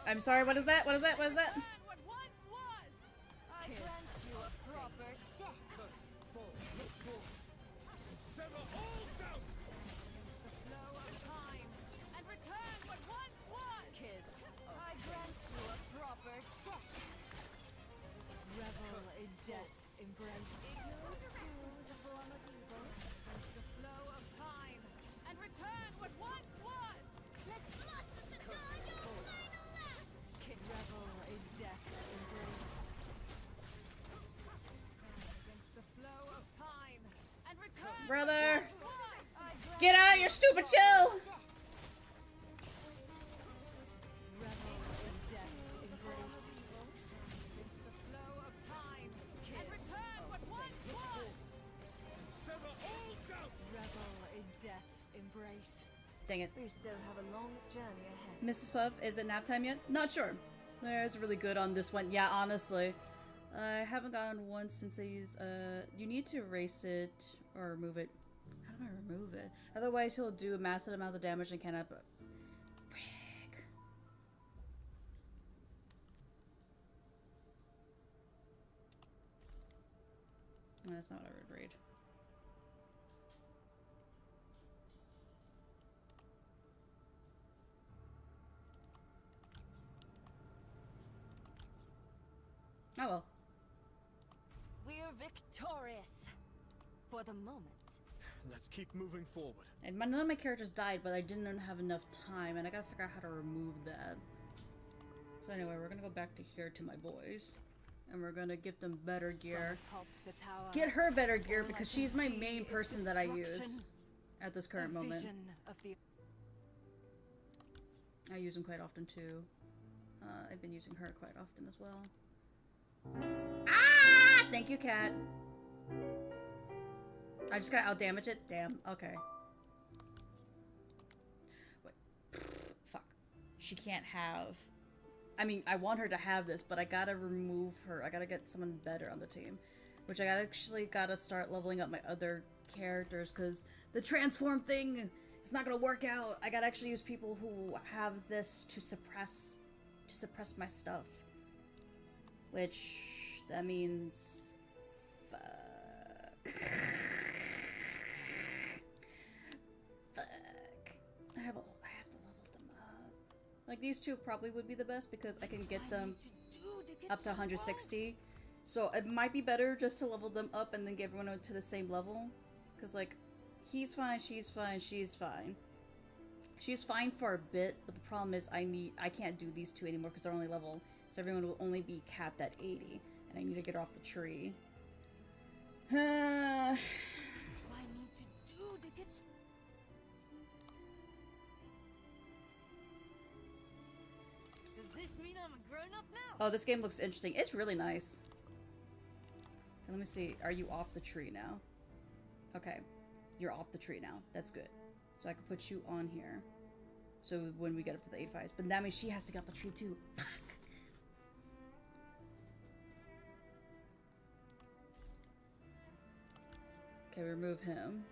I'm sorry, what is that? What is that? What is that? Brother! Get out of your stupid chill! Dang it. We still have a long journey ahead. Mrs. Puff, is it nap time yet? Not sure. It's really good on this one. Yeah, honestly. I haven't gotten one since I used, you need to erase it or remove it. How do I remove it? Otherwise he'll do massive amounts of damage and cannot, frick. No, that's not what I would read. Oh well. We're victorious. For the moment. Let's keep moving forward. And none of my characters died, but I didn't have enough time, and I gotta figure out how to remove that. So anyway, we're gonna go back to here to my boys. And we're gonna give them better gear. Get her better gear because she's my main person that I use at this current moment. I use them quite often too. I've been using her quite often as well. Ah! Thank you, cat. I just gotta outdamage it? Damn, okay. Wait. Fuck. She can't have... I mean, I want her to have this, but I gotta remove her. I gotta get someone better on the team. Which I actually gotta start leveling up my other characters, because the transform thing is not gonna work out. I gotta actually use people who have this to suppress my stuff. Which, that means... Fuck. I have to level them up. Like, these two probably would be the best because I can get them up to 160. So it might be better just to level them up and then get everyone to the same level. Because, like, he's fine, she's fine, she's fine. She's fine for a bit, but the problem is I can't do these two anymore because they're only level. So everyone will only be capped at 80. And I need to get her off the tree. What do I need to do to get... Does this mean I'm a grown-up now? Oh, this game looks interesting. It's really nice. Okay, let me see. Are you off the tree now? Okay. you're off the tree now. That's good. So I could put you on here. So when we get up to the 8-5s. But that means she has to get off the tree too. Fuck. Okay, remove him.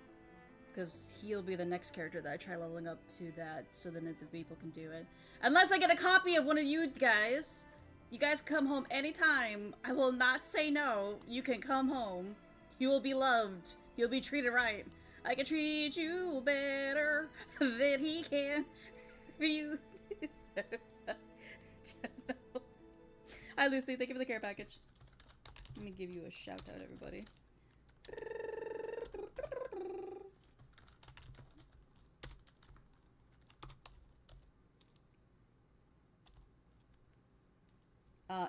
Because he'll be the next character that I try leveling up to that so then the people can do it. Unless I get a copy of one of you guys. You guys come home anytime. I will not say no. You can come home. You will be loved. You'll be treated right. I can treat you better than he can. You deserve some. Hi Lucy, thank you for the care package. Let me give you a shout out, everybody.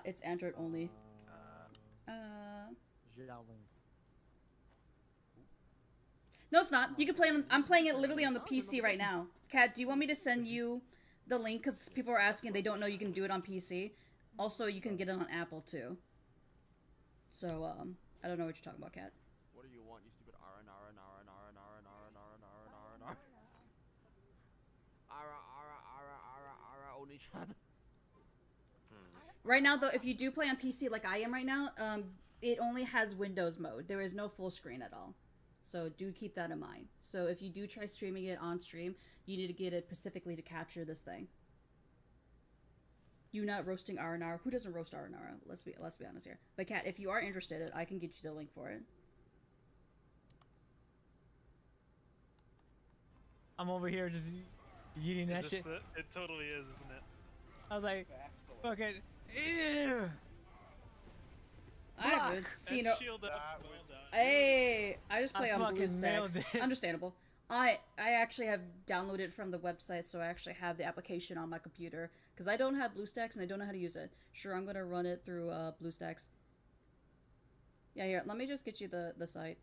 It's Android only. No, it's not. You can play on. I'm playing it literally on the PC right now. Kat, do you want me to send you the link? Because people are asking, they don't know you can do it on PC. Also, you can get it on Apple too. So, I don't know what you're talking about, Kat. What do you want, you stupid Oni-chan? Right now, though, if you do play on PC like I am right now, it only has Windows mode. There is no full screen at all. So do keep that in mind. So if you do try streaming it on stream, you need to get it specifically to capture this thing. You not roasting R&R. Who doesn't roast R&R? Let's be honest here. But Kat, if you are interested, I can get you the link for it. I'm over here just eating that shit. It totally is, isn't it? I was like, fucking, ew. I haven't seen it. Hey, I just play on BlueStacks. Understandable. I actually have downloaded it from the website, so I actually have the application on my computer because I don't have BlueStacks and I don't know how to use it. Sure, I'm gonna run it through BlueStacks. Yeah, here. Let me just get you the site.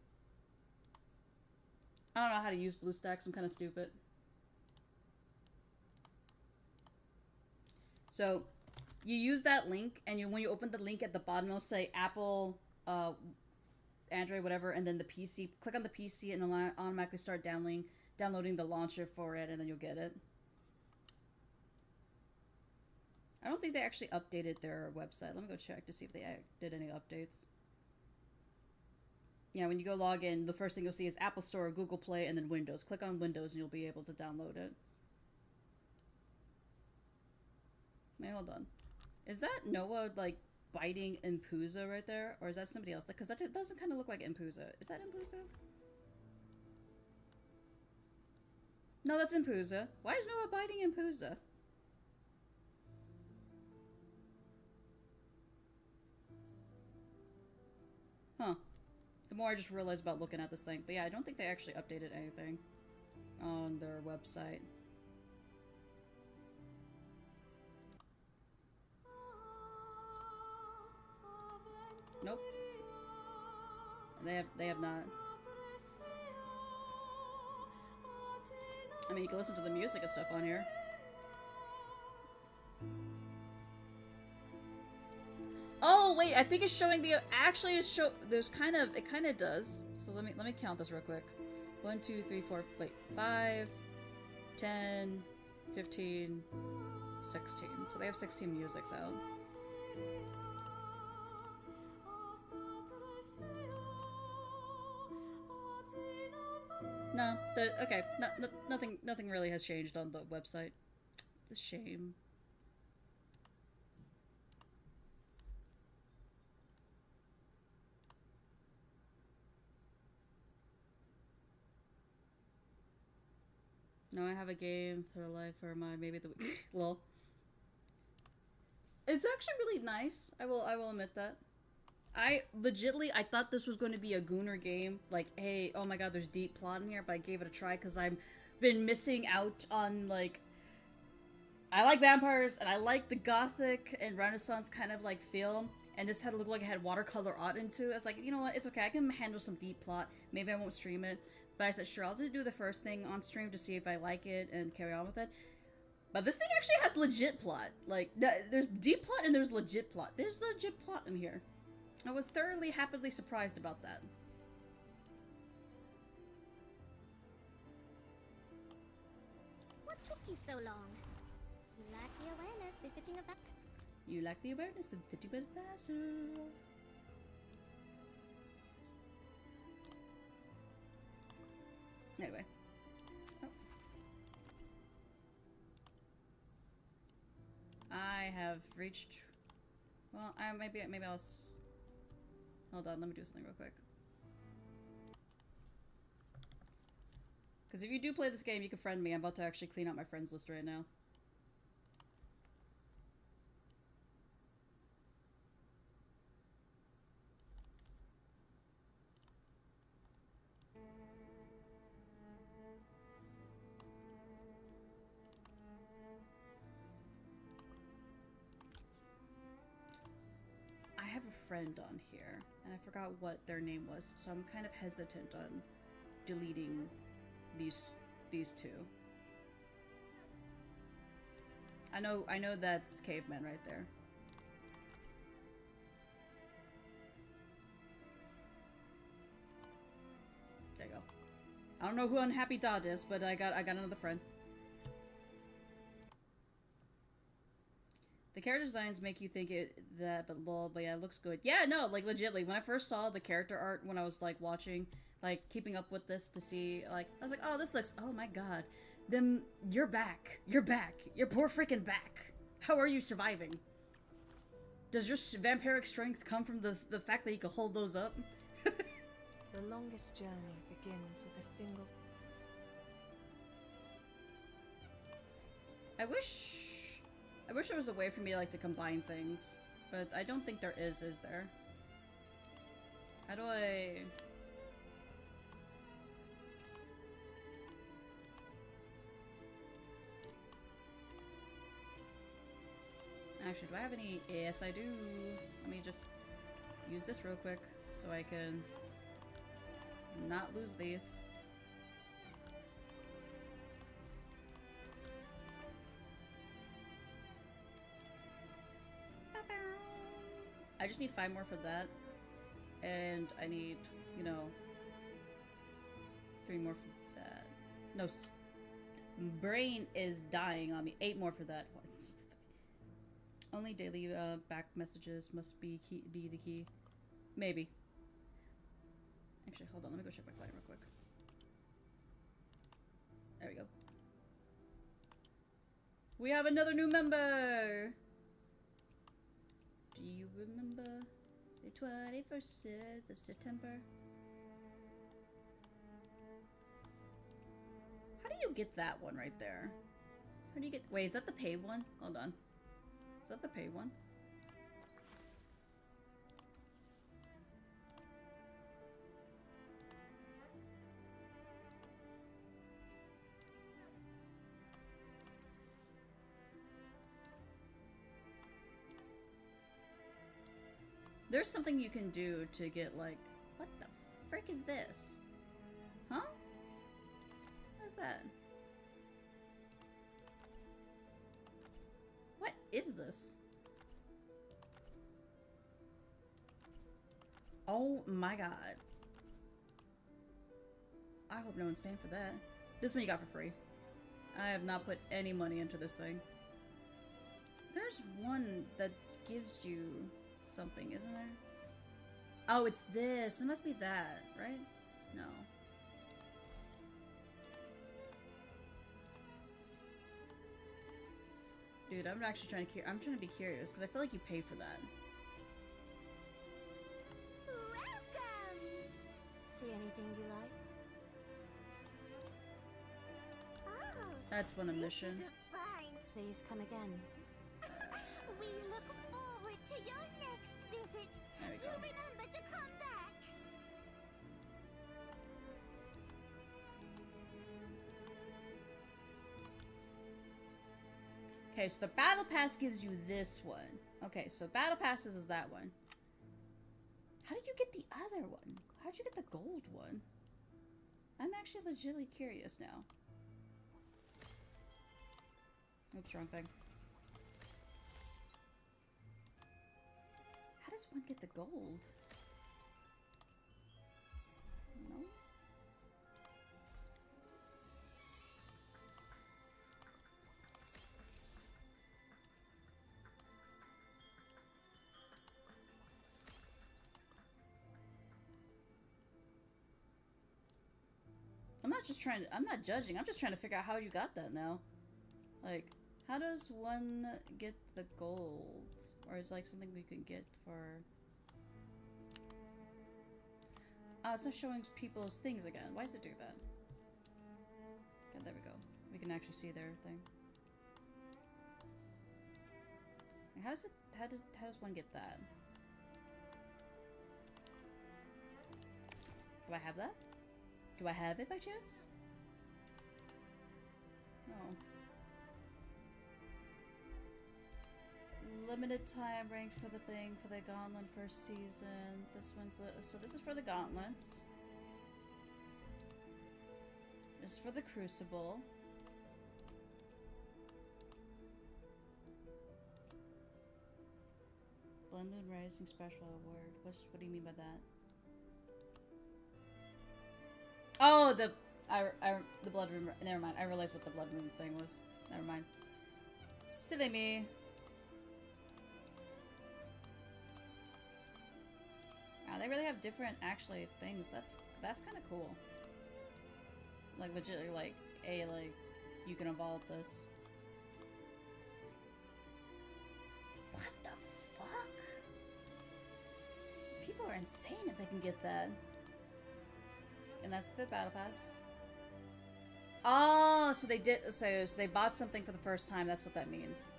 I don't know how to use BlueStacks. I'm kind of stupid. So, you use that link, and when you open the link at the bottom, it'll say Apple, Android, whatever, and then the PC. Click on the PC, and it'll automatically start downloading the launcher for it, and then you'll get it. I don't think they actually updated their website. Let me go check to see if they did any updates. Yeah, when you go log in, the first thing you'll see is Apple Store, Google Play, and then Windows. Click on Windows, and you'll be able to download it. Wait, hold on. Is that Noah, like, biting Impuza right there? Or is that somebody else? Because that doesn't kind of look like Impuza. Is that Impuza? No, that's Impuza. Why is Noah biting Impuza? Huh. The more I just realized about looking at this thing. But yeah, I don't think they actually updated anything on their website. Nope. They have not. I mean, you can listen to the music and stuff on here. Oh wait, I think it's showing the actually it's show. There's kind of it kind of does. So let me count this real quick. 1, 2, 3, 4. Wait, 5, 10, 15, 16. So they have 16 musics out. No, okay. Nothing really has changed on the website. The shame. No, I have a game for life for my maybe the lol. It's actually really nice. I will admit that. I thought this was going to be a Gooner game. Like, hey, oh my god, there's deep plot in here, but I gave it a try because I've been missing out on, like... I like vampires, and I like the gothic and Renaissance kind of, like, feel. And this had to look like it had watercolor art into it. I was like, you know what, it's okay, I can handle some deep plot. Maybe I won't stream it. But I said, sure, I'll just do the first thing on stream to see if I like it and carry on with it. But this thing actually has legit plot. Like, there's deep plot and there's legit plot. There's legit plot in here. I was thoroughly, happily surprised about that. took you so long? You lack the awareness befitting a You lack the awareness of fitting a vassal. Anyway. Oh. I have reached. Well, maybe I'll. Hold on, let me do something real quick. Because if you do play this game, you can friend me. I'm about to actually clean out my friends list right now. I have a friend on here, and I forgot what their name was, so I'm kind of hesitant on deleting these two. I know that's Caveman right there. There you go. I don't know who Unhappy Dot is, but I got another friend. The character designs make you think but lol, but yeah, it looks good. Yeah, no, like legitly, when I first saw the character art, when I was like watching, like keeping up with this to see, like, I was like, oh, this looks, oh my god. Then you're back. You're back. You're poor freaking back. How are you surviving? Does your vampiric strength come from the fact that you can hold those up? The longest journey begins with a single... I wish there was a way for me like to combine things, but I don't think there is there? How do I... Actually, do I have any? Yes, I do. Let me just use this real quick so I can not lose these. I just need 5 more for that, and I need, you know, 3 more for that. No, brain is dying on me. 8 more for that. Only daily back messages must be the key. Maybe. Actually, hold on. Let me go check my client real quick. There we go. We have another new member! Do you remember the 21st of September? How do you get that one right there? How do you get... Wait, is that the paid one? Hold on. Is that the paid one? There's something you can do to get, like... What the frick is this? Huh? What is that? What is this? Oh my god. I hope no one's paying for that. This one you got for free. I have not put any money into this thing. There's one that gives you something, isn't there? Oh, it's this. It must be that, right? No. Dude, I'm actually trying to be curious because I feel like you pay for that. Welcome! See anything you like? Oh, That's one mission. this is a fine... Please come again. We look forward to your next visit. There we Do go. remember to come back. Okay, so the battle pass gives you this one. Okay, so battle passes is that one. How did you get the other one? How'd you get the gold one? I'm actually legitimately curious now. Oops, wrong thing. How does one get the gold? No? I'm not judging. I'm just trying to figure out how you got that now. Like, how does one get the gold? Or is like something we can get for... it's not showing people's things again. Why does it do that? Okay, there we go. We can actually see their thing. How does one get that? Do I have that? Do I have it by chance? No. Limited time ranked for the thing for the Gauntlet first season. This one's so this is for the Gauntlets. This is for the Crucible. Blood Moon Rising Special Award. What do you mean by that? Oh, the Blood Moon. Never mind. I realized what the Blood Moon thing was. Never mind. Silly me. Wow, they really have different actually things. That's kind of cool. Like legitimately, like you can evolve this. What the fuck? People are insane if they can get that. And that's the battle pass. Oh, so they did. So they bought something for the first time. That's what that means.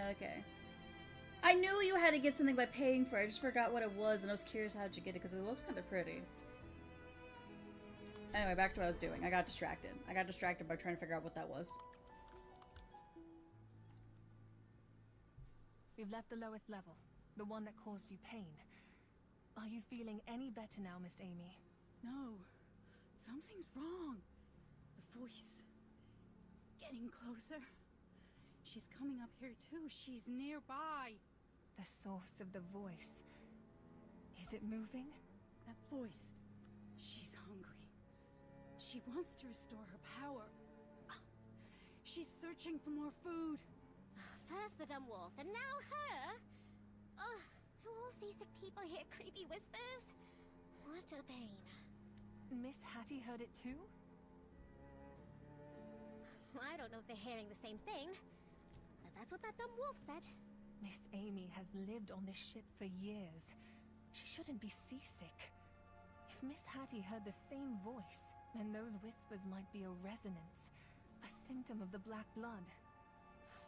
Okay. I knew you had to get something by paying for it. I just forgot what it was, and I was curious how'd you get it because it looks kind of pretty. Anyway, back to what I was doing. I got distracted. I got distracted by trying to figure out what that was. We've left the lowest level, the one that caused you pain. Are you feeling any better now, Miss Amy? No. Something's wrong. The voice. It's getting closer. She's coming up here too. She's nearby. The source of the voice. Is it moving? That voice. She's hungry. She wants to restore her power. She's searching for more food. First the dumb wolf, and now her? Ugh, do all seasick people hear creepy whispers? What a pain. Miss Hattie heard it too? I don't know if they're hearing the same thing, but that's what that dumb wolf said. Miss Amy has lived on this ship for years. She shouldn't be seasick. If Miss Hattie heard the same voice, then those whispers might be a resonance, a symptom of the black blood.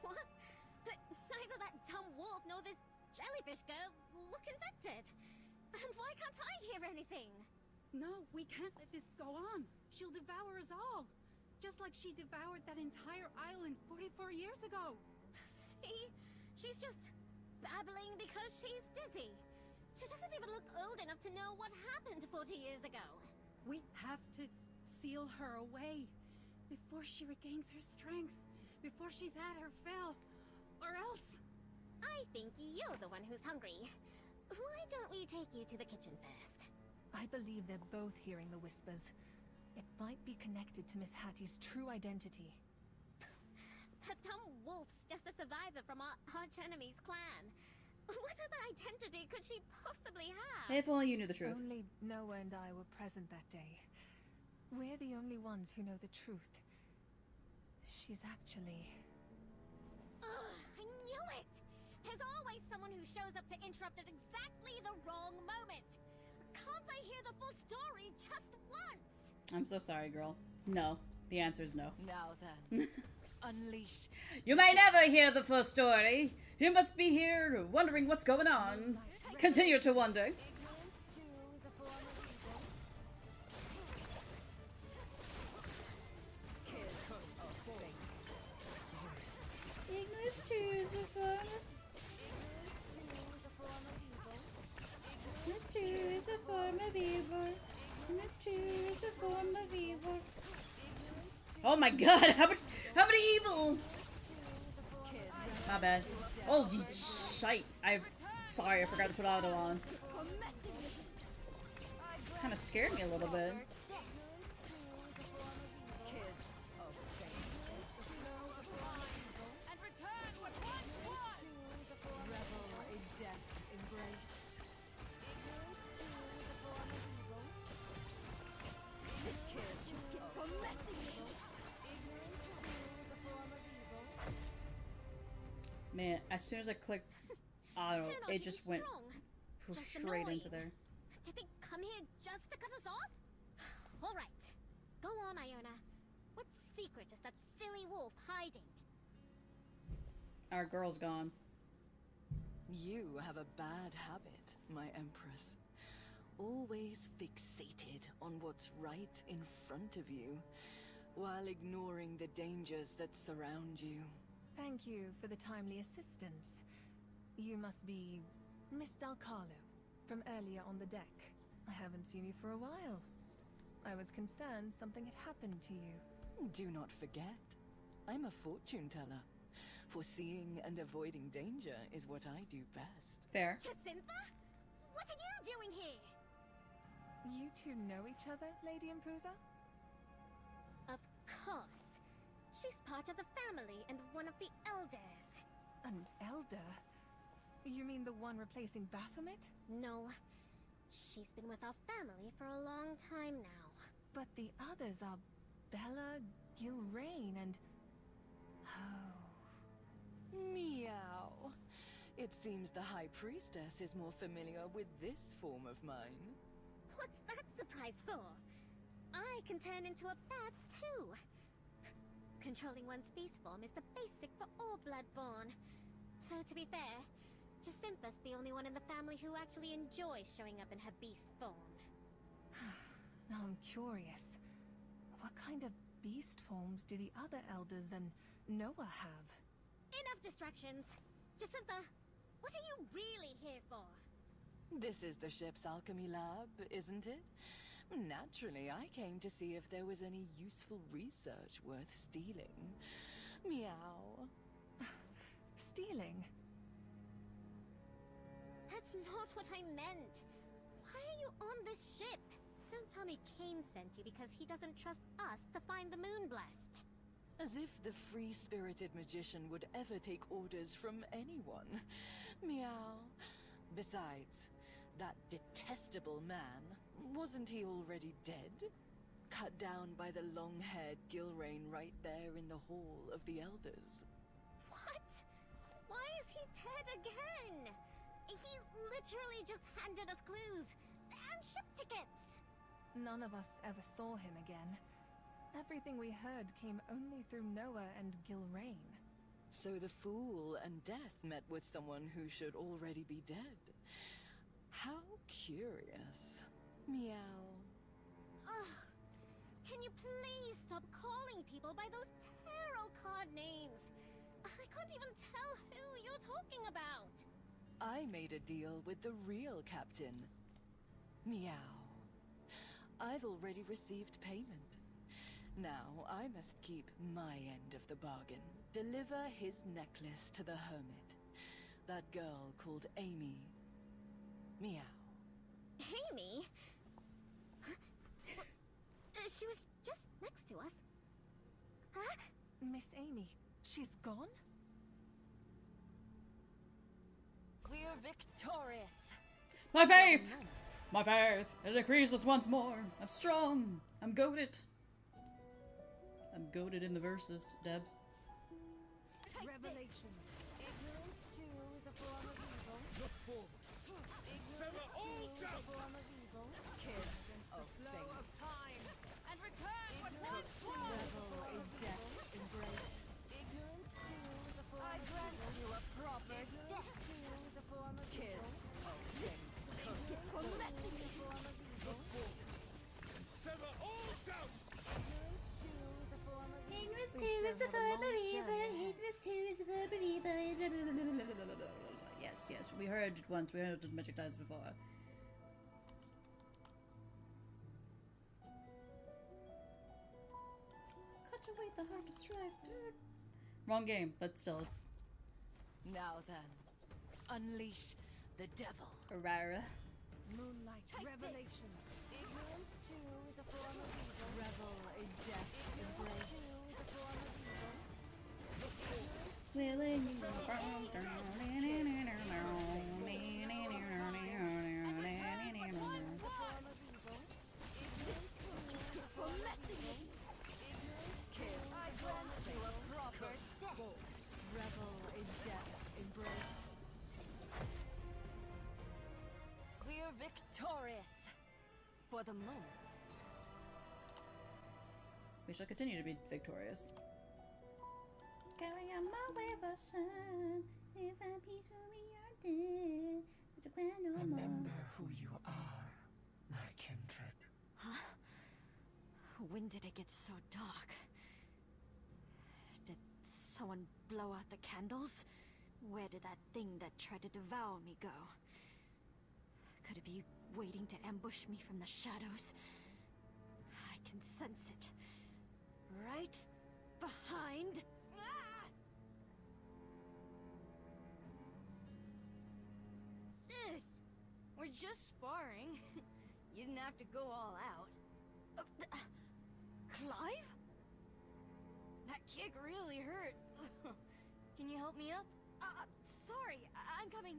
What? But neither that dumb wolf nor this jellyfish girl look infected. And why can't I hear anything? No, we can't let this go on. She'll devour us all. Just like she devoured that entire island 44 years ago. See? She's just babbling because she's dizzy. She doesn't even look old enough to know what happened 40 years ago. We have to seal her away before she regains her strength, before she's at her fill, or else... I think you're the one who's hungry. Why don't we take you to the kitchen first? I believe they're both hearing the whispers. It might be connected to Miss Hattie's true identity. That dumb wolf's just a survivor from our arch-enemy's clan. What other identity could she possibly have? If only you knew the truth. Only Noah and I were present that day. We're the only ones who know the truth. She's actually... Ugh, I knew it! There's always someone who shows up to interrupt at exactly the wrong moment. Can't I hear the full story just once? I'm so sorry, girl. No. The answer is no. Now then, unleash. You may never hear the full story. You must be here wondering what's going on. Continue to wonder. Ignorance too is a form of... Ignorance too is a form of evil. Ignorance too is a form of evil. Oh my god, how many evil? My bad. Holy shite. Sorry, I forgot to put auto on. Kinda scared me a little bit. as soon as I clicked auto, They're not it even just went strong. Just straight into annoying. there. Did they come here just to cut us off? All right. Go on, Iona. What secret is that silly wolf hiding? Our girl's gone. You have a bad habit, my Empress. Always fixated on what's right in front of you, while ignoring the dangers that surround you. Thank you for the timely assistance. You must be Miss Dalcarlo from earlier on the deck. I haven't seen you for a while. I was concerned something had happened to you. Do not forget, I'm a fortune teller. Foreseeing and avoiding danger is what I do best. Fair. Jacintha? What are you doing here? You two know each other, Lady Impuza? Of course. She's part of the family and one of the elders. An elder? You mean the one replacing Baphomet? No. She's been with our family for a long time now. But the others are Bella, Gilrain, and... Oh... Meow. It seems the High Priestess is more familiar with this form of mine. What's that surprise for? I can turn into a bat too. Controlling one's beast form is the basic for all Bloodborne. Though to be fair, Jacintha's the only one in the family who actually enjoys showing up in her beast form. Now I'm curious. What kind of beast forms do the other elders and Noah have? Enough distractions! Jacintha, what are you really here for? This is the ship's alchemy lab, isn't it? Naturally, I came to see if there was any useful research worth stealing. Meow. Stealing? That's not what I meant. Why are you on this ship? Don't tell me Kane sent you because he doesn't trust us to find the Moonblast. As if the free-spirited magician would ever take orders from anyone. Meow. Besides, that detestable man, wasn't he already dead? Cut down by the long-haired Gilrain right there in the Hall of the Elders. What? Why is he dead again? He literally just handed us clues and ship tickets. None of us ever saw him again. Everything we heard came only through Noah and Gilrain. So the Fool and Death met with someone who should already be dead. How curious. Meow. Ugh. Can you please stop calling people by those tarot card names? I can't even tell who you're talking about. I made a deal with the real captain. Meow. I've already received payment. Now I must keep my end of the bargain. Deliver his necklace to the hermit. That girl called Amy. Meow. Amy? She was just next to us. Huh? Miss Amy, she's gone? We're victorious. My faith! My faith! It increases once more. I'm strong. I'm goated. I'm goated in the verses, Debs. Revelation. Ignorance too is a form of evil. Look forward. Sever all doubt. Form of evil. Kiss of Flow fate. of time. And return what once was. Revel in death's embrace. Ignorance too is a form I of grant evil. you a proper Ignorance death. too is a form of Kiss evil. of fate. For messing with a form of evil. Sever all doubt. Ignorance too is a form of evil. Ignorance We too is a still have a form long of evil. journey. Ignorance too is a form of evil. Yes, yes, we heard it once. We heard it many times before. Cut away the heart of strife. Wrong game, but still. Now then, unleash the devil. Rara. Moonlight revelation. Ignorance too is a form of evil. Revel in death's Ignorance embrace. too is a form of evil. Willing. For messing with Kiss. I grant you a proper death. Revel in death's embrace. Victorious! For the moment. We shall continue to be victorious. Going on my way for sun. If I'm peacefully are dead. But you can't no more. Remember who you are, my kindred. Huh? When did it get so dark? Did someone blow out the candles? Where did that thing that tried to devour me go? Could it be waiting to ambush me from the shadows? I can sense it. Right behind. Ah! Sis, we're just sparring. You didn't have to go all out. Clive? That kick really hurt. Can you help me up? Sorry, I'm coming.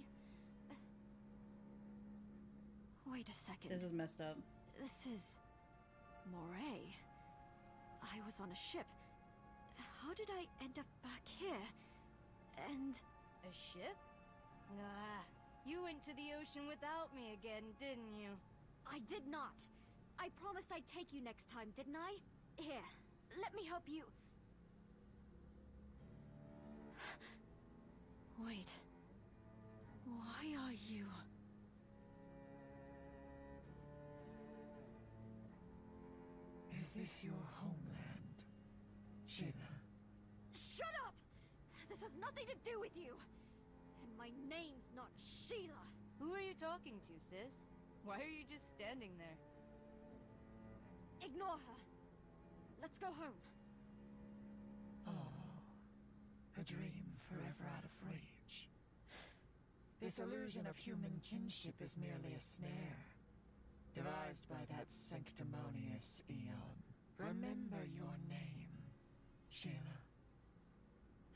Wait a second. This is messed up. This is Moray. I was on a ship. How did I end up back here? And a ship? Ah, you went to the ocean without me again, didn't you? I did not. I promised I'd take you next time, didn't I? Here, let me help you. Wait. Why are you... Is this your homeland, Sheila? Shut up! This has nothing to do with you! And my name's not Sheila! Who are you talking to, sis? Why are you just standing there? Ignore her. Let's go home. Oh, a dream forever out of reach. This illusion of human kinship is merely a snare, devised by that sanctimonious Eon. Remember your name, Sheila,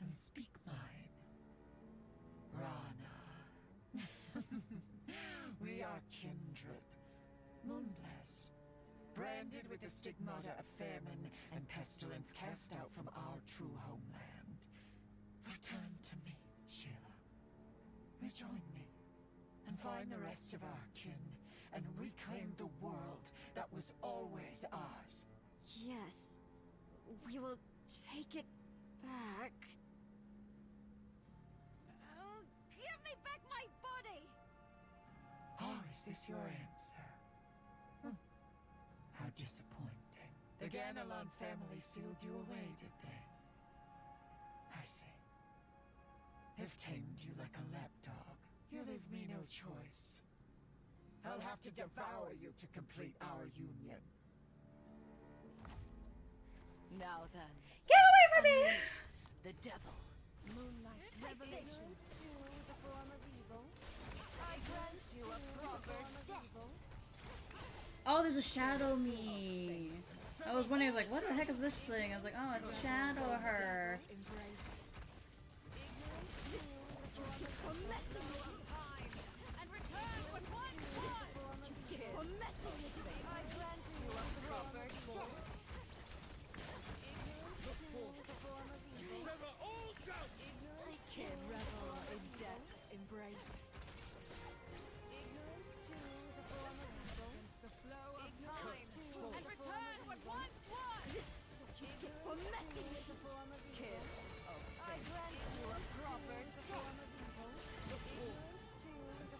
and speak mine. Rana. We are kindred, moon-blessed, branded with the stigmata of famine and pestilence cast out from our true homeland. Return to me, Sheila. Rejoin me, and find the rest of our kin, and reclaim the world that was always ours. Yes, we will take it back. Oh, give me back my body! Oh, is this your answer? How disappointing. The Ganelon family sealed you away, did they? I see. They've tamed you like a lapdog. You leave me no choice. I'll have to devour you to complete our union. Now then. Get away from me! The devil. Moonlight Revelations 2 is a form of evil. I grant you a proper death. Oh, there's a shadow me. I was wondering, I was like, what the heck is this thing? I was like, oh, it's shadow her.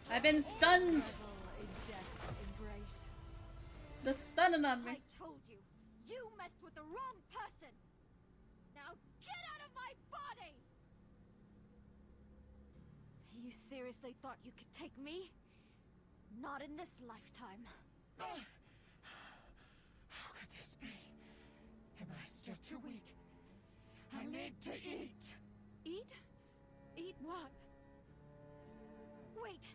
I've been stunned. The stunning on me. I told you, you messed with the wrong person. Now get out of my body. You seriously thought you could take me? Not in this lifetime. How could this be? Am I still too weak? I need to eat. Eat? Eat what? Wait,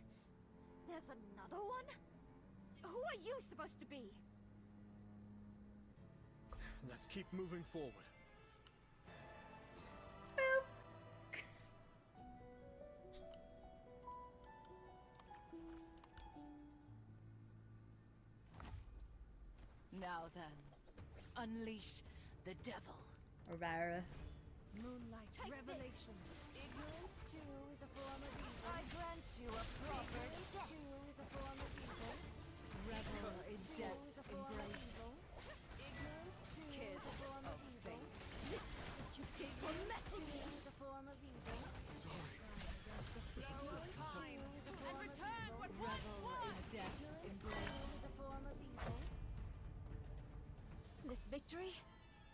there's another one? Who are you supposed to be? Let's keep moving forward. Now then, unleash the devil. Rara. Moonlight Take revelation. Ignorance too is a form of evil. I grant you a proper death. Too is a form of evil.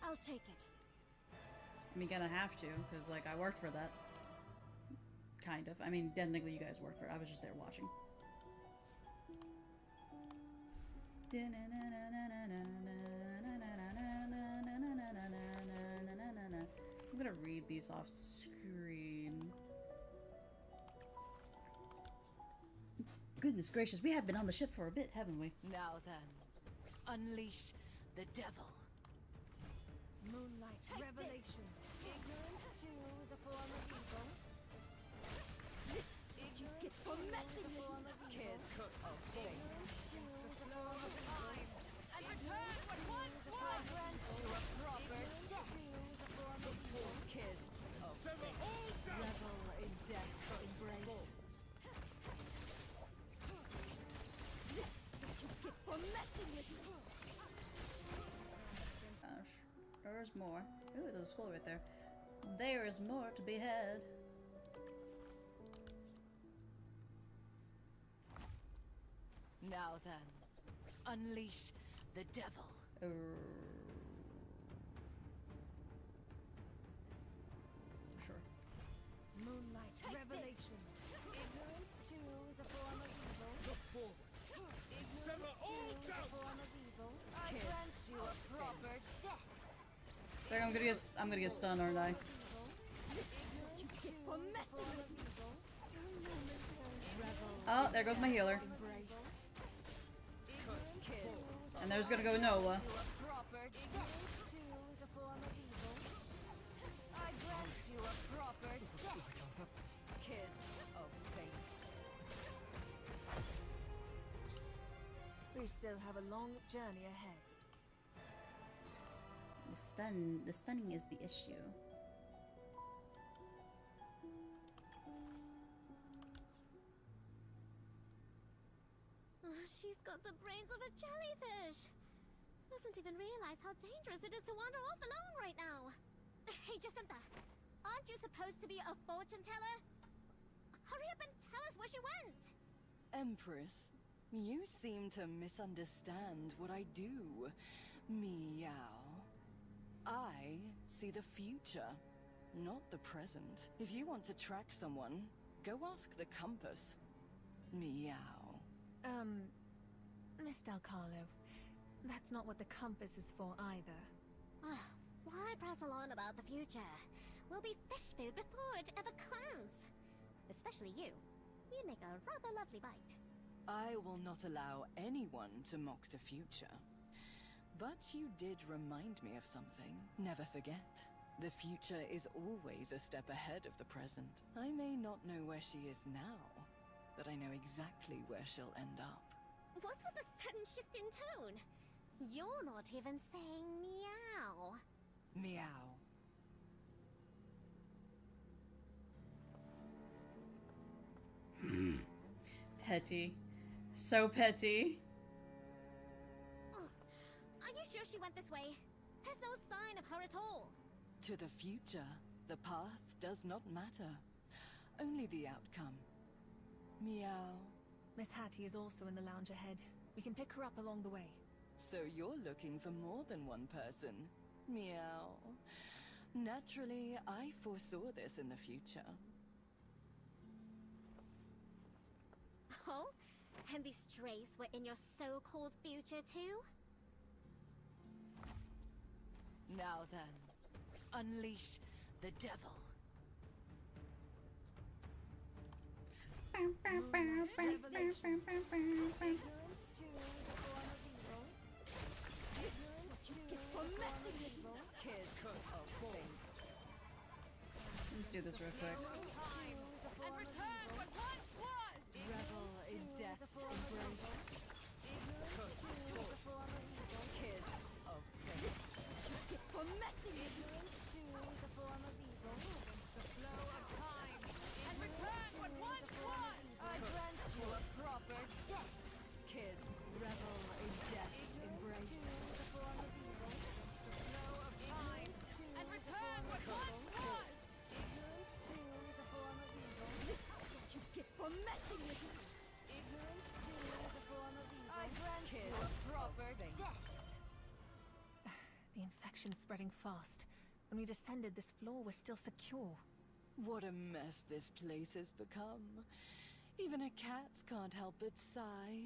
I'll take it. I mean, gonna have to, because, like, I worked for that. Kind of. I mean, technically you guys worked for it. I was just there watching. I'm gonna read these off screen. Goodness gracious, we have been on the ship for a bit, haven't we? Now then, unleash the devil. Moonlight revelation. Ignorance too is a form of evil. This is what you get for messing with me. Kiss of fate. Ignorance too is a form of evil. And return what once was! To a proper death. Is a form of evil. Kiss of fate. Revel in death's embrace. This is what you get for messing with me. Gosh, there's more. Ooh, there's a skull right there. There is more to be had. Now then, unleash the devil. Sure. Moonlight revelation. Ignorance too is a form of evil. Look forward. Ignorance Sever all too is a doubt. form of evil. I Kiss grant you a of proper death. Like, I'm gonna get stunned, aren't I? This is what you get for messing with me. Oh, there goes my healer. Embrace. Kiss. And there's gonna go Noah. Proper death too is a form of evil. I grant you a proper death. Kiss of fate. We still have a long journey ahead. The stunning is the issue. Oh, she's got the brains of a jellyfish. Doesn't even realize how dangerous it is to wander off alone right now. Hey, Jacinta, aren't you supposed to be a fortune teller? Hurry up and tell us where she went. Empress, you seem to misunderstand what I do. Meow. I see the future, not the present. If you want to track someone, go ask the compass. Meow. Miss Del Carlo, that's not what the compass is for either. Why prattle on about the future? We'll be fish food before it ever comes. Especially you. You make a rather lovely bite. I will not allow anyone to mock the future. But you did remind me of something. Never forget. The future is always a step ahead of the present. I may not know where she is now, but I know exactly where she'll end up. What's with the sudden shift in tone? You're not even saying meow. Meow. Petty. So petty. Are you sure she went this way? There's no sign of her at all. To the future, the path does not matter. Only the outcome. Meow. Miss Hattie is also in the lounge ahead. We can pick her up along the way. So you're looking for more than one person. Meow. Naturally, I foresaw this in the future. Oh? And these strays were in your so-called future too? Now then, unleash the devil. Ignorance too is a form of evil. Ignorance too is a form of evil. Kiss of fate. Let's do this real quick. And return what once was. Revel in death's embrace. Ignorance too is a form of evil. Kiss of fate. For messing with me. Ignorance too is a form of evil. The flow of time. And return what once was. I grant you a proper death. Kiss. Revel in death's embrace. Ignorance too is a form of evil. The flow of time. And return what once was. Ignorance too is a form of evil. This is what you get for messing with me. Ignorance too is a form of evil. I grant you you a a proper death. death. The infection infection spreading fast. When we descended, this floor was still secure. What a mess this place has become. Even a cat can't help but sigh.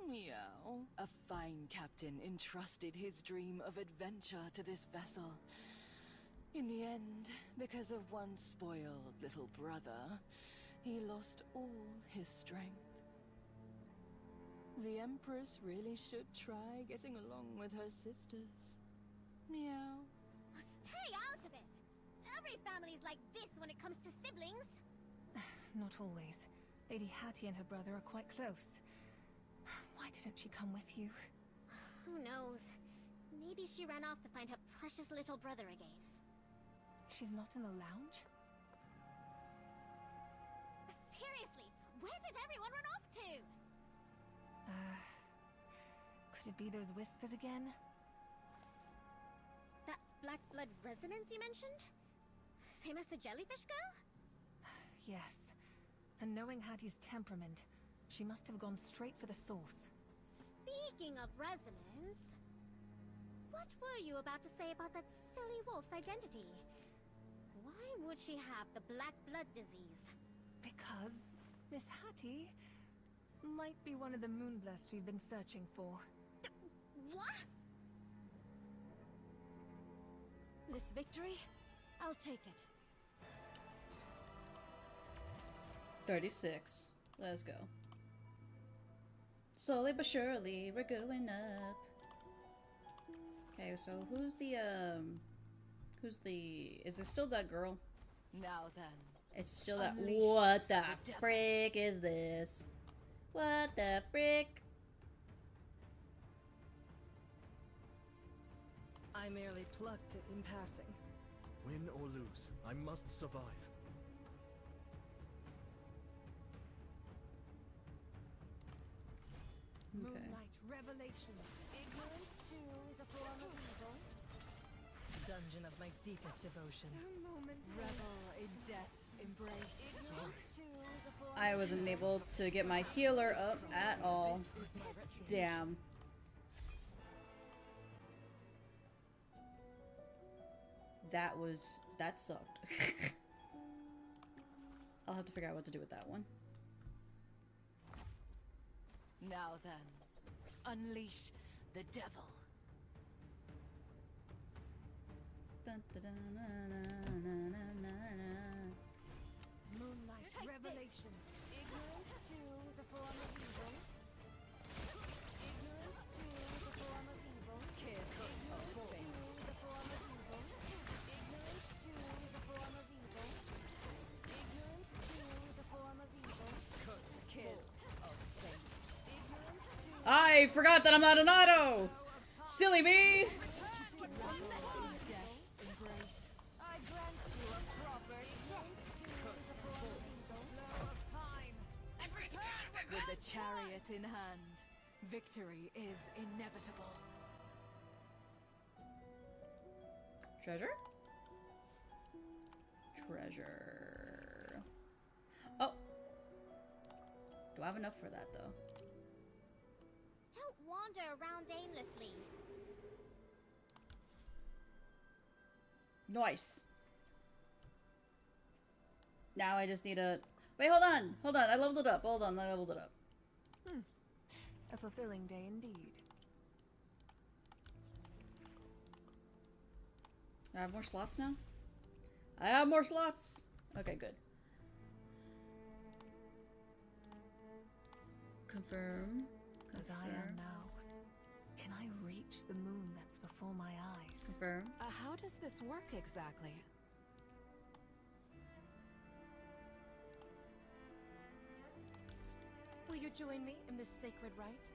Meow. A fine captain entrusted his dream of adventure to this vessel. In the end, because of one spoiled little brother, he lost all his strength. The Empress really should try getting along with her sisters. Meow. Stay out of it! Every family's like this when it comes to siblings. Not always. Lady Hattie and her brother are quite close. Why didn't she come with you? Who knows? Maybe she ran off to find her precious little brother again. She's not in the lounge? Seriously, where did everyone run off to? Could it be those whispers again? That black blood resonance you mentioned? Same as the jellyfish girl? Yes. And knowing Hattie's temperament, she must have gone straight for the source. Speaking of resonance, what were you about to say about that silly wolf's identity? Why would she have the black blood disease? Because Miss Hattie might be one of the Moonblessed we've been searching for. What? This victory, I'll take it. 36. Let's go. Slowly but surely, we're going up. Okay, so who's the, is it still that girl? Now then. It's still that, Unleash what the the frick is this? What the frick? I merely plucked it in passing. Win or lose, I must survive. Okay. Moonlight revelation. Ignorance too is a form of evil. Dungeon of my deepest devotion. The moment. Revel in death's embrace. Ignorance too is a form I wasn't able to get my healer up at all. Damn. That sucked. I'll have to figure out what to do with that one. Now then, unleash the devil. Dun, dun, dun, na, na, na, na, na, na. Moonlight revelation. Ignorance too is a form of evil. Ignorance too is a form of evil. Ignorance too is a form of evil. Ignorance too is a form of evil. Ignorance too is a form of evil. Kiss of fate. I forgot that I'm not an auto! Silly me! I grant you a proper death too is a form of evil. With the chariot in hand, victory is inevitable. Treasure? Treasure. Oh! Do I have enough for that, though? Don't wander around aimlessly. Nice. Now I just need a... Wait, hold on! Hold on, I leveled it up. Hold on, I leveled it up. A fulfilling day indeed. I have more slots now? I have more slots! Okay, good. Confirm. As I am now, can I reach the moon that's before my eyes? Confirm. How does this work exactly? Will you join me in this sacred rite?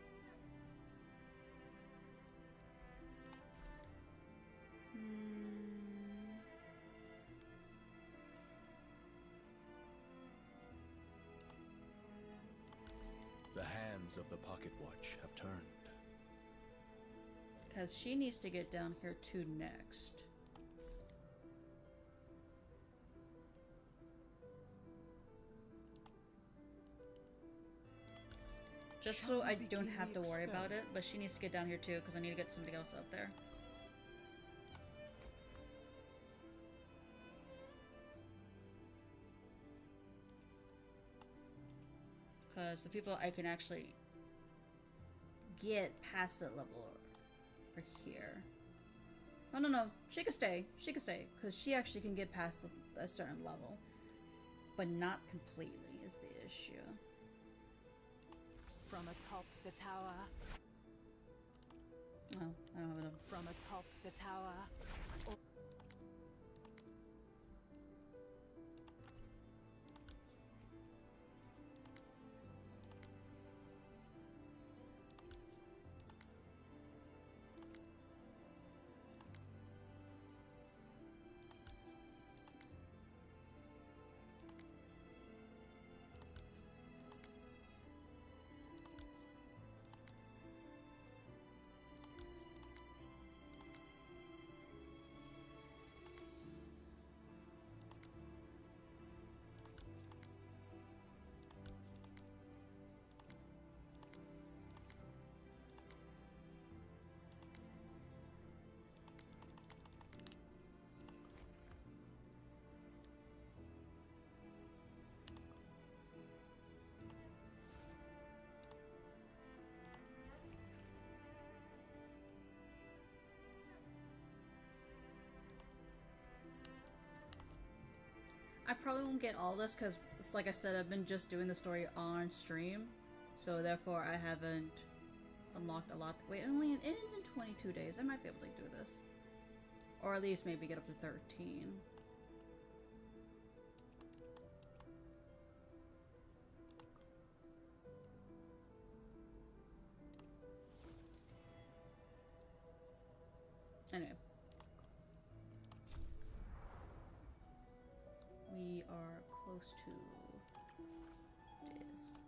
The hands of the Pocket Watch have turned. Because she needs to get down here too next. Just so I don't have to worry about it, but she needs to get down here too, because I need to get somebody else up there. because the people I can actually get past that level are here. Oh no, she can stay. She can stay because she actually can get past a certain level, but not completely is the issue. From atop the tower. Oh, I don't have enough. From atop the tower. I probably won't get all this because, like I said, I've been just doing the story on stream, so therefore I haven't unlocked a lot. Wait, it ends in 22 days. I might be able to do this, or at least maybe get up to 13. Anyway. We are close to this.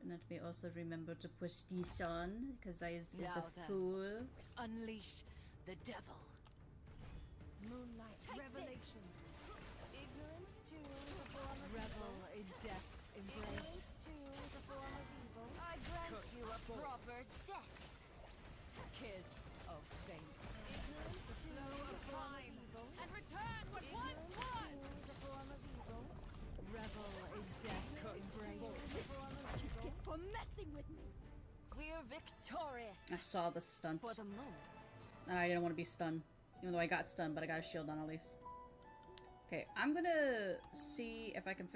And let me also remember to push this on, because I is a fool. Unleash the devil. Moonlight revelation. Ignorance too is a form of Revel evil. in death's embrace. Ignorance too is a form of evil. I grant you a proper death. Kiss of fate. Ignorance too is a form of evil. And return what once was! Is a form of evil. Revel in death's embrace. This is what you get for messing with me! We're victorious. I saw the stunt. For the moment. And I didn't want to be stunned. Even though I got stunned, but I got a shield on at least. Okay, I'm gonna see if I can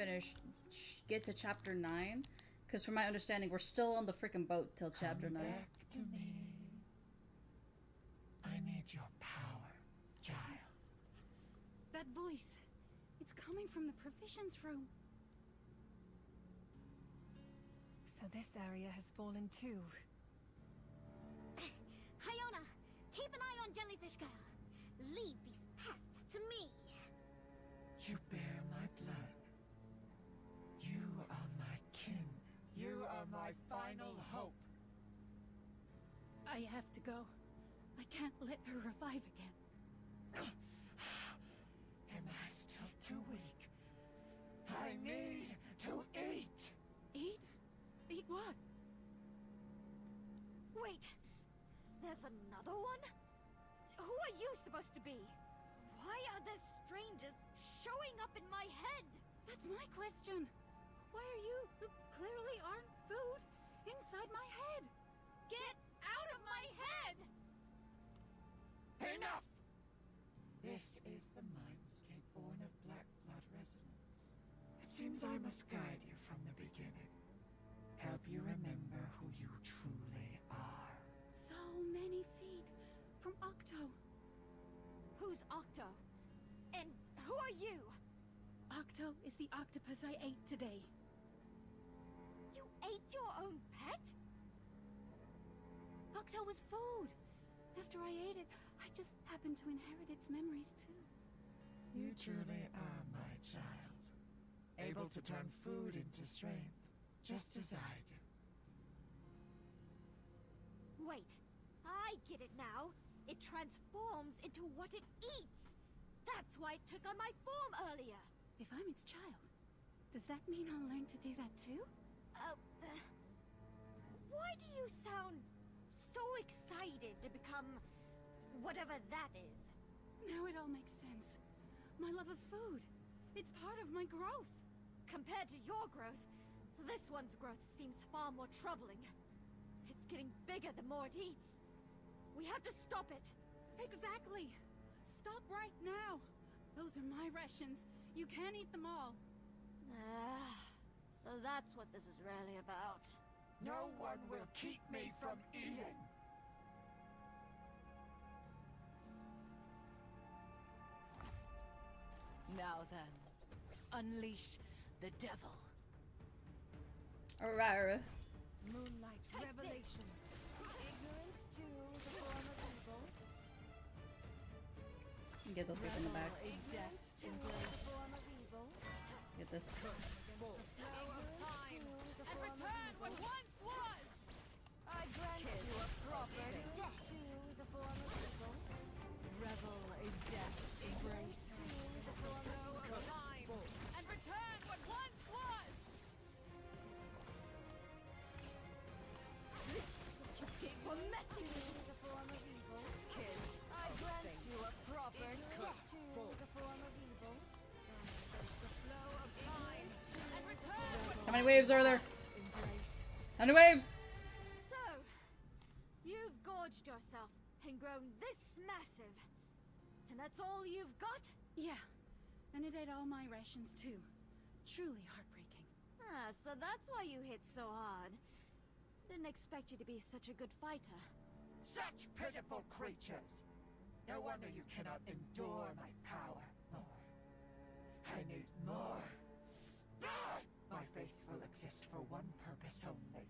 get to chapter 9. Because from my understanding, we're still on the freaking boat till chapter 9. Back to me. I need your power, child. That voice. It's coming from the provisions room. So this area has fallen too. Hyona, keep an eye on Jellyfish Girl. Leave these pests to me. You bear my blood. You are my kin. You are my final hope. I have to go. I can't let her revive again. Am I still too weak? I need to eat. Eat? Eat what? Wait! There's another one? Who are you supposed to be? Why are there strangers showing up in my head? That's my question. Why are you, who clearly aren't food, inside my head? Get out of my head! Enough! This is the mindscape born of black blood resonance. It seems I must guide you from the beginning. Help you remember who you truly are. So many feet from Octo. Who's Octo? And who are you? Octo is the octopus I ate today. You ate your own pet? Octo was food. After I ate it, I just happened to inherit its memories too. You truly are my child. Able to turn food into strength, just as I do. Wait, I get it now. It transforms into what it eats. That's why it took on my form earlier. If I'm its child, does that mean I'll learn to do that too? Why do you sound so excited to become whatever that is? Now it all makes sense. My love of food. It's part of my growth. Compared to your growth, This one's growth seems far more troubling. It's getting bigger the more it eats. We have to stop it. Exactly. Stop right now. Those are my rations. You can't eat them all. So that's what this is really about. No one will keep me from eating. Now then, unleash the devil. Alright. Moonlight revelation. Ignorance too is a form of evil. Get those people in the back. Ignorance too is a form of evil. Get this. And return what once was. I grant you a proper death. Too is a form of evil. Revel in death's embrace. Is a form of evil. And return what once was. This is what you get for messing with me. Is a form of evil. Kiss. I grant you a proper death. Too is a form of evil. The flow of time. And return what How many waves are there? How many waves? So, you've gorged yourself and grown this massive. And that's all you've got? Yeah. And it ate all my rations too. Truly heartbreaking. So that's why you hit so hard. Didn't expect you to be such a good fighter. Such pitiful creatures! No wonder you cannot endure my power more. I need more. Die! My faith will exist for one purpose only.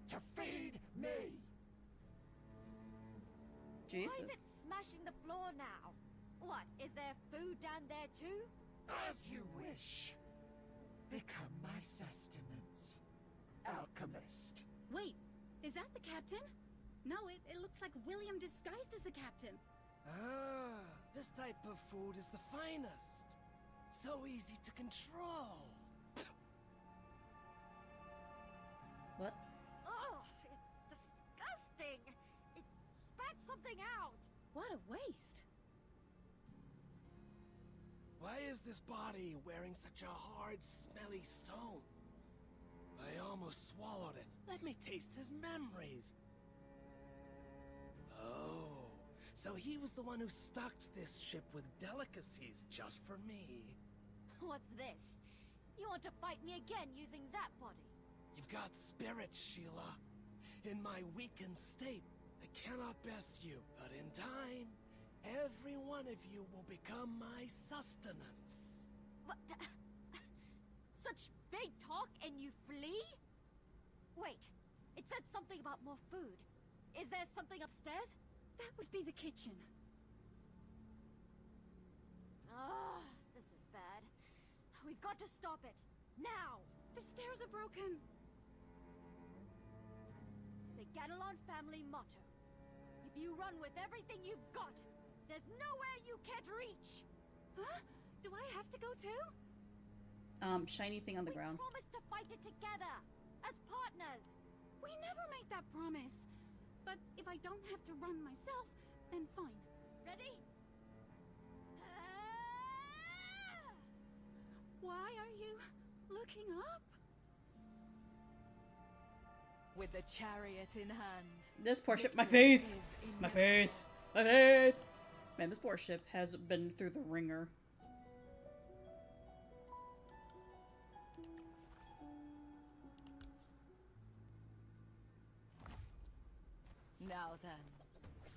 To feed me! Jesus. Why is it smashing the floor now? What, is there food down there too? As you wish. Become my sustenance. Alchemist. Wait, is that the captain? No, it looks like William disguised as the captain. Ah, this type of food is the finest. So easy to control. What? Oh, it's disgusting! It spat something out! What a waste! Why is this body wearing such a hard, smelly stone? I almost swallowed it. Let me taste his memories. Oh, so he was the one who stocked this ship with delicacies just for me. What's this? You want to fight me again using that body? You've got spirit, Sheila. In my weakened state, I cannot best you, but in time, every one of you will become my sustenance. What? Such big talk and you flee? Wait, it said something about more food. Is there something upstairs? That would be the kitchen. This is bad. We've got to stop it. Now! The stairs are broken. The Ganelon family motto. If you run with everything you've got, there's nowhere you can't reach! Huh? Do I have to go too? Shiny thing on the ground. We promised to fight it together! As partners! We never made that promise. But if I don't have to run myself, then fine. Ready? Why are you looking up? With the chariot in hand. This poor ship, my faith! My faith! My faith! Man, this poor ship has been through the ringer. Now then,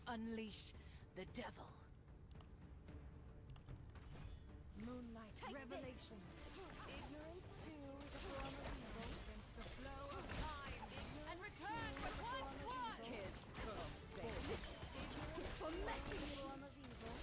unleash the devil. Moonlight revelation. Ignorance too is a form of evil. The flow of time and return what once was! Kiss. Ignorance for messing is a form of evil.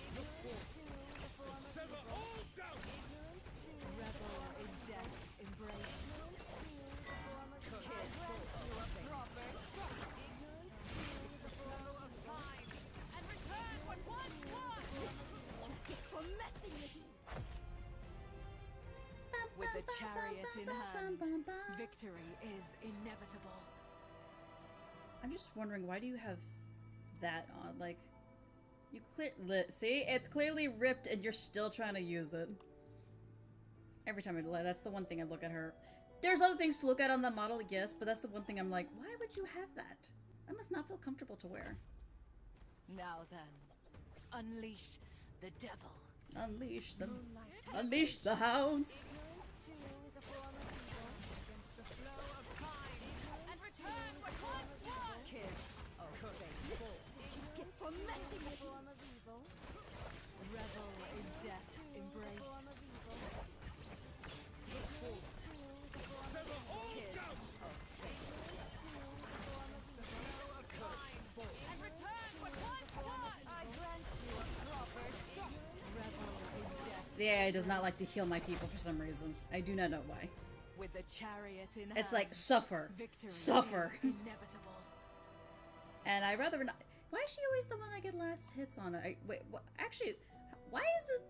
Ignorance too is a form of Sever evil. all doubt! Ignorance too is a Revel form of in evil. death's embrace. Ignorance too is a form of evil. I Kiss. grant you a proper death. Ignorance too is a form of evil. Time and return what once was! This is what you get for messing with me! With the chariot in hand, victory is inevitable. I'm just wondering, why do you have that on? Like, you see? It's clearly ripped and you're still trying to use it. Every time I do that, that's the one thing I look at her. There's other things to look at on the model, yes, but that's the one thing I'm like, why would you have that? That must not feel comfortable to wear. Now then, unleash the devil. Unleash them. Unleash the hounds. Revel in death's embrace. The AI does not like to heal my people for some reason. I do not know why. With the chariot in It's hand, like, suffer. victory Suffer. is inevitable. And I rather not. Why is she always the one I get last hits on? Wait, what? Actually, why is it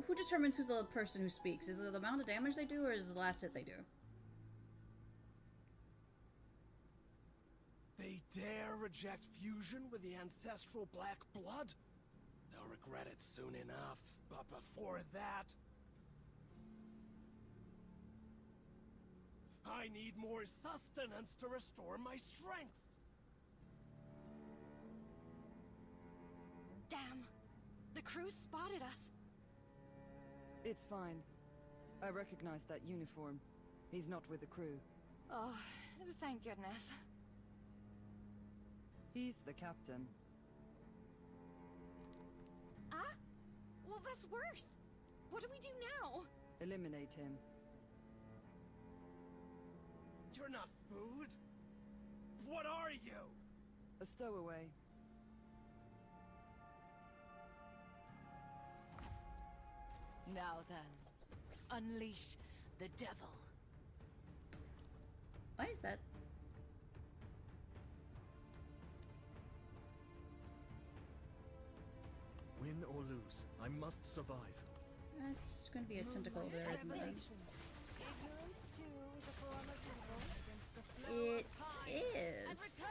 who determines who's the person who speaks? Is it the amount of damage they do, or is it the last hit they do? They dare reject fusion with the ancestral black blood? They'll regret it soon enough. But before that, I need more sustenance to restore my strength. Damn! The crew spotted us. It's fine. I recognize that uniform. He's not with the crew. Oh, thank goodness. He's the captain. Ah? Well, that's worse. What do we do now? Eliminate him. You're not food. What are you? A stowaway. Now then, unleash the devil. Why is that? Win or lose, I must survive. That's gonna be a tentacle over there, isn't it? Ignorance too is a form of evil. It is. This is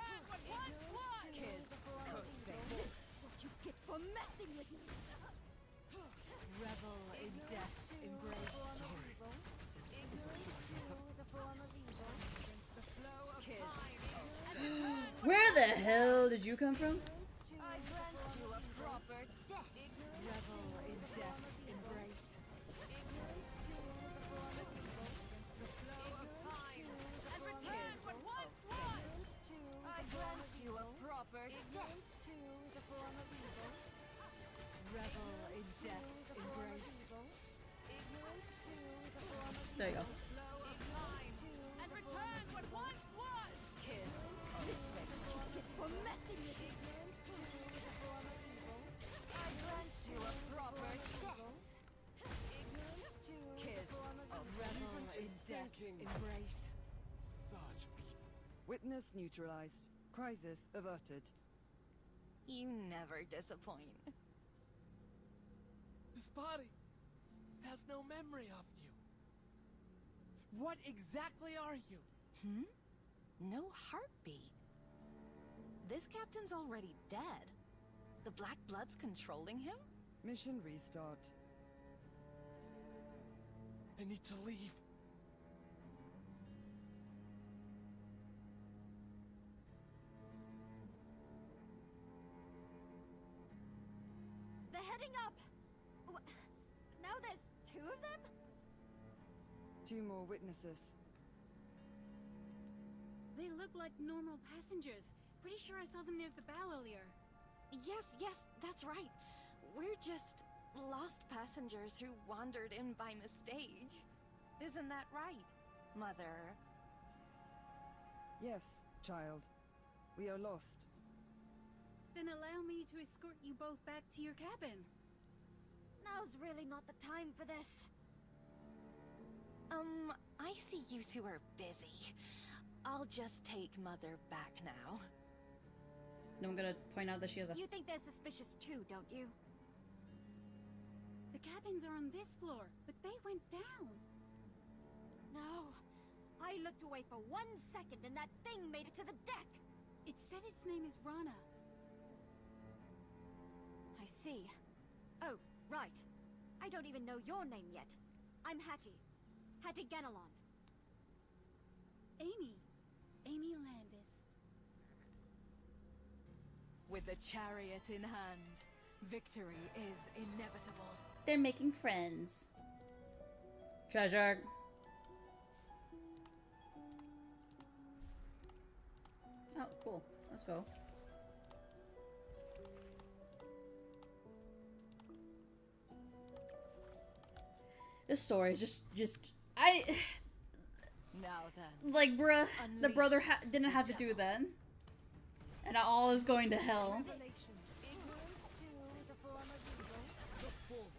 what you get for messing with me. Revel in death's embrace. Where the hell did you come from? I grant you a proper death. Revel in death's embrace. And return what once was. I grant you a proper death. Revel in death's embrace. There you go. And return what once was. This is what you get for messing with me. I grant you a proper death. Kiss of revel in death's embrace. Such people. Witness neutralized. Crisis averted. You never disappoint. This body has no memory of you. What exactly are you? No heartbeat. This captain's already dead. The Black Blood's controlling him? Mission restart. I need to leave. They're heading up! Now there's two of them? 2 more witnesses. They look like normal passengers. Pretty sure I saw them near the bow earlier. Yes, that's right. We're just lost passengers who wandered in by mistake. Isn't that right, Mother? Yes, child. We are lost. Then allow me to escort you both back to your cabin. Now's really not the time for this. I see you two are busy. I'll just take Mother back now. No, I'm gonna point out that she has a. You think they're suspicious too, don't you? The cabins are on this floor, but they went down. No. I looked away for 1 second and that thing made it to the deck. It said its name is Rana. I see. Oh, right. I don't even know your name yet. I'm Hattie. Hattie Ganelon. Amy. Amy Landis. With the chariot in hand, victory is inevitable. They're making friends. Treasure. Oh, cool. Let's go. This story is just Now then, like, bruh, the brother didn't have to do that, and now all is going to hell. Ignorance too is a form of evil. Look forward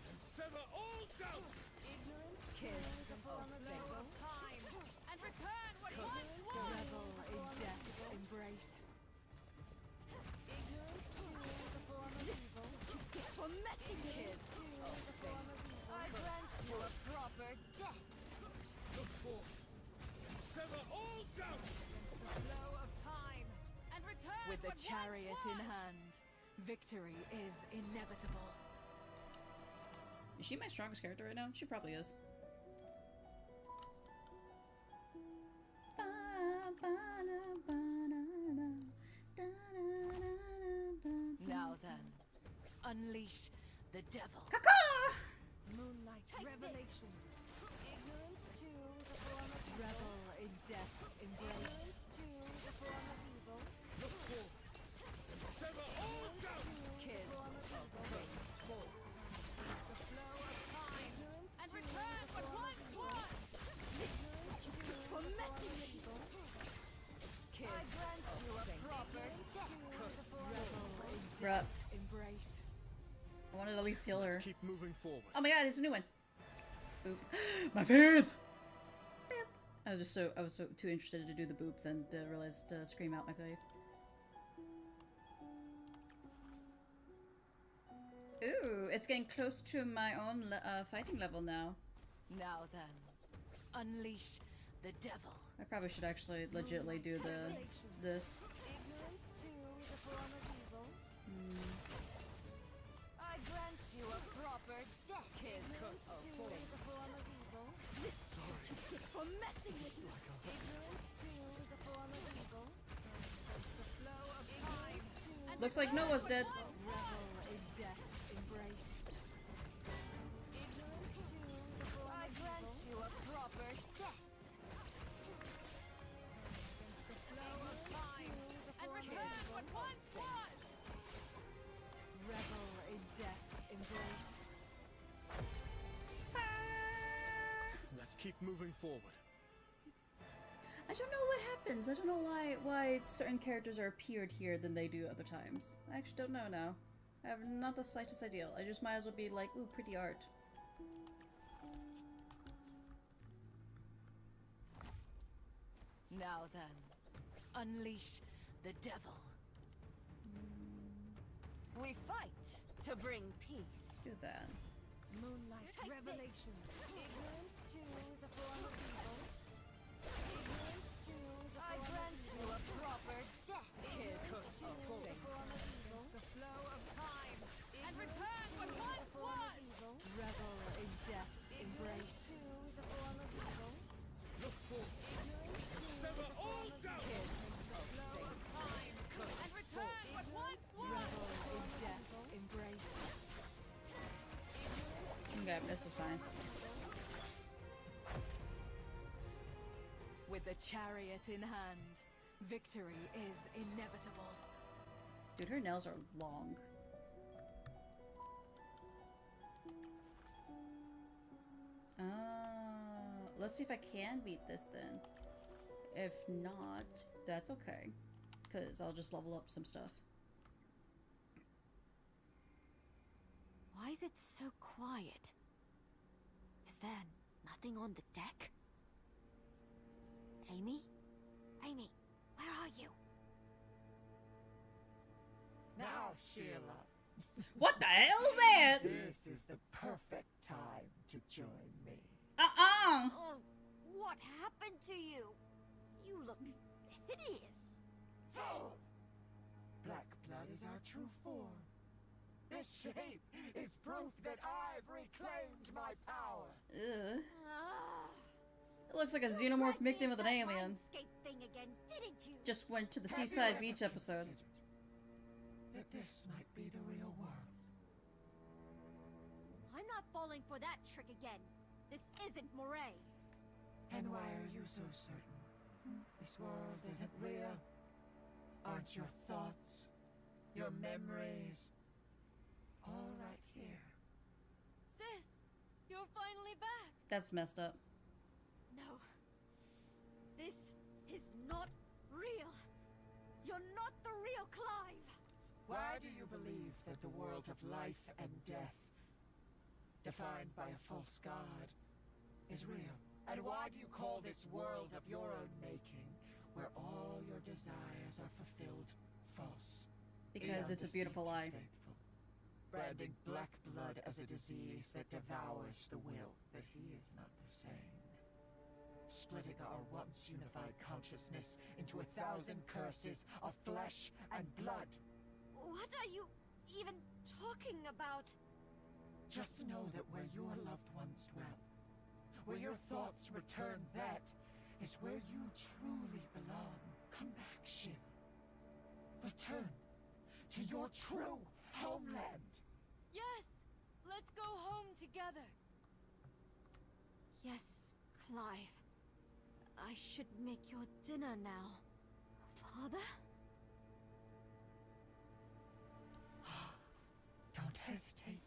and sever all doubt. Ignorance too is a form of evil. time And return what once revel in death's embrace. Ignorance too is a form of evil. for messing with Ignorance too is a form of evil. I grant you a proper death. Look forward and sever all doubt. Flow of time. and return With the what chariot once in was. hand, victory is inevitable. Is she my strongest character right now? She probably is. Now then, unleash the devil. Moonlight revelation. Ignorance too is a form of evil. Revel in death's embrace. Ignorance too is a form of evil. Look forward and sever all doubt. Kiss Form of evil. the flow of time. Ignorance And too return is a what form of once evil. was. Ignorance too is a for form messing of with evil. Kiss I grant you a proper Ignorance death. Too is a form of Revel evil. in Bruh. death's embrace. I wanted to at least heal her. Let's keep moving forward. Oh my god, it's a new one. Boop. My faith! Boop. I was so too interested to do the boop than to realize to scream out my faith. Ooh, it's getting close to my own fighting level now. Now then, unleash the devil. I probably should actually legitimately do this. Ignorance too is a form of evil. Mm. I grant you a proper death. Ignorance too is a form of evil. for messing with me. Ignorance too is a form of evil. The flow of time. Too Looks like Noah's dead. Revel in death's embrace. ignorance too is a form I of grant evil. you a proper death. The flow of time. Too is a And form of return evil. what once was. Revel in death's embrace. Let's keep moving forward. I don't know what happens. I don't know why certain characters are appeared here than they do other times. I actually don't know now. I have not the slightest idea. I just might as well be like, ooh, pretty art. Now then, unleash the devil. We fight to bring peace. Do that. Moonlight revelation. Ignorance too is a form of evil. Ignorance too is a form of evil. I grant you a proper death. Ignorance too is a form of evil. The flow of time. And return what once was. Revel in death's embrace. Ignorance too is a form of evil. Look forward Ignorance too is sever a all form of doubt. evil. Flow of time. And return what once was. Revel in death's embrace. Okay, this is fine. With the chariot in hand, victory is inevitable. Dude, her nails are long. Let's see if I can beat this then. If not, that's okay. Because I'll just level up some stuff. Why is it so quiet? Is there nothing on the deck? Amy? Amy, where are you? Now, Sheila. What the hell is that? This is the perfect time to join me. Oh, what happened to you? You look hideous. Black blood is our true form. This shape is proof that I've reclaimed my power. Ugh. It looks like a xenomorph mixed in with an alien. Thing again, didn't you? Just went to the Seaside Beach episode. That this might be the real world. I'm not falling for that trick again. This isn't Moray. And why are you so certain? This world isn't real. Aren't your thoughts, your memories, all right here? Sis, you're finally back. That's messed up. No. This is not real. You're not the real Clive. Why do you believe that the world of life and death, defined by a false god, is real? And why do you call this world of your own making, where all your desires are fulfilled, false? Because it's a beautiful lie. Faithful, branding black blood as a disease that devours the will, but he is not the same. Splitting our once unified consciousness into 1,000 curses of flesh and blood. What are you even talking about? Just know that where your loved ones dwell, where your thoughts return, that is where you truly belong. Come back, Shin. Return to your true homeland. Yes! Let's go home together. Yes, Clive. I should make your dinner now. Father? Don't hesitate.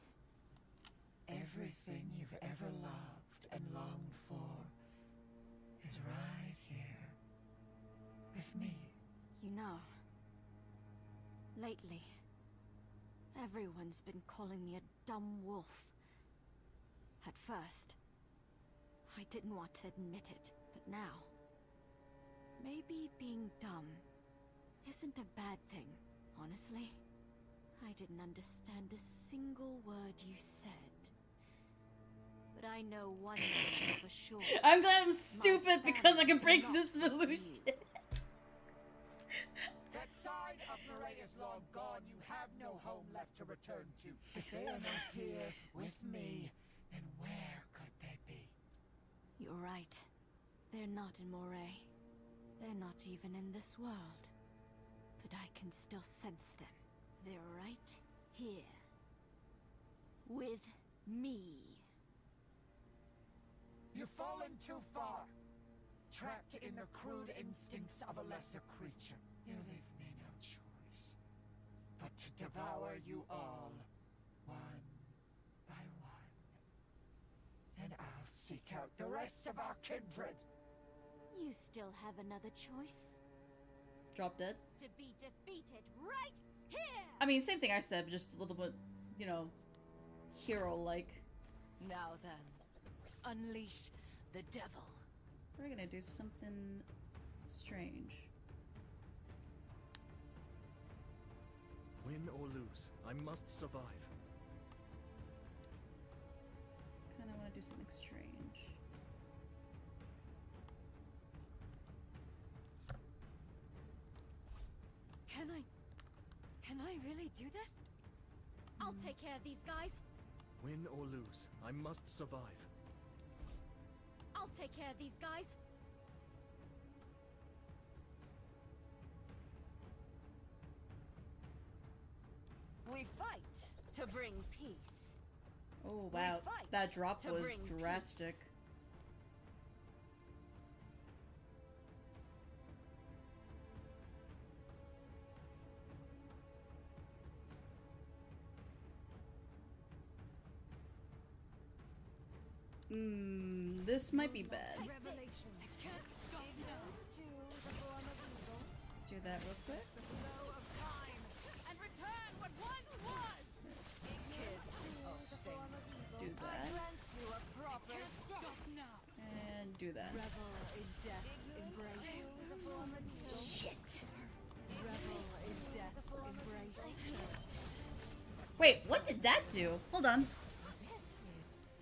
Everything you've ever loved and longed for is right here with me. You know, lately, everyone's been calling me a dumb wolf. At first, I didn't want to admit it, but now, maybe being dumb isn't a bad thing, honestly. I didn't understand a single word you said. But I know one thing for sure. I'm glad I'm stupid because I can break this illusion. That side of Moray is long gone. You have no home left to return to. If they are not here with me, then where could they be? You're right. They're not in Moray. They're not even in this world. But I can still sense them. They're right here. With me. You've fallen too far. Trapped in the crude instincts of a lesser creature. You leave me no choice but to devour you all, one by one. Then I'll seek out the rest of our kindred. You still have another choice. Drop dead? To be defeated right here! I mean, same thing I said, but just a little bit, you know, hero-like. Now then, unleash the devil. We're gonna do something strange. Win or lose, I must survive. Kinda wanna do something strange. Can I really do this? I'll take care of these guys. Win or lose, I must survive. I'll take care of these guys. We fight to bring peace. Oh wow, that drop was drastic. This might be bad. Let's do that real quick. And return what once was. Do that. And do that. Shit. Wait, what did that do? Hold on.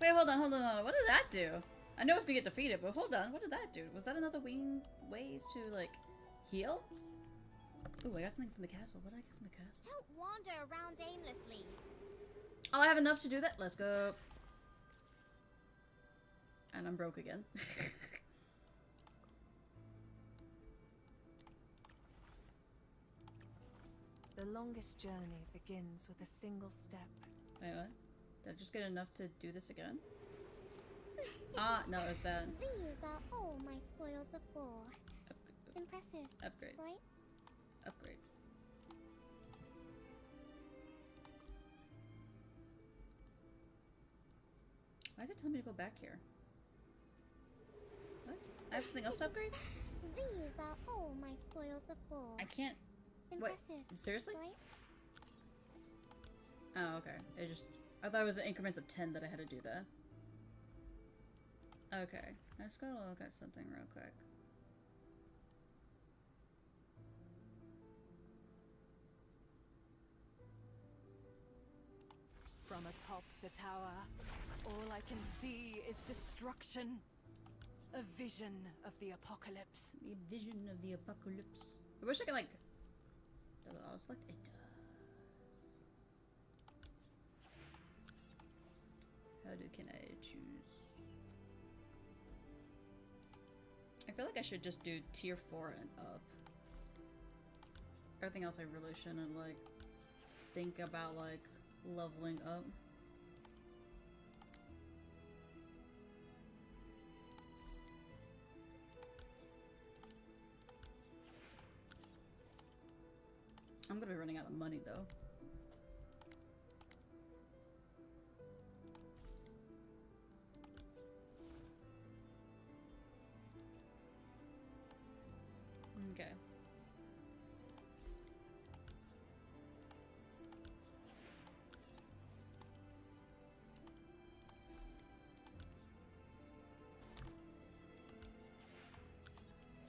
Wait, hold on. What did that do? I know it's gonna get defeated, but hold on. What did that do? Was that another ways to, like, heal? Ooh, I got something from the castle. What did I get from the castle? Don't wander around aimlessly. Oh, I have enough to do that? Let's go. And I'm broke again. The longest journey begins with a single step. Wait, what? Did I just get enough to do this again? Ah, no, it's that. These are all my spoils of war. Impressive. Upgrade. Right? Upgrade. Why is it telling me to go back here? What? I have something else to upgrade? These are all my spoils of war. I can't. Impressive. Wait, seriously? Right? Oh, okay. It just. I thought it was in increments of 10 that I had to do that. Okay. Let's go look at something real quick. From atop the tower, all I can see is destruction. A vision of the apocalypse. The vision of the apocalypse. I wish I could, like... Does it auto-select? It does. Can I choose? I feel like I should just do tier 4 and up. Everything else I really shouldn't, like, think about, like, leveling up. I'm gonna be running out of money though. Okay.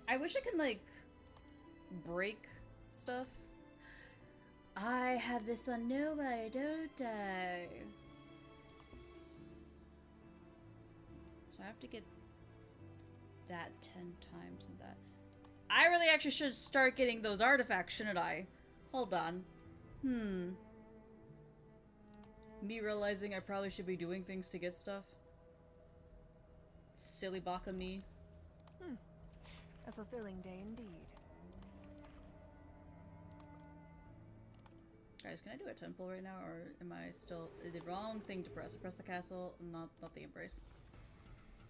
I wish I could, like, break stuff. I have this on nobody, don't I? So I have to get that 10 times and that. I really actually should start getting those artifacts, shouldn't I? Hold on. Me realizing I probably should be doing things to get stuff. Silly baka me. A fulfilling day indeed. Guys, can I do a temple right now, or am I still the wrong thing to press? Press the castle, not the embrace.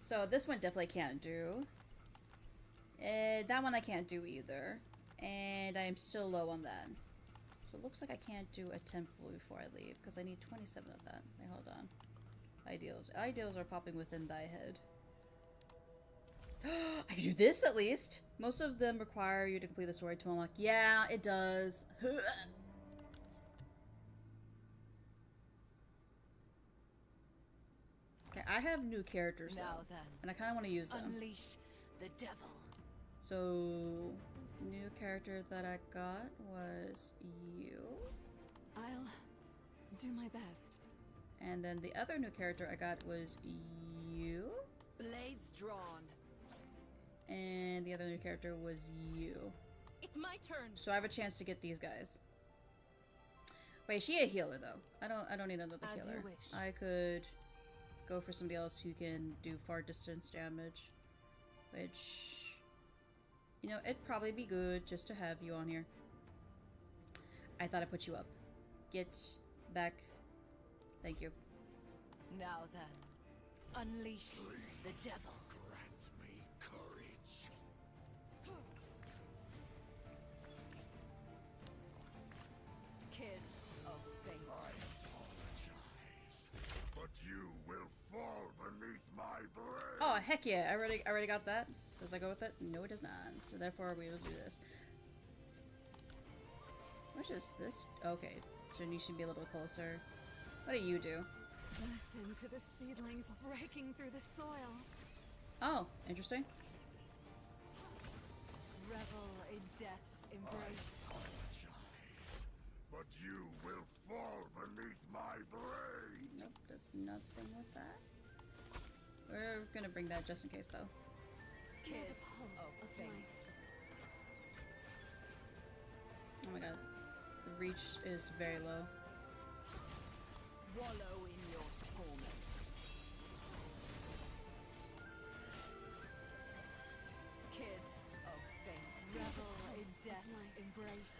So this one definitely can't do. That one I can't do either, and I am still low on that. So it looks like I can't do a temple before I leave because I need 27 of that. Wait, hold on. Ideals. Ideals are popping within thy head. I can do this at least. Most of them require you to complete the story to unlock. Yeah, it does. Okay, I have new characters now, then, and I kind of want to use them. Unleash the devil. So, new character that I got was you. I'll do my best. And then the other new character I got was you. Blades drawn. And the other new character was you. It's my turn. So I have a chance to get these guys. Wait, is she a healer though? I don't need another healer. You wish. I could go for somebody else who can do far distance damage. Which, you know, it'd probably be good just to have you on here. I thought I put you up. Get back. Thank you. Now then, unleash the devil. Grant me courage. Kiss of fate. I apologize, but you will fall beneath my blade. Oh heck yeah! I already got that. Does I go with it? No, it does not. So therefore, we will do this. Which is this? Okay, so you should be a little closer. What do you do? Listen to the seedlings breaking through the soil. Oh, interesting. Revel in death's embrace. I apologize, but you will fall beneath my blade. Nope, does nothing with that. We're gonna bring that just in case, though. Kiss of fate. Oh my god, the reach is very low. Wallow in your torment. Kiss of fate. Revel in death's embrace.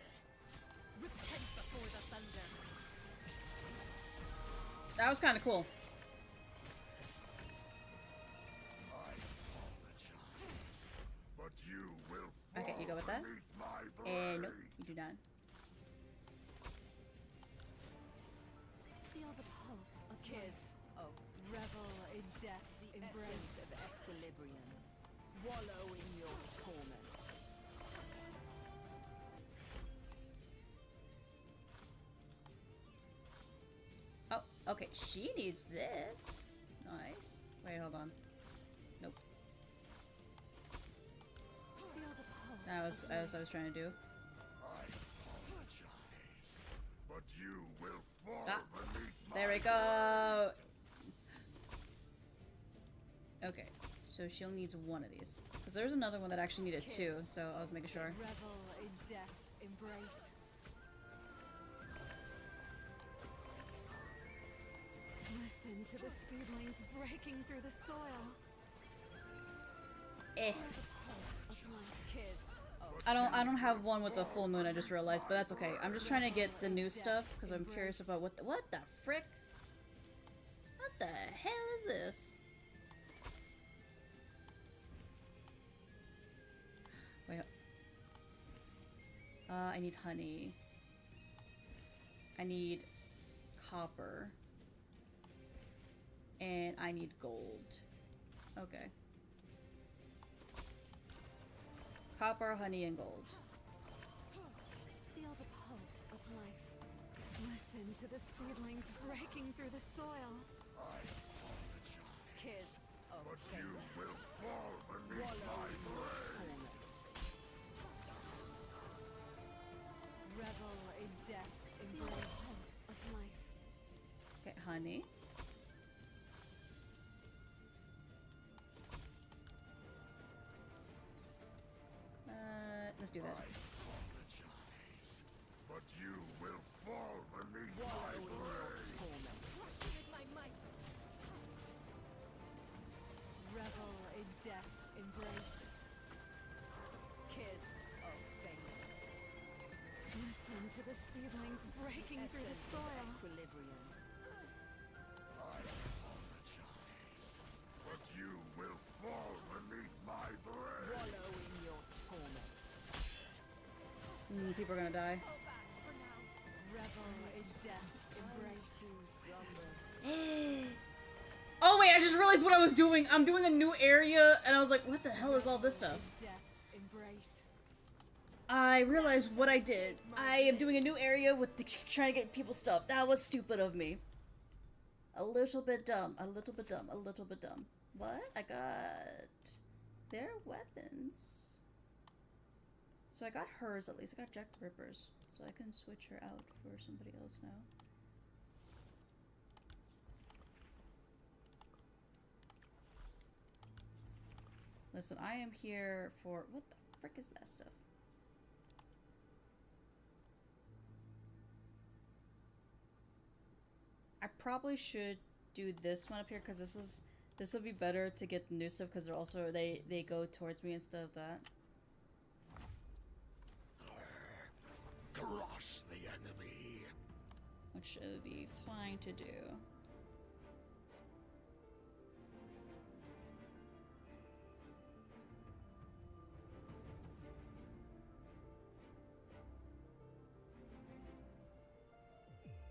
Repent before the thunder. That was kind of cool. But you will Okay, you go with that? And nope, you do not. Feel the pulse of Kiss of revel in death's embrace of equilibrium. Wallow in your torment. Oh, okay, she needs this. Nice. Wait, hold on. Nope. Feel the pulse. That was as I was trying to do. But you will fall Ah, beneath there we go. Okay, so she'll needs one of these. Because there's another one that actually needed two, so I was making sure. Revel in death's embrace. Listen to the seedlings breaking through the soil. Eh. Kiss I don't have one with the full moon, I just realized, but that's okay. I'm just trying to get the new stuff because I'm curious about what the frick? What the hell is this? Wait. I need honey. I need copper. And I need gold. Okay. Copper, honey, and gold. Feel the pulse of life. Listen to the seedlings breaking through the soil. Kiss of But fate. you will fall beneath my blade. Torment. Revel in death's Feel the embrace. pulse of life. Okay, honey. Let's do that. But you will fall beneath my blade. Revel in death's embrace. Kiss of fate. Listen to the seedlings breaking through the soil. Equilibrium. But you will fall beneath my blade. Wallow in your torment. People are gonna die. Revel in death's embrace. Oh wait, I just realized what I was doing. I'm doing a new area, and I was like, what the hell is all this stuff? Death's embrace. I realized what I did. I am doing a new area with trying to get people stuff. That was stupid of me. A little bit dumb. A little bit dumb. A little bit dumb. What? I got their weapons. So I got hers at least. I got Jack the Ripper's. So I can switch her out for somebody else now. Listen, I am here for... What the frick is that stuff? I probably should do this one up here because this would be better to get the new stuff because they're also they go towards me instead of that. Crush the enemy. Which would be fine to do.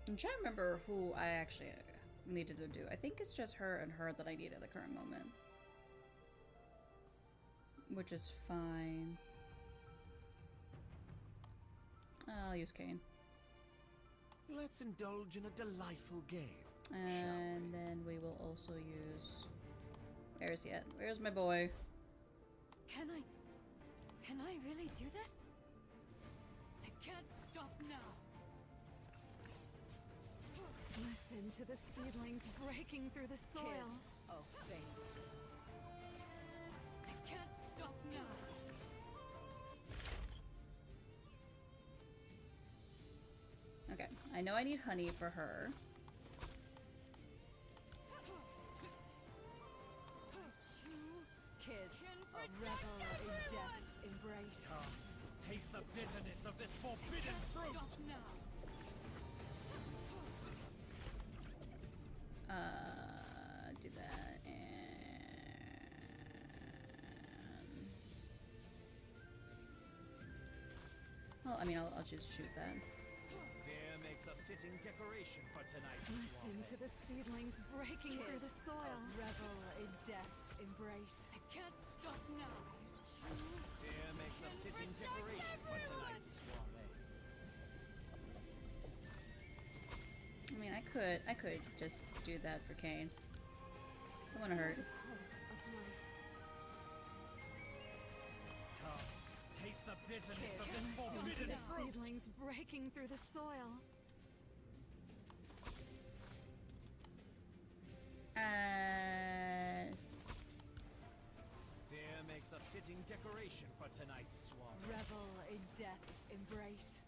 I'm trying to remember who I actually needed to do. I think it's just her and her that I need at the current moment. Which is fine. I'll use Kane. Let's indulge in a delightful game. And then we will also use... Where is he at? Where's my boy? Can I really do this? I can't stop now. Listen to the seedlings breaking through the soil. Kiss of fate. I can't stop now. Okay, I know I need honey for her. Revel in death's embrace. Come, taste the bitterness of this forbidden fruit! Stop now! Do that and well, I mean, I'll choose that. There makes a fitting decoration for tonight's Listen to the seedlings breaking through the soil. Revel in death's embrace. I can't stop now. There makes a fitting decoration for tonight's soiree. I mean, I could just do that for Kane. I want to hurt. Come, taste the bitterness of this Listen to forbidden the fruit! seedlings breaking through the soil. There makes a fitting decoration for tonight's soiree. Revel in death's embrace.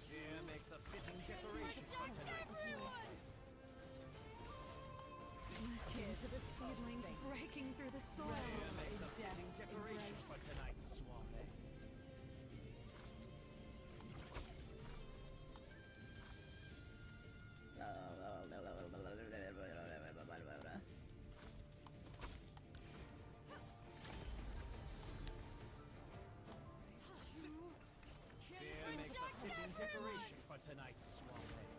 There makes a fitting decoration for tonight's soiree. Listen to the seedlings breaking through the soil. There makes a fitting Death's decoration embrace. for tonight's soiree. There makes a fitting decoration for tonight's soiree.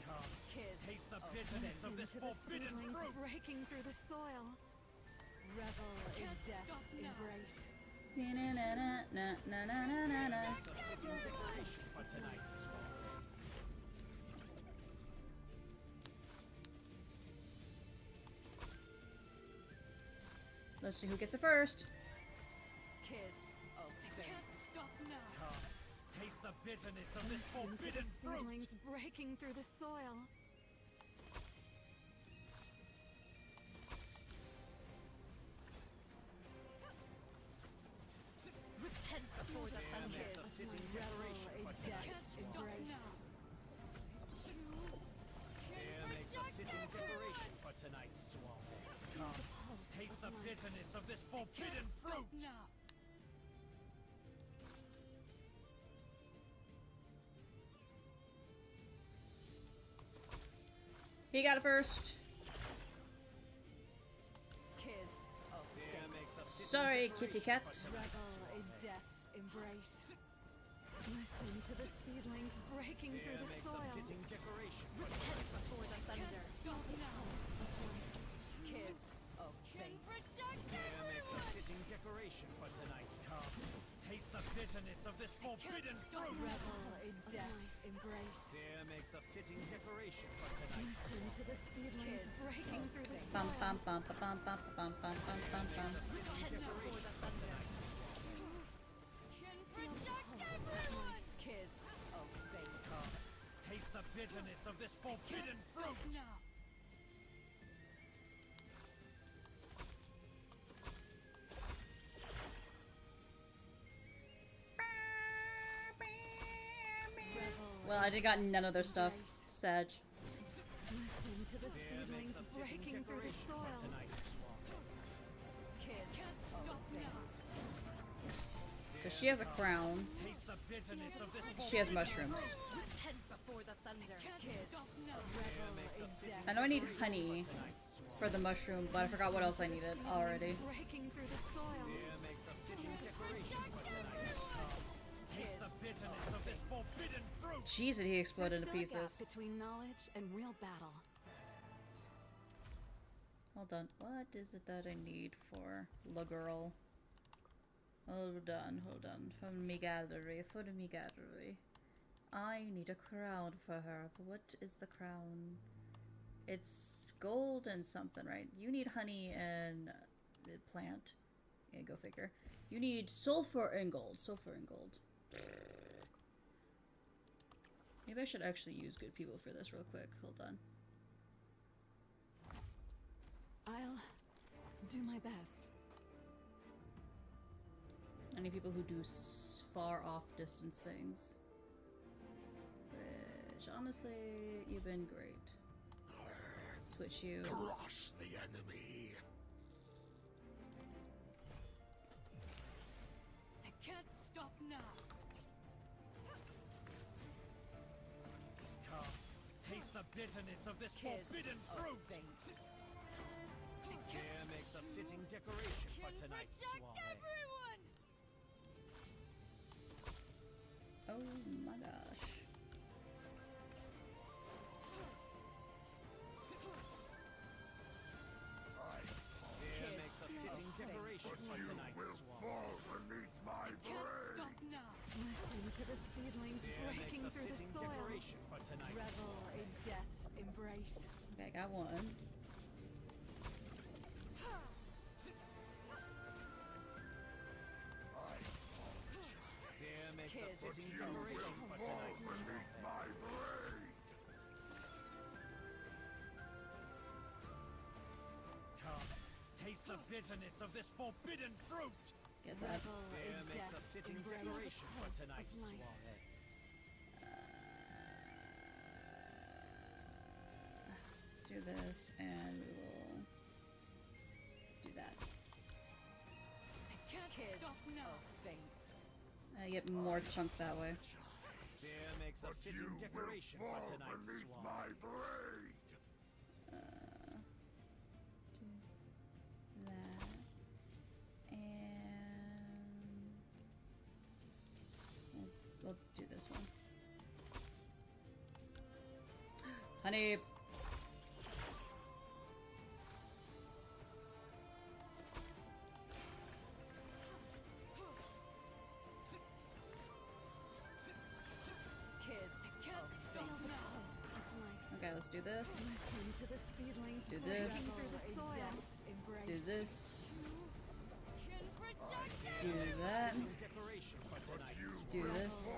Come, Kiss. taste the bitterness of Listen this to the forbidden seedlings fruit! breaking through the soil. Revel in death's embrace. Na-na-na-na-na-na-na-na. Makes a fitting decoration for tonight's soiree. Let's see who gets it first. Kiss of fate. Stop now. Come, taste the bitterness of this Listen to the forbidden fruit! seedlings breaking through the soil. Repent before the There thunder. makes a fitting decoration for tonight's soiree. There makes a fitting decoration for tonight's soiree. Come, taste the bitterness of this forbidden fruit! Now. He got it first. Kiss of There makes a fitting Sorry, kitty cat. revel in death's embrace. Listen to the seedlings breaking There through the makes a soil. fitting decoration for Repent before the thunder. Stop now. Kiss of fate. Protect There makes a fitting decoration for tonight's come. Taste the bitterness of this forbidden fruit! Revel in death's embrace. There makes a fitting decoration for tonight's Listen to the seedlings breaking through the Bum soil. bum bum ba, bum bum ba, bum bum bum bum bum. Protect everyone. Kiss of fate. come. Taste the bitterness of this forbidden Stop fruit! now. Well, I did got none of their stuff. Sag. Listen to the seedlings breaking through the soil. Kiss of fate. Because she has a crown. Taste the bitterness of this She has mushrooms. Repent before the thunder. Kiss of revel in death. I know I need honey for the mushroom, but I forgot what else I needed already. Breaking through the soil. There makes a fitting decoration for tonight's come. Taste the bitterness of this forbidden fruit! Jeez, did he explode into There's still a pieces. gap between knowledge and real battle. Hold on. What is it that I need for the girl? Hold on, hold on. For me gallery, for me gallery. I need a crown for her. But what is the crown? It's gold and something, right? You need honey and plant. Yeah, go figure. You need sulfur and gold. Sulfur and gold. Maybe I should actually use good people for this real quick. Hold on. I'll do my best. I need people who do far off distance things. Which, honestly, you've been great. Switch you. Crush the enemy. bitterness of this forbidden fruit. Here makes a fitting decoration for tonight's soiree. Everyone! Oh my gosh. Here makes a fitting decoration for tonight's soiree. Beneath my Stop now! Listen to the seedlings breaking through the soil. Decoration for tonight's Revel in death's embrace. Okay, I got one. Here makes a fitting decoration for tonight's beneath my blade. Come, taste the bitterness of this forbidden fruit. Get that. Here makes a fitting decoration for tonight's soiree. Let's do this, and we will do that. Kiss of fate. I get more chunk that way. Here makes a fitting decoration for tonight's soiree. My blade. Do that, and we'll do this one. Honey. Okay, let's do this. Listen to the seedlings Do breaking this. through the soil. Embrace. Do this. Do that. Decoration for tonight's Do this.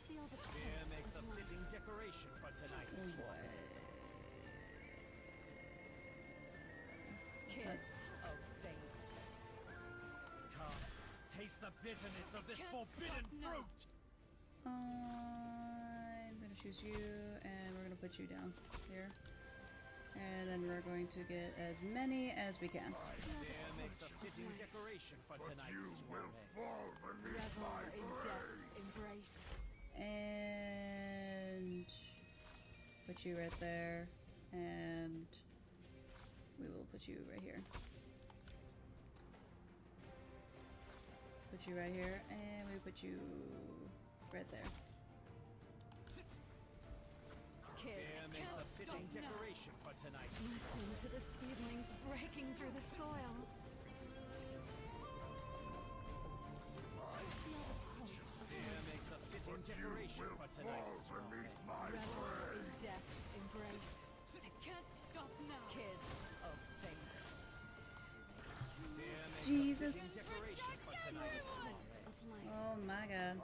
Feel the Here makes a fitting decoration for tonight's Oh boy. Is kiss that- of fate. Come, taste the bitterness of this forbidden fruit. I'm gonna choose you, and we're gonna put you down here. And then we're going to get as many as we can. Here makes a fitting decoration for tonight's soiree. Revel in death's embrace. And put you right there, and we will put you right here. Put you right here, and we put you right there. Kiss. Here makes a fitting decoration for tonight's Listen to the seedlings breaking through the soil. Here makes a fitting decoration for tonight's soiree. Revel in death's embrace. I can't stop now! Kiss of fate. Here makes Jesus. a fitting decoration for tonight's soiree. Of life. Oh my god.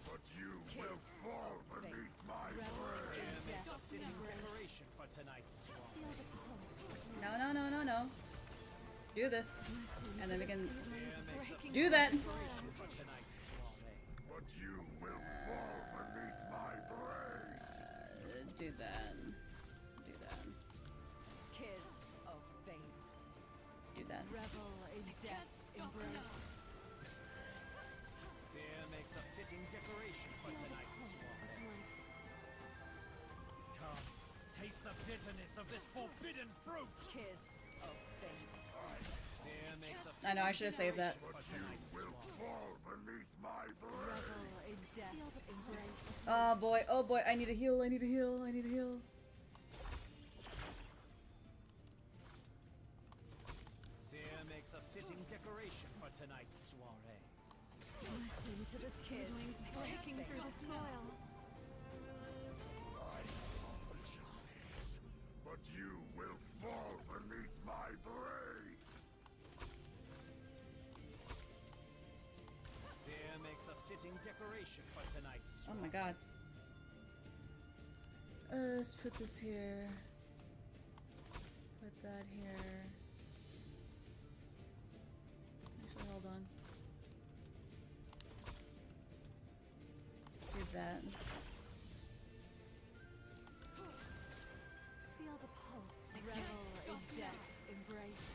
But you will fall beneath my blade. Here makes a fitting decoration for tonight's soiree. Feel the pulse of life. No, no, no, no, no. Do this. And then we can Seedlings breaking do through that. the soil. For tonight's soiree. But you will fall beneath my blade. Do that. Do that. Kiss of fate. Do that. Revel in death's embrace. Here makes a fitting decoration for tonight's soiree. Come, taste the bitterness of this forbidden fruit. Kiss of fate. Here makes a I know, I should have saved that. for tonight's soiree. Fall beneath my blade. Revel in death's embrace. Oh boy, I need a heal, I need a heal, I need a heal. Here makes a fitting decoration for tonight's soiree. Listen to the seedlings breaking through the soil. But you will fall beneath my blade. Here makes a fitting decoration for tonight's soiree. Oh my god. Let's put this here. Put that here. Actually, hold on. Do that. Feel the pulse. Revel in death's embrace.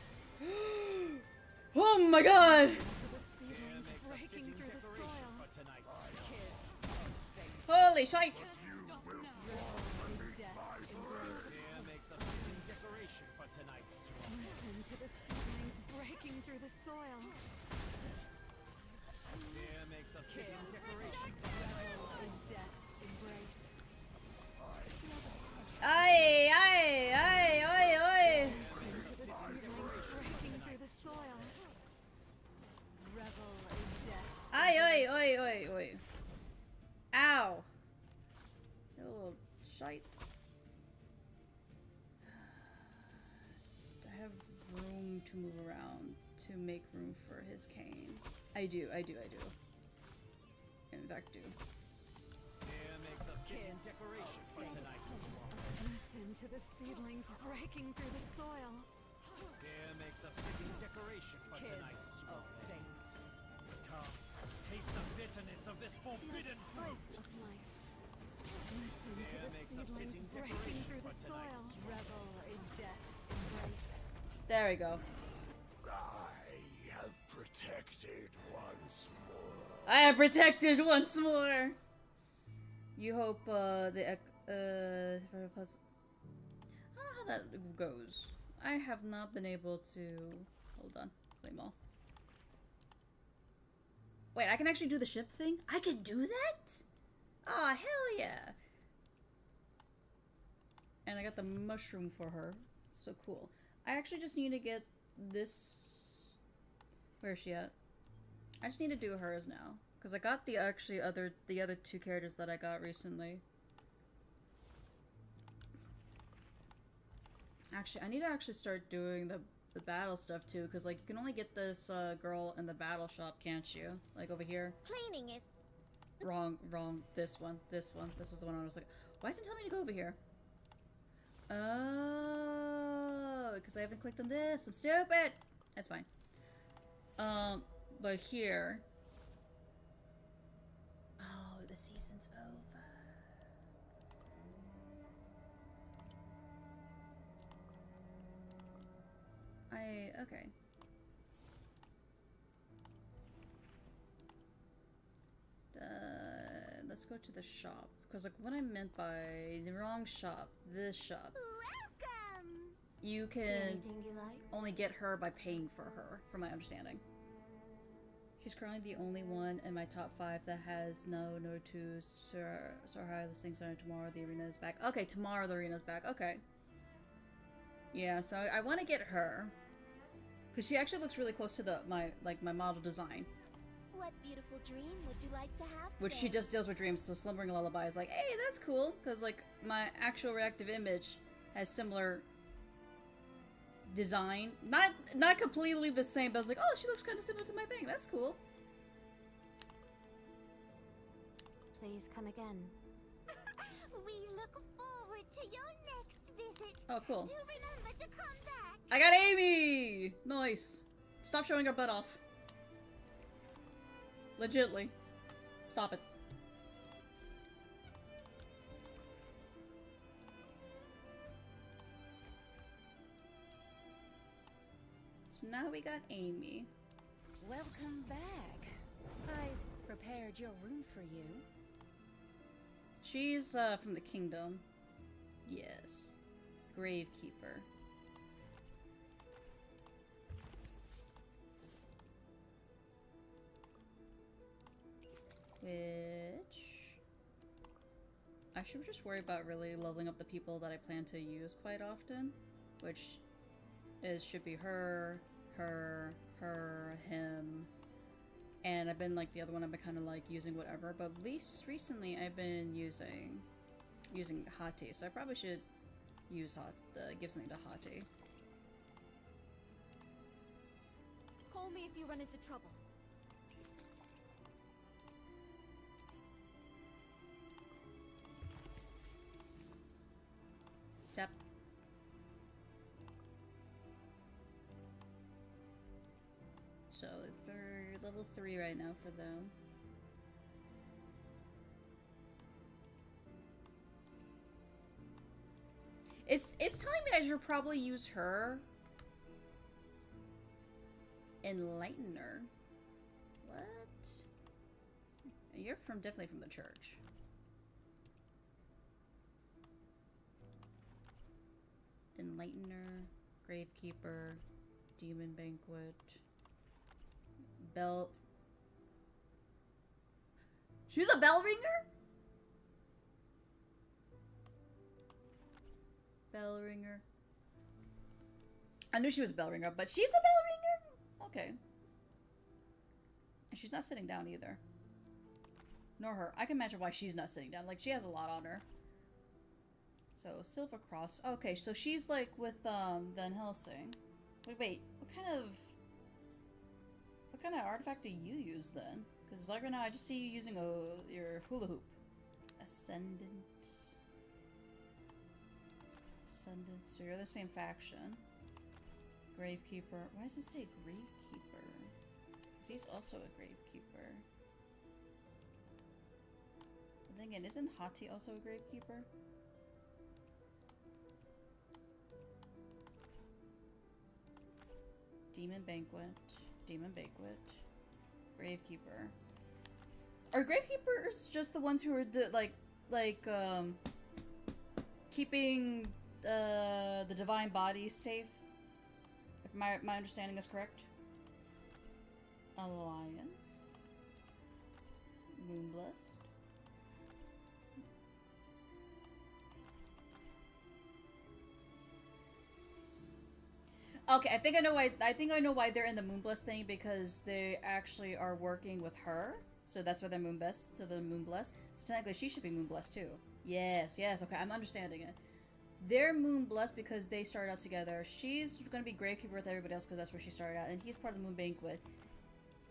Oh my god! To the seedlings breaking through the soil. For tonight's Kiss of fate. Holy shite! Listen to the seedlings breaking through the soil. Aye, aye, aye, aye, aye. Listen to the seedlings breaking through the soil. Revel in death. Aye, aye, aye, aye, aye. Ow. You little shite. Do I have room to move around to make room for his cane? I do. In fact, do. Listen to the seedlings breaking through the soil. Here makes a fitting decoration for tonight's smoke. Come, taste the bitterness of this forbidden fruit. Of life. Listen to the seedlings breaking through the soil. Revel in death's embrace. There we go. I have protected once more. I have protected once more. You hope I don't know how that goes. I have not been able to hold on. Play mall. Wait, I can actually do the ship thing? I can do that? Aw, hell yeah. And I got the mushroom for her. So cool. I actually just need to get this. Where is she at? I just need to do hers now. Because I got the other two characters that I got recently. Actually, I need to actually start doing the battle stuff too, because like you can only get this girl in the battle shop, can't you? Like over here. Cleaning is Wrong. This one. This is the one I was like. Why isn't it telling me to go over here? Oh, because I haven't clicked on this. I'm stupid. That's fine. But here. Oh, the season's over. Okay. Let's go to the shop. Because like what I meant by the wrong shop, this shop. Welcome. You can Anything you like? only get her by paying for her, from my understanding. She's currently the only one in my top 5 that has no 2s. So high, this thing's starting tomorrow. The arena is back. Okay, tomorrow the arena's back. Okay. Yeah, so I want to get her. Because she actually looks really close to my model design. What beautiful dream would you like to have Which she today? just deals with dreams, so Slumbering Lullaby is like, hey, that's cool. Because, like, my actual reactive image has similar design. Not completely the same, but I was like, oh, she looks kind of similar to my thing. That's cool. Please come again. We look forward to your next visit. Oh, cool. Do remember to come back. I got Amy! Nice. Stop showing her butt off. Legitly. Stop it. So now we got Amy. Welcome back. I've prepared your room for you. She's from the kingdom. Yes. Gravekeeper. Which I should just worry about really leveling up the people that I plan to use quite often, which should be her, him, and I've been like the other one I've been kind of like using whatever, but at least recently I've been using Hati, so I probably should use give something to Hati. Call me if you run into trouble. Tap. So they're level 3 right now for them. It's telling me I should probably use her. Enlightener. What? You're definitely from the church. Enlightener, Gravekeeper, Demon Banquet, Bell. She's a bell ringer? Bell ringer. I knew she was a bell ringer, but she's the bell ringer? Okay. And she's not sitting down either. Nor her. I can imagine why she's not sitting down. Like, she has a lot on her. So, Silver Cross. Okay, so she's like with Van Helsing. Wait, what kind of artifact do you use then? Because like right now I just see you using your hula hoop. Ascendant. So you're the same faction. Gravekeeper. Why does it say Gravekeeper? Because he's also a Gravekeeper. But then again, isn't Hati also a Gravekeeper? Demon Banquet. Gravekeeper. Are Gravekeepers just the ones who are keeping the divine bodies safe? If my understanding is correct. Alliance. Moonblessed. Okay, I think I know why they're in the Moonblessed thing, because they actually are working with her. So that's why they're Moonblessed, so they're Moonblessed. So technically she should be Moonblessed too. Yes, okay, I'm understanding it. They're Moonblessed because they started out together. She's gonna be Gravekeeper with everybody else because that's where she started out, and he's part of the Moon Banquet.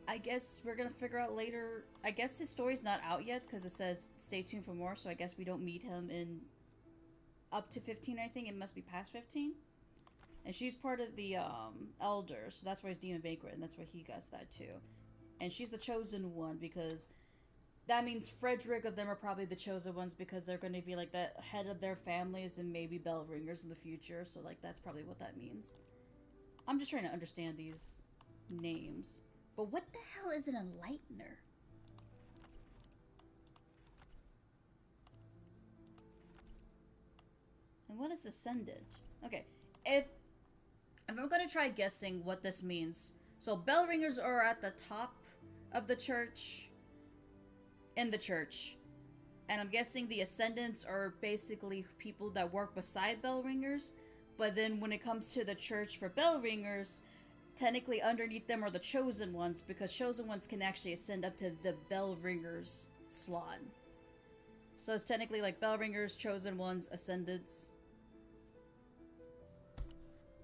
I guess we're gonna figure out later. I guess his story's not out yet because it says stay tuned for more, so I guess we don't meet him in up to 15, I think. It must be past 15. And she's part of the Elders, so that's why it's Demon Banquet, and that's why he gets that too. And she's the chosen one because that means Frederick of them are probably the chosen ones because they're going to be like the head of their families and maybe bell ringers in the future. So like that's probably what that means. I'm just trying to understand these names. But what the hell is an Enlightener? And what is Ascendant? Okay, if I'm going to try guessing what this means. So bell ringers are at the top of the church, in the church. And I'm guessing the Ascendants are basically people that work beside bell ringers. But then when it comes to the church for bell ringers, technically underneath them are the chosen ones, because chosen ones can actually ascend up to the bell ringers slot. So it's technically like bell ringers, chosen ones, ascendants.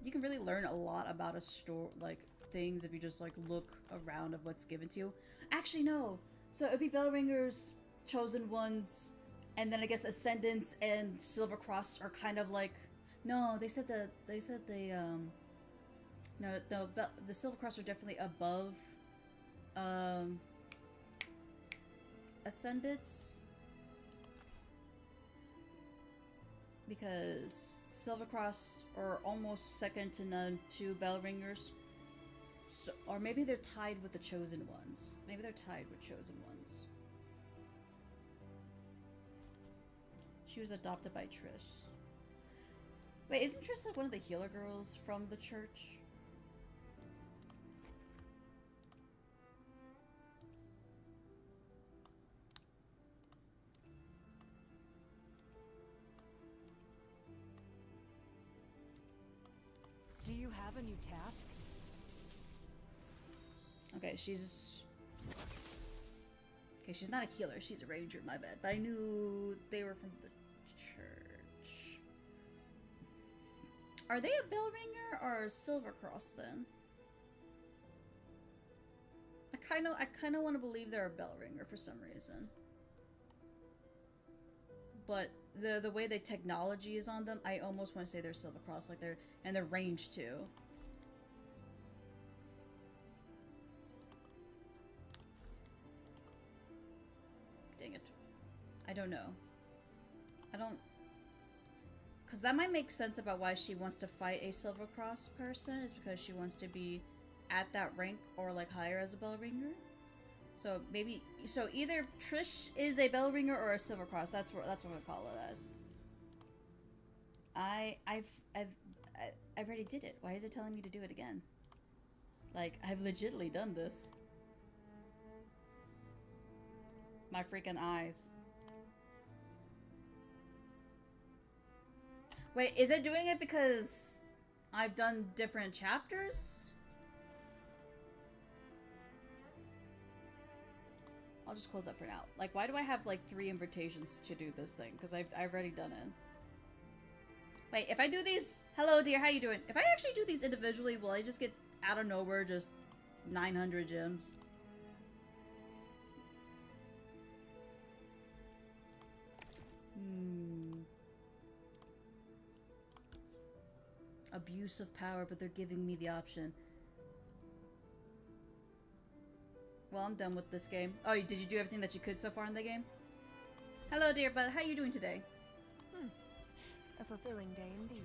You can really learn a lot about a store, like things, if you just like look around of what's given to you. Actually, no. So it'd be bell ringers, chosen ones, and then I guess ascendants and Silver Cross are kind of like. No, the Silver Cross are definitely above ascendants, because Silver Cross are almost second to none to bell ringers. So, or maybe they're tied with the chosen ones. Maybe they're tied with chosen ones. She was adopted by Trish. Wait, isn't Trish like one of the healer girls from the church? Do you have a new task? Okay, she's not a healer, she's a ranger, my bad. But I knew they were from the church. Are they a bell ringer or a Silver Cross then? I kinda wanna believe they're a bell ringer for some reason. But the way the technology is on them, I almost want to say they're Silver Cross, like they're range too. Dang it. I don't know. Because that might make sense about why she wants to fight a Silver Cross person, is because she wants to be at that rank or like higher as a bell ringer. So maybe, so either Trish is a bell ringer or a Silver Cross. That's what I'm gonna call it as. I already did it. Why is it telling me to do it again? Like, I've legitimately done this. My freaking eyes. Wait, is it doing it because I've done different chapters? I'll just close that for now. Like, why do I have like 3 invitations to do this thing? Because I've already done it. Wait, if I do these... Hello, dear, how you doing? If I actually do these individually, will I just get out of nowhere just 900 gems? Abuse of power, but they're giving me the option. Well, I'm done with this game. Oh, did you do everything that you could so far in the game? Hello, dear bud. How you doing today? A fulfilling day indeed.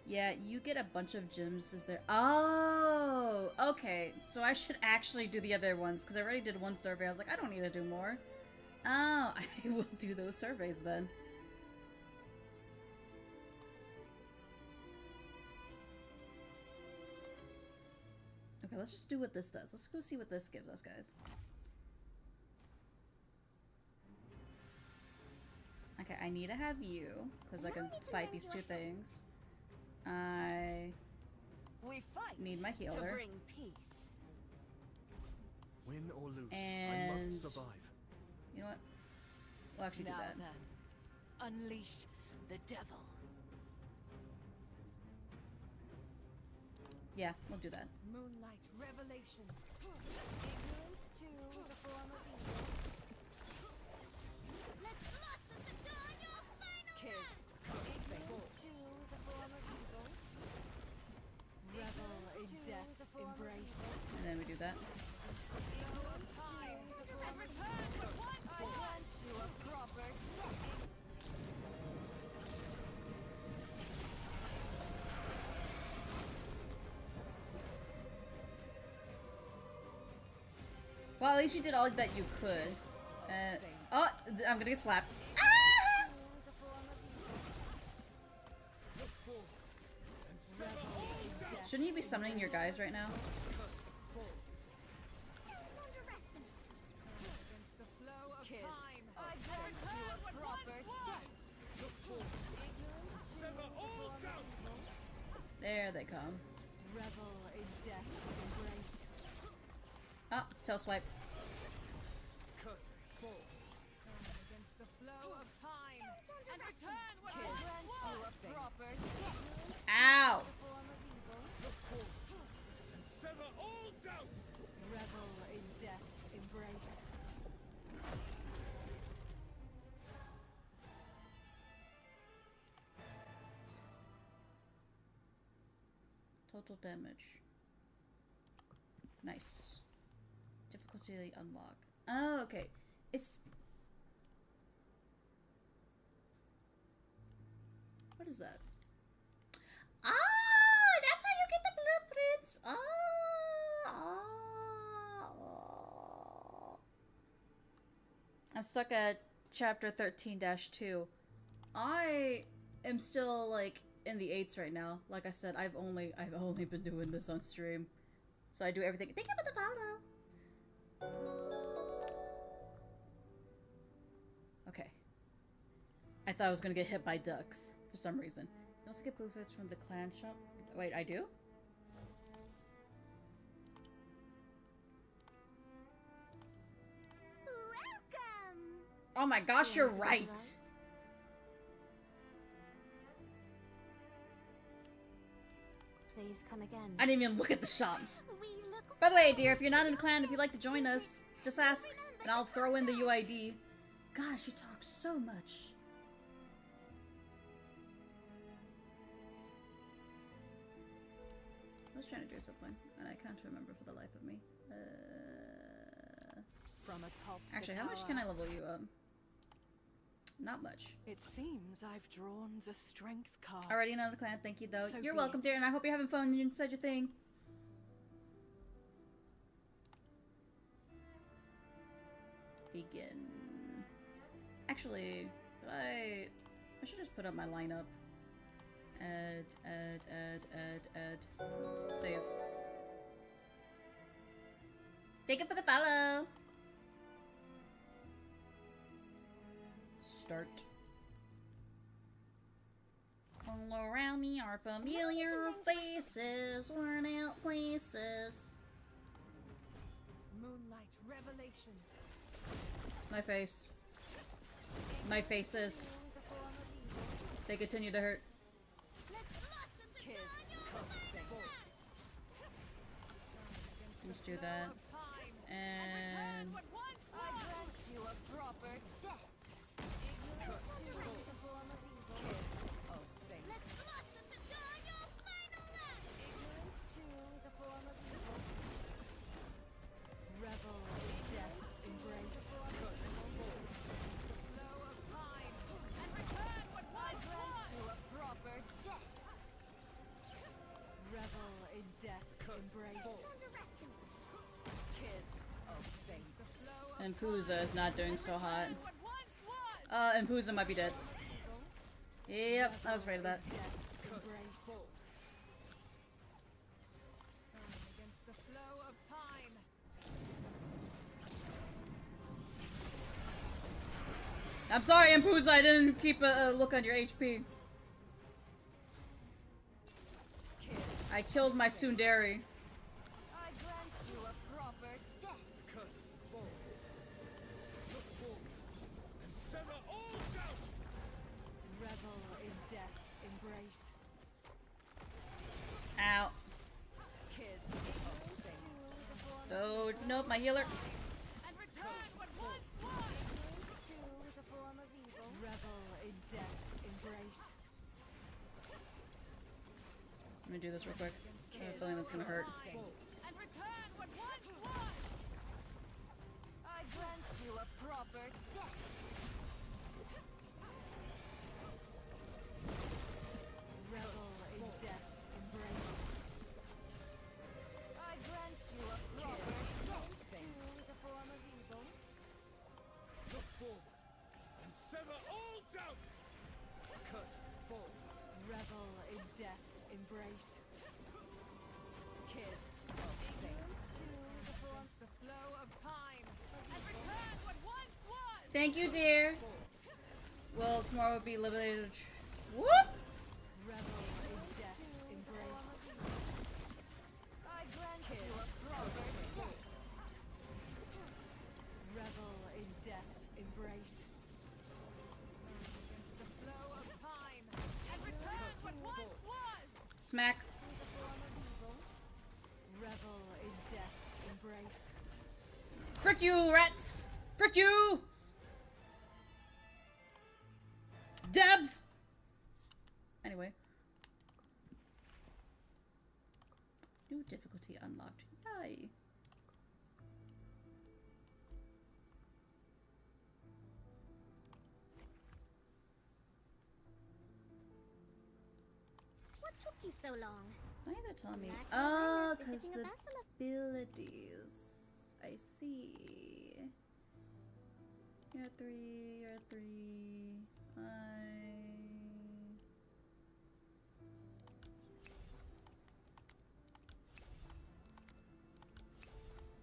Yeah, you get a bunch of gems. Is there? Oh, okay. So I should actually do the other ones because I already did one survey. I was like, I don't need to do more. Oh, I will do those surveys then. Okay, let's just do what this does. Let's go see what this gives us, guys. Okay, I need to have you, because I can fight these 2 things. I need my healer. To bring peace. Win or lose, And I must survive. You know what? We'll actually do Now that. then, unleash the devil. Yeah, we'll do that. Moonlight revelation. Ignorance too is a form of evil. Let's blossom the dawn your final Kiss. Ignorance too is a form of evil. Revel in death's embrace. And then we do that. I grant you a proper death. Well, at least you did all that you could. Oh, I'm gonna get slapped. Ah! Shouldn't you be summoning your guys right now? There they come. Revel in death's embrace. Oh, tail swipe. Against the flow of time and return what I grant you a proper death. Ow! And sever all doubt. Revel in death's embrace. Total damage. Nice. Difficulty unlock. Oh, okay. It's... What is that? Ah, that's how you get the blueprints. I'm stuck at chapter 13-2. I am still like in the 8s right now. Like I said, I've only been doing this on stream, so I do everything. Thank you for the follow. Okay. I thought I was gonna get hit by ducks for some reason. You also get blueprints from the clan shop. Wait, I do? Welcome. Oh my gosh, you're right. Please come again. I didn't even look at the shop. By the way, dear, if you're not in the clan, if you'd like to join us, just ask, and I'll throw in the UID. Gosh, you talk so much. I was trying to do something, and I can't remember for the life of me. From atop Actually, the how much tower, can I level you up? Not much. It seems I've drawn the strength card. Already another clan, thank you though. So You're be welcome, it. dear, and I hope you're having fun inside your thing. Begin. Actually, I should just put up my lineup. Add. Save. Thank you for the follow. Start. All around me are familiar faces, worn out places. Moonlight revelation. My face. My faces. They continue to hurt. Let's do that. And I grant you a proper death. Ignorance too is a form of evil. Kiss of fate. Let's blossom to die your final life. Ignorance too is a form of evil. Revel in death's embrace. Flow of time and return what I grant you a proper death. Revel in death's embrace. Kiss of fate. and Pooza is not doing so hot. And Pooza might be dead. Yep, I was afraid of that. I'm sorry, Empuza, I didn't keep a look on your HP. I killed my Sundari. I grant you a proper death. Cut balls. Look forward and sever all doubt. Revel in death's embrace. Ow. Kiss of fate. Oh, nope, my healer. Revel in death's embrace. Let me do this real quick. I have a feeling that's gonna hurt. And return what once was. I grant you a proper death. Revel in death's embrace. I grant you a proper death. Too is a form of evil. Look forward and sever all doubt. Cut balls. Revel in death's embrace. Kiss of fate. The flow of time and return what once was. Thank you, dear. Well, tomorrow will be eliminated. Whoop! Revel in death's embrace. I grant you a proper death. Revel in death's embrace. The flow of time and return what once was. Smack. Revel in death's embrace. Frick you, rats! Frick you! Dabs! Anyway. New difficulty unlocked. Yay! What took you so long? Why is it telling me? Lack of Oh, awareness because befitting the a basilisk. abilities. I see. You're at 3, you're at 3.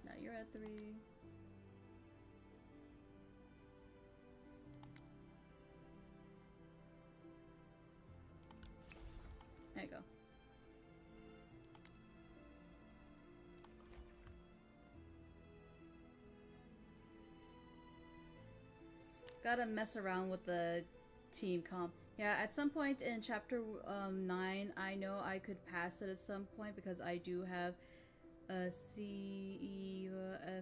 No, you're at 3. There you go. Gotta mess around with the team comp. Yeah, at some point in chapter 9, I know I could pass it at some point because I do have a CE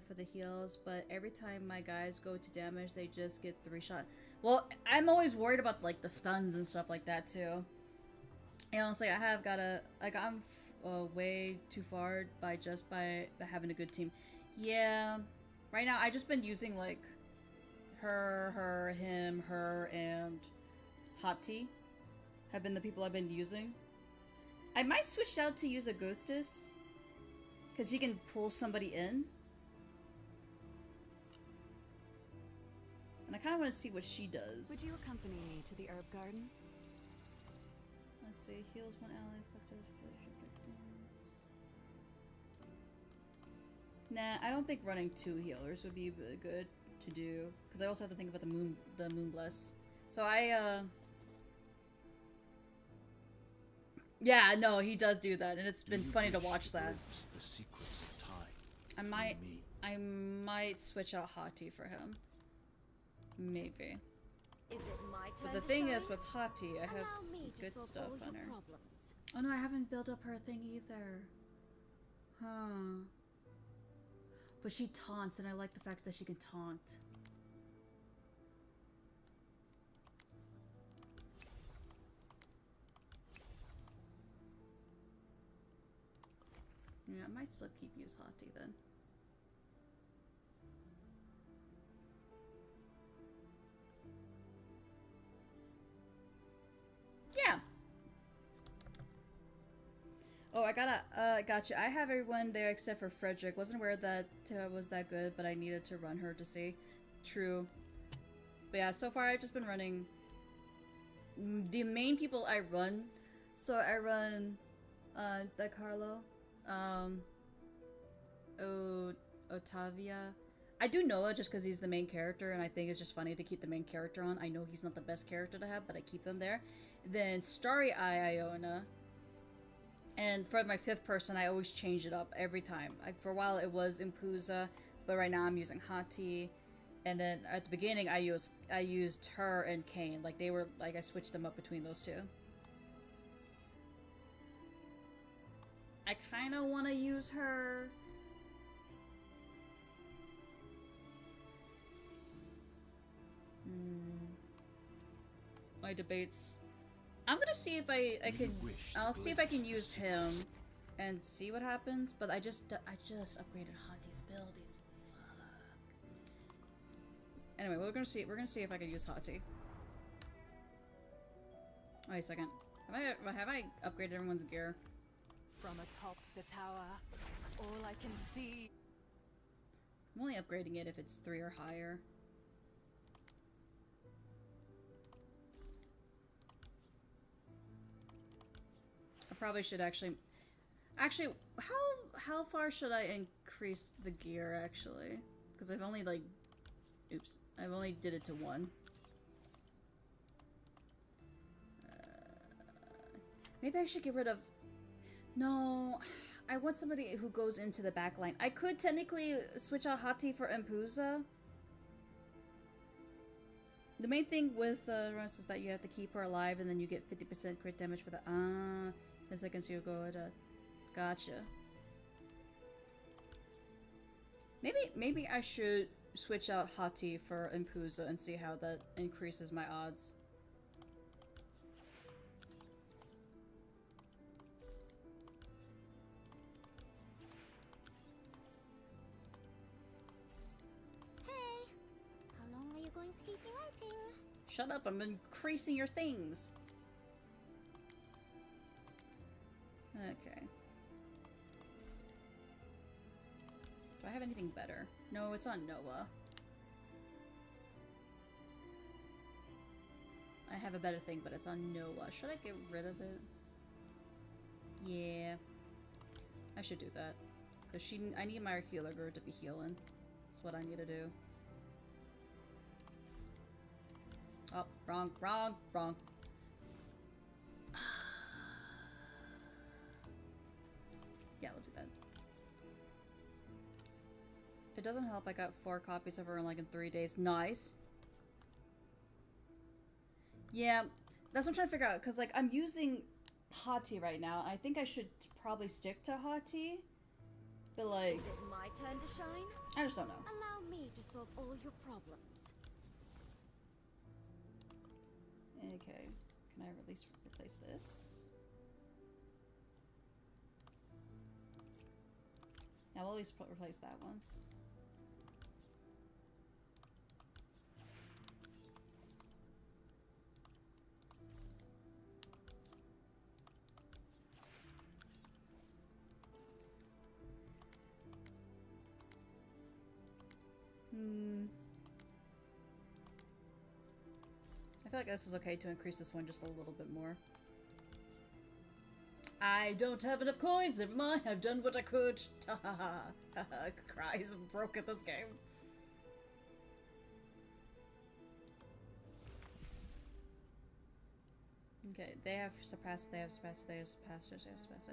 for the heals, but every time my guys go to damage, they just get 3-shot. Well, I'm always worried about like the stuns and stuff like that too. And honestly, I have gotta like I'm way too far by having a good team. Yeah, right now I just been using like her, him, her, and Hati have been the people I've been using. I might switch out to use Augustus because he can pull somebody in. And I kind of want to see what she does. Would you accompany me to the herb garden? Let's see, heals one ally selected for Nah, I don't think running 2 healers would be good to do, because I also have to think about the Moonbless. So yeah, no, he does do that, and it's been funny to watch that. The secrets of time. I might switch out Hati for him. Maybe. Is it my turn But the to thing shine? is, with Hati, I have Allow me to good solve stuff all on your her. problems. Oh no, I haven't built up her thing either. Huh. But she taunts, and I like the fact that she can taunt. Yeah, I might still keep use Hati then. Yeah. Oh, I gotcha. I have everyone there except for Frederick. Wasn't aware that was that good, but I needed to run her to see. True. But yeah, so far I've just been running the main people I run. So I run DiCarlo, Otavia. I do Noah just because he's the main character, and I think it's just funny to keep the main character on. I know he's not the best character to have, but I keep him there. Then Starry Eye Iona. And for my 5th person, I always change it up every time. For a while it was Impuza, but right now I'm using Hati. And then at the beginning I used her and Kane. Like they were like I switched them up between those two. I kind of want to use her. My debates. I'm gonna see if I can. I'll see if I can use him, and see what happens. But I just upgraded Hati's build. He's fuck. Anyway, we're gonna see. We're gonna see if I can use Hati. Wait a second. Have I upgraded everyone's gear? From atop the tower, all I can see. I'm only upgrading it if it's 3 or higher. I probably should actually, how far should I increase the gear actually? Because I've only like, oops, I've only did it to 1. Maybe I should get rid of. No, I want somebody who goes into the back line. I could technically switch out Hati for Impuza. The main thing with Russ is that you have to keep her alive, and then you get 50% crit damage for the 10 seconds you go at a. Gotcha. Maybe I should switch out Hati for Impuza and see how that increases my odds. Going to keep me waiting. Shut up, I'm increasing your things. Okay. Do I have anything better? No, it's on Noah. I have a better thing, but it's on Noah. Should I get rid of it? Yeah. I should do that. Because I need my healer girl to be healing. That's what I need to do. Oh, wrong. Yeah, we'll do that. It doesn't help I got 4 copies of her in 3 days. Nice. Yeah, that's what I'm trying to figure out, because I'm using Hati right now. I think I should probably stick to Hati. But Is it my turn to shine? I just don't know. Allow me to solve all your problems. Okay, can I replace this? Yeah, we'll at least replace that one. I feel like this is okay to increase this one just a little bit more. I don't have enough coins. Never mind. I've done what I could. Ha ha ha. Cries broke at this game. Okay, they have surpassed, they have surpassed, they have surpassed, they have surpassed.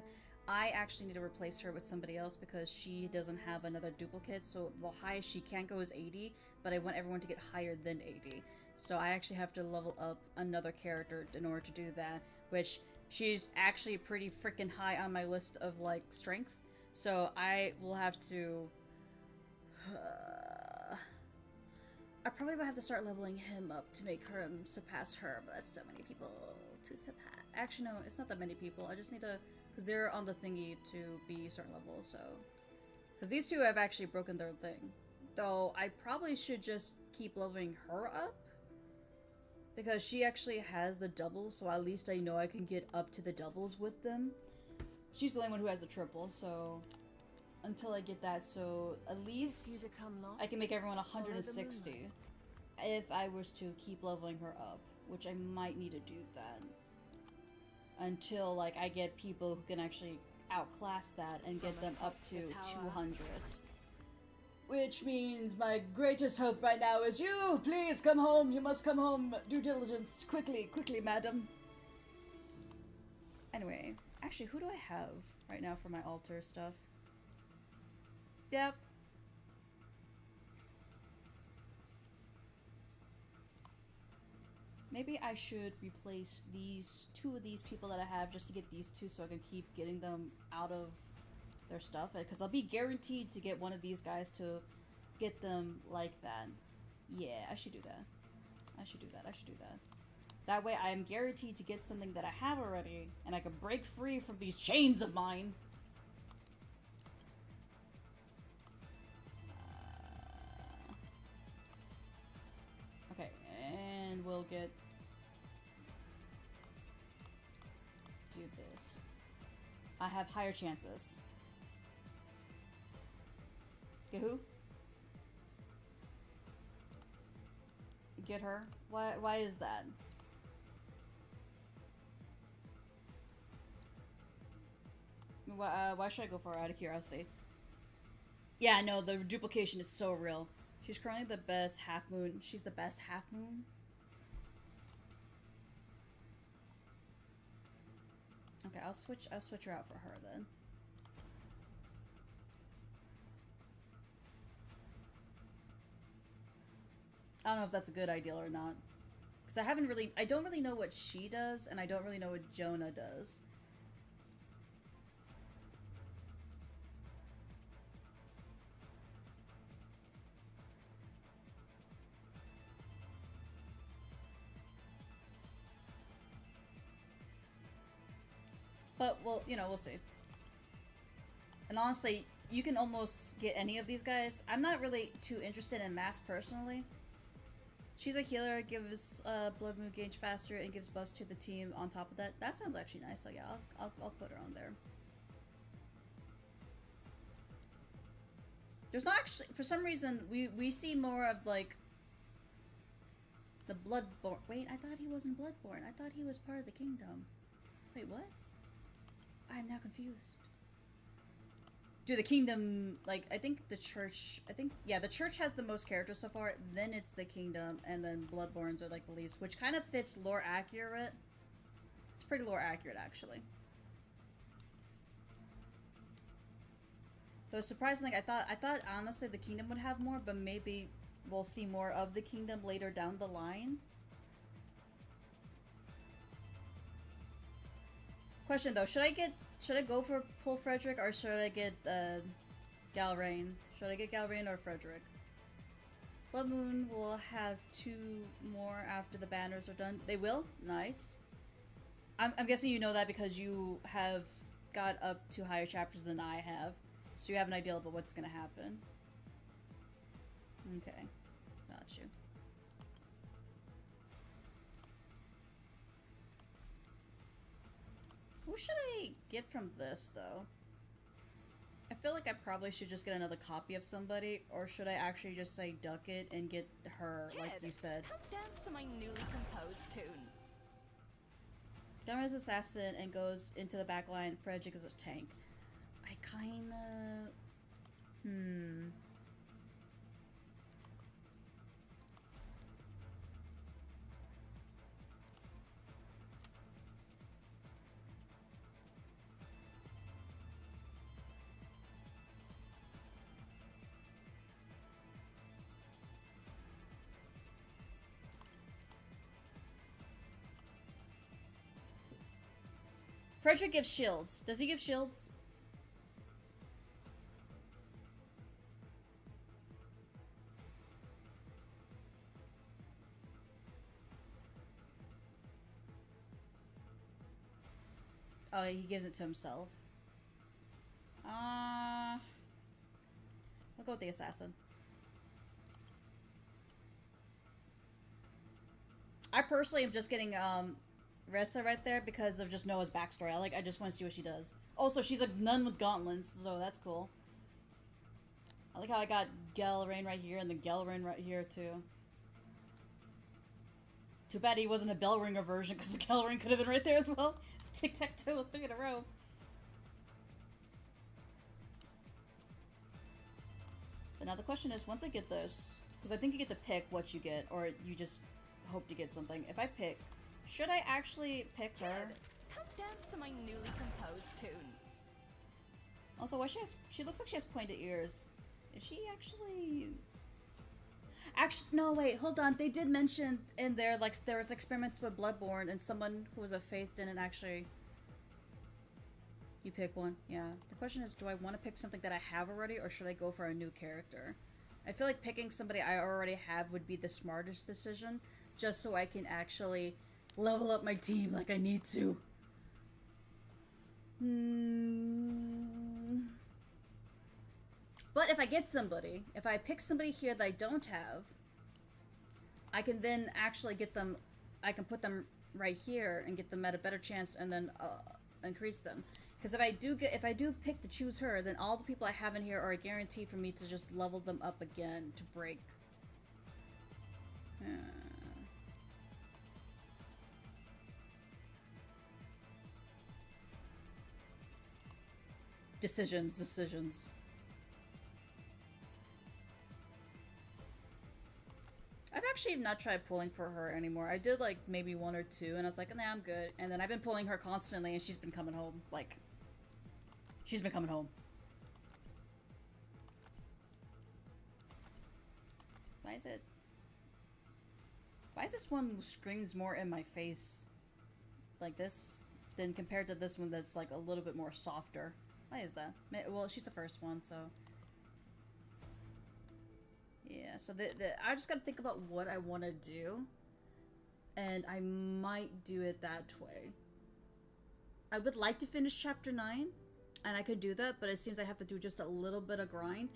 I actually need to replace her with somebody else because she doesn't have another duplicate, so the highest she can go is 80, but I want everyone to get higher than 80. So I actually have to level up another character in order to do that, which she's actually pretty freaking high on my list of, like, strength. So I will have to... I probably will have to start leveling him up to make her surpass her, but that's so many people to surpass. Actually, no, it's not that many people. I just need to... Because they're on the thingy to be a certain level, so... Because these two have actually broken their thing. Though, I probably should just keep leveling her up. Because she actually has the doubles, so at least I know I can get up to the doubles with them. She's the only one who has the triple, so... Until I get that, so at least I can make everyone 160. If I was to keep leveling her up, which I might need to do that. Until, like, I get people who can actually outclass that and get them up to 200. Which means my greatest hope right now is you! Please come home! You must come home! Due diligence! Quickly, quickly, madam! Anyway, actually, who do I have right now for my altar stuff? Yep. Maybe I should replace two of these people that I have just to get these two so I can keep getting them out of their stuff. Because I'll be guaranteed to get one of these guys to get them like that. Yeah, I should do that. I should do that. I should do that. That way I am guaranteed to get something that I have already and I can break free from these chains of mine. Okay, and we'll get... do this. I have higher chances. Get who? Get her? Why is that? Why should I go for her out of curiosity? Yeah, no, the duplication is so real. She's currently the best half moon. She's the best half moon. Okay, I'll switch her out for her then. I don't know if that's a good idea or not. Because I don't really know what she does, and I don't really know what Jonah does. But, well, you know, we'll see. And honestly, you can almost get any of these guys. I'm not really too interested in Mass personally. She's a healer, gives Blood Moon gauge faster, and gives buffs to the team on top of that. That sounds actually nice, so yeah, I'll put her on there. There's not actually, for some reason, we see more of, like, the Bloodborne. Wait, I thought he wasn't Bloodborne. I thought he was part of the kingdom. Wait, what? I'm now confused. Do the kingdom, like, I think the church, yeah, the church has the most characters so far, then it's the kingdom, and then Bloodborns are, like, the least, which kind of fits lore accurate. It's pretty lore accurate, actually. Though surprisingly, I thought honestly the kingdom would have more, but maybe we'll see more of the kingdom later down the line. Question though, should I go for pull Frederick or should I get Galrain? Should I get Galrain or Frederick? Blood Moon will have 2 more after the banners are done. They will? Nice. I'm guessing you know that because you have got up to higher chapters than I have. So you have an idea about what's gonna happen. Okay. Got you. Who should I get from this, though? I feel like I probably should just get another copy of somebody, or should I actually just say duck it and get her, like you said? Come dance to my newly composed tune. Gunner's assassin and goes into the back line. Frederick is a tank. I kinda... Frederick gives shields. Does he give shields? Oh, he gives it to himself. We'll go with the assassin. I personally am just getting Ressa right there because of just Noah's backstory. I just want to see what she does. Also, she's a nun with gauntlets, so that's cool. I like how I got Gelrain right here and then Gelrain right here too. Too bad he wasn't a Bellringer version because the Gelrain could have been right there as well. Tic-tac-toe, 3 in a row. But now the question is, once I get this, because I think you get to pick what you get, or you just hope to get something. If I pick, should I actually pick her? Come dance to my newly composed tune. Also, why she looks like she has pointed ears. Is she actually... Actually, no, wait, hold on. They did mention in there, like, there was experiments with Bloodborne, and someone who was a Faith didn't actually... You pick one, yeah. The question is, do I want to pick something that I have already, or should I go for a new character? I feel like picking somebody I already have would be the smartest decision, just so I can actually level up my team like I need to. But if I get somebody, if I pick somebody here that I don't have, I can then actually get them, I can put them right here and get them at a better chance and then increase them. Because if I do pick to choose her, then all the people I have in here are a guarantee for me to just level them up again to break. Decisions. I've actually not tried pulling for her anymore. I did like maybe 1 or 2 and I was like, nah, I'm good. And then I've been pulling her constantly and she's been coming home. Like, she's been coming home. Why is this one screams more in my face like this than compared to this one that's like a little bit more softer? Why is that? Well, she's the first one, so... Yeah, so I just gotta think about what I want to do. And I might do it that way. I would like to finish chapter 9. And I could do that, but it seems I have to do just a little bit of grind.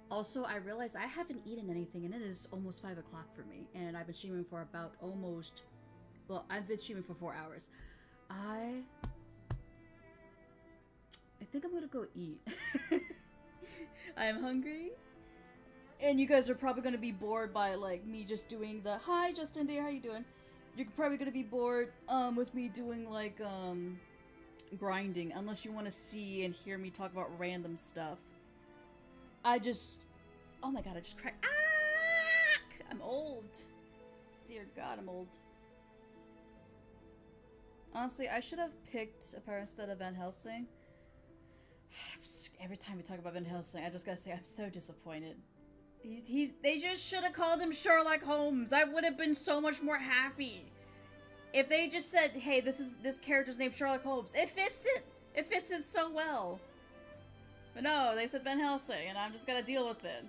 Also, I realize I haven't eaten anything, and it is almost 5 o'clock for me. And I've been streaming for about almost... Well, I've been streaming for 4 hours. I think I'm gonna go eat. I am hungry. And you guys are probably gonna be bored by, like, me just doing the, hi, Justin Day, how you doing? You're probably gonna be bored, with me doing, like, grinding, unless you want to see and hear me talk about random stuff. Oh my god, I just cried. Ah! I'm old. Dear god, I'm old. Honestly, I should have picked a pair instead of Van Helsing. Every time we talk about Van Helsing, I just gotta say, I'm so disappointed. They just should have called him Sherlock Holmes. I would have been so much more happy. If they just said, hey, this character's named Sherlock Holmes. It fits it. It fits it so well. But no, they said Van Helsing, and I'm just gonna deal with it.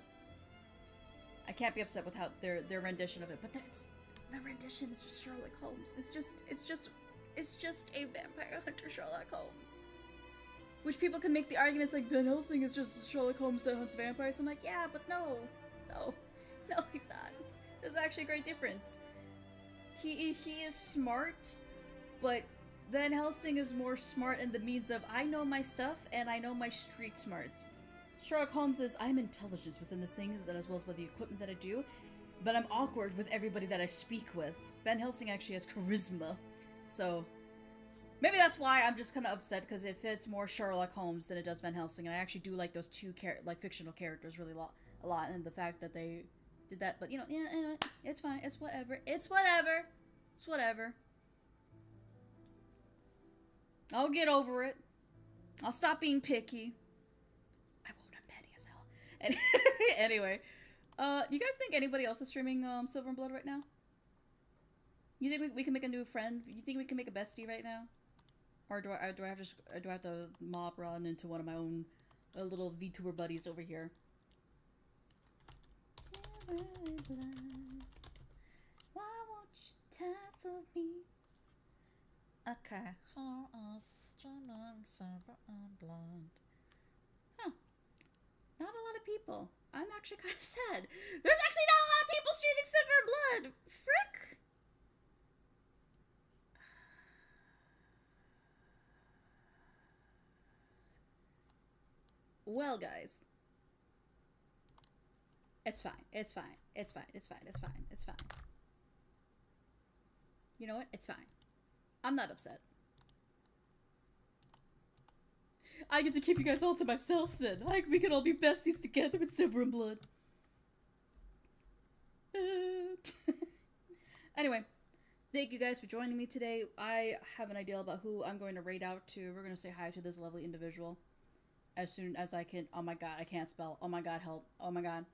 I can't be upset with how their rendition of it, but the rendition is just Sherlock Holmes. It's just a vampire hunter Sherlock Holmes. Which people can make the arguments like Van Helsing is just Sherlock Holmes that hunts vampires. I'm like, yeah, but no, he's not. There's actually a great difference. He is smart, but Van Helsing is more smart in the means of I know my stuff and I know my street smarts. Sherlock Holmes is I'm intelligence within this thing as well as with the equipment that I do, but I'm awkward with everybody that I speak with. Van Helsing actually has charisma, so Maybe that's why I'm just kind of upset, because it fits more Sherlock Holmes than it does Van Helsing, and I actually do like those two fictional characters really a lot, and the fact that they did that. But you know, it's fine. It's whatever. It's whatever. It's whatever. I'll get over it. I'll stop being picky. I won't. I'm petty as hell. And anyway, you guys think anybody else is streaming Silver and Blood right now? You think we can make a new friend? You think we can make a bestie right now? Or do I have to mob run into one of my own little VTuber buddies over here? Why won't you tie for me? Okay. Silver and Blood. Huh. Not a lot of people. I'm actually kind of sad. There's actually not a lot of people streaming Silver and Blood. Frick. Well, guys. It's fine. It's fine. It's fine. It's fine. It's fine. It's fine. You know what? It's fine. I'm not upset. I get to keep you guys all to myself then. We can all be besties together with Silver and Blood. Anyway, thank you guys for joining me today. I have an idea about who I'm going to raid out to. We're going to say hi to this lovely individual as soon as I can. Oh my god, I can't spell. Oh my god, help. Oh my god.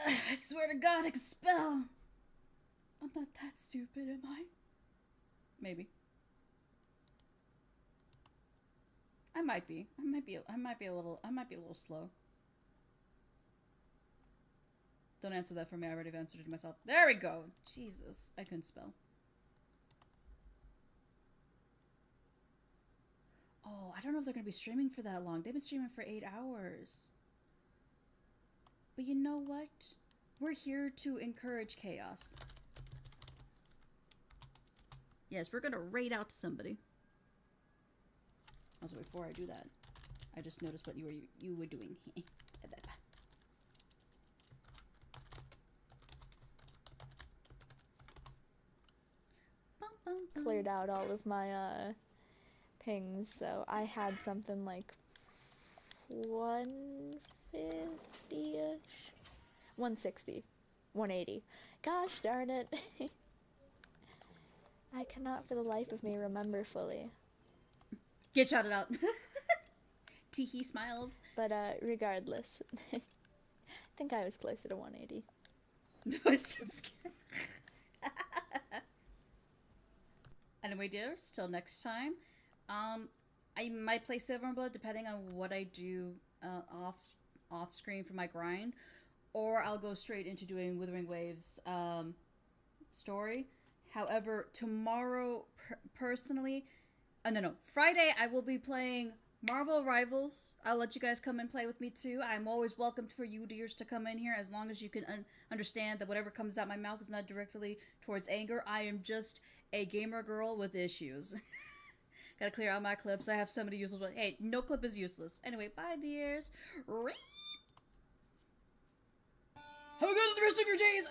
I swear to god I can spell. I'm not that stupid, am I? Maybe. I might be. I might be a little slow. Don't answer that for me. I already answered it to myself. There we go. Jesus, I couldn't spell. Oh, I don't know if they're going to be streaming for that long. They've been streaming for 8 hours. But you know what? We're here to encourage chaos. Yes, we're going to raid out to somebody. Also, before I do that, I just noticed what you were doing. Cleared out all of my pings, so I had something like 150-ish, 160, 180. Gosh darn it. I cannot for the life of me remember fully. Get shouted out. Teehee smiles. But regardless, I think I was closer to 180. I was just kidding. Anyway, dears, till next time. I might play Silver and Blood depending on what I do off screen for my grind, or I'll go straight into doing Withering Waves story. However, tomorrow, personally, Friday I will be playing Marvel Rivals. I'll let you guys come and play with me too. I'm always welcome for you dears to come in here, as long as you can understand that whatever comes out my mouth is not directly towards anger. I am just a gamer girl with issues. Gotta clear out my clips. I have so many useless ones. Hey, no clip is useless. Anyway, bye dears. Have a good rest of your days.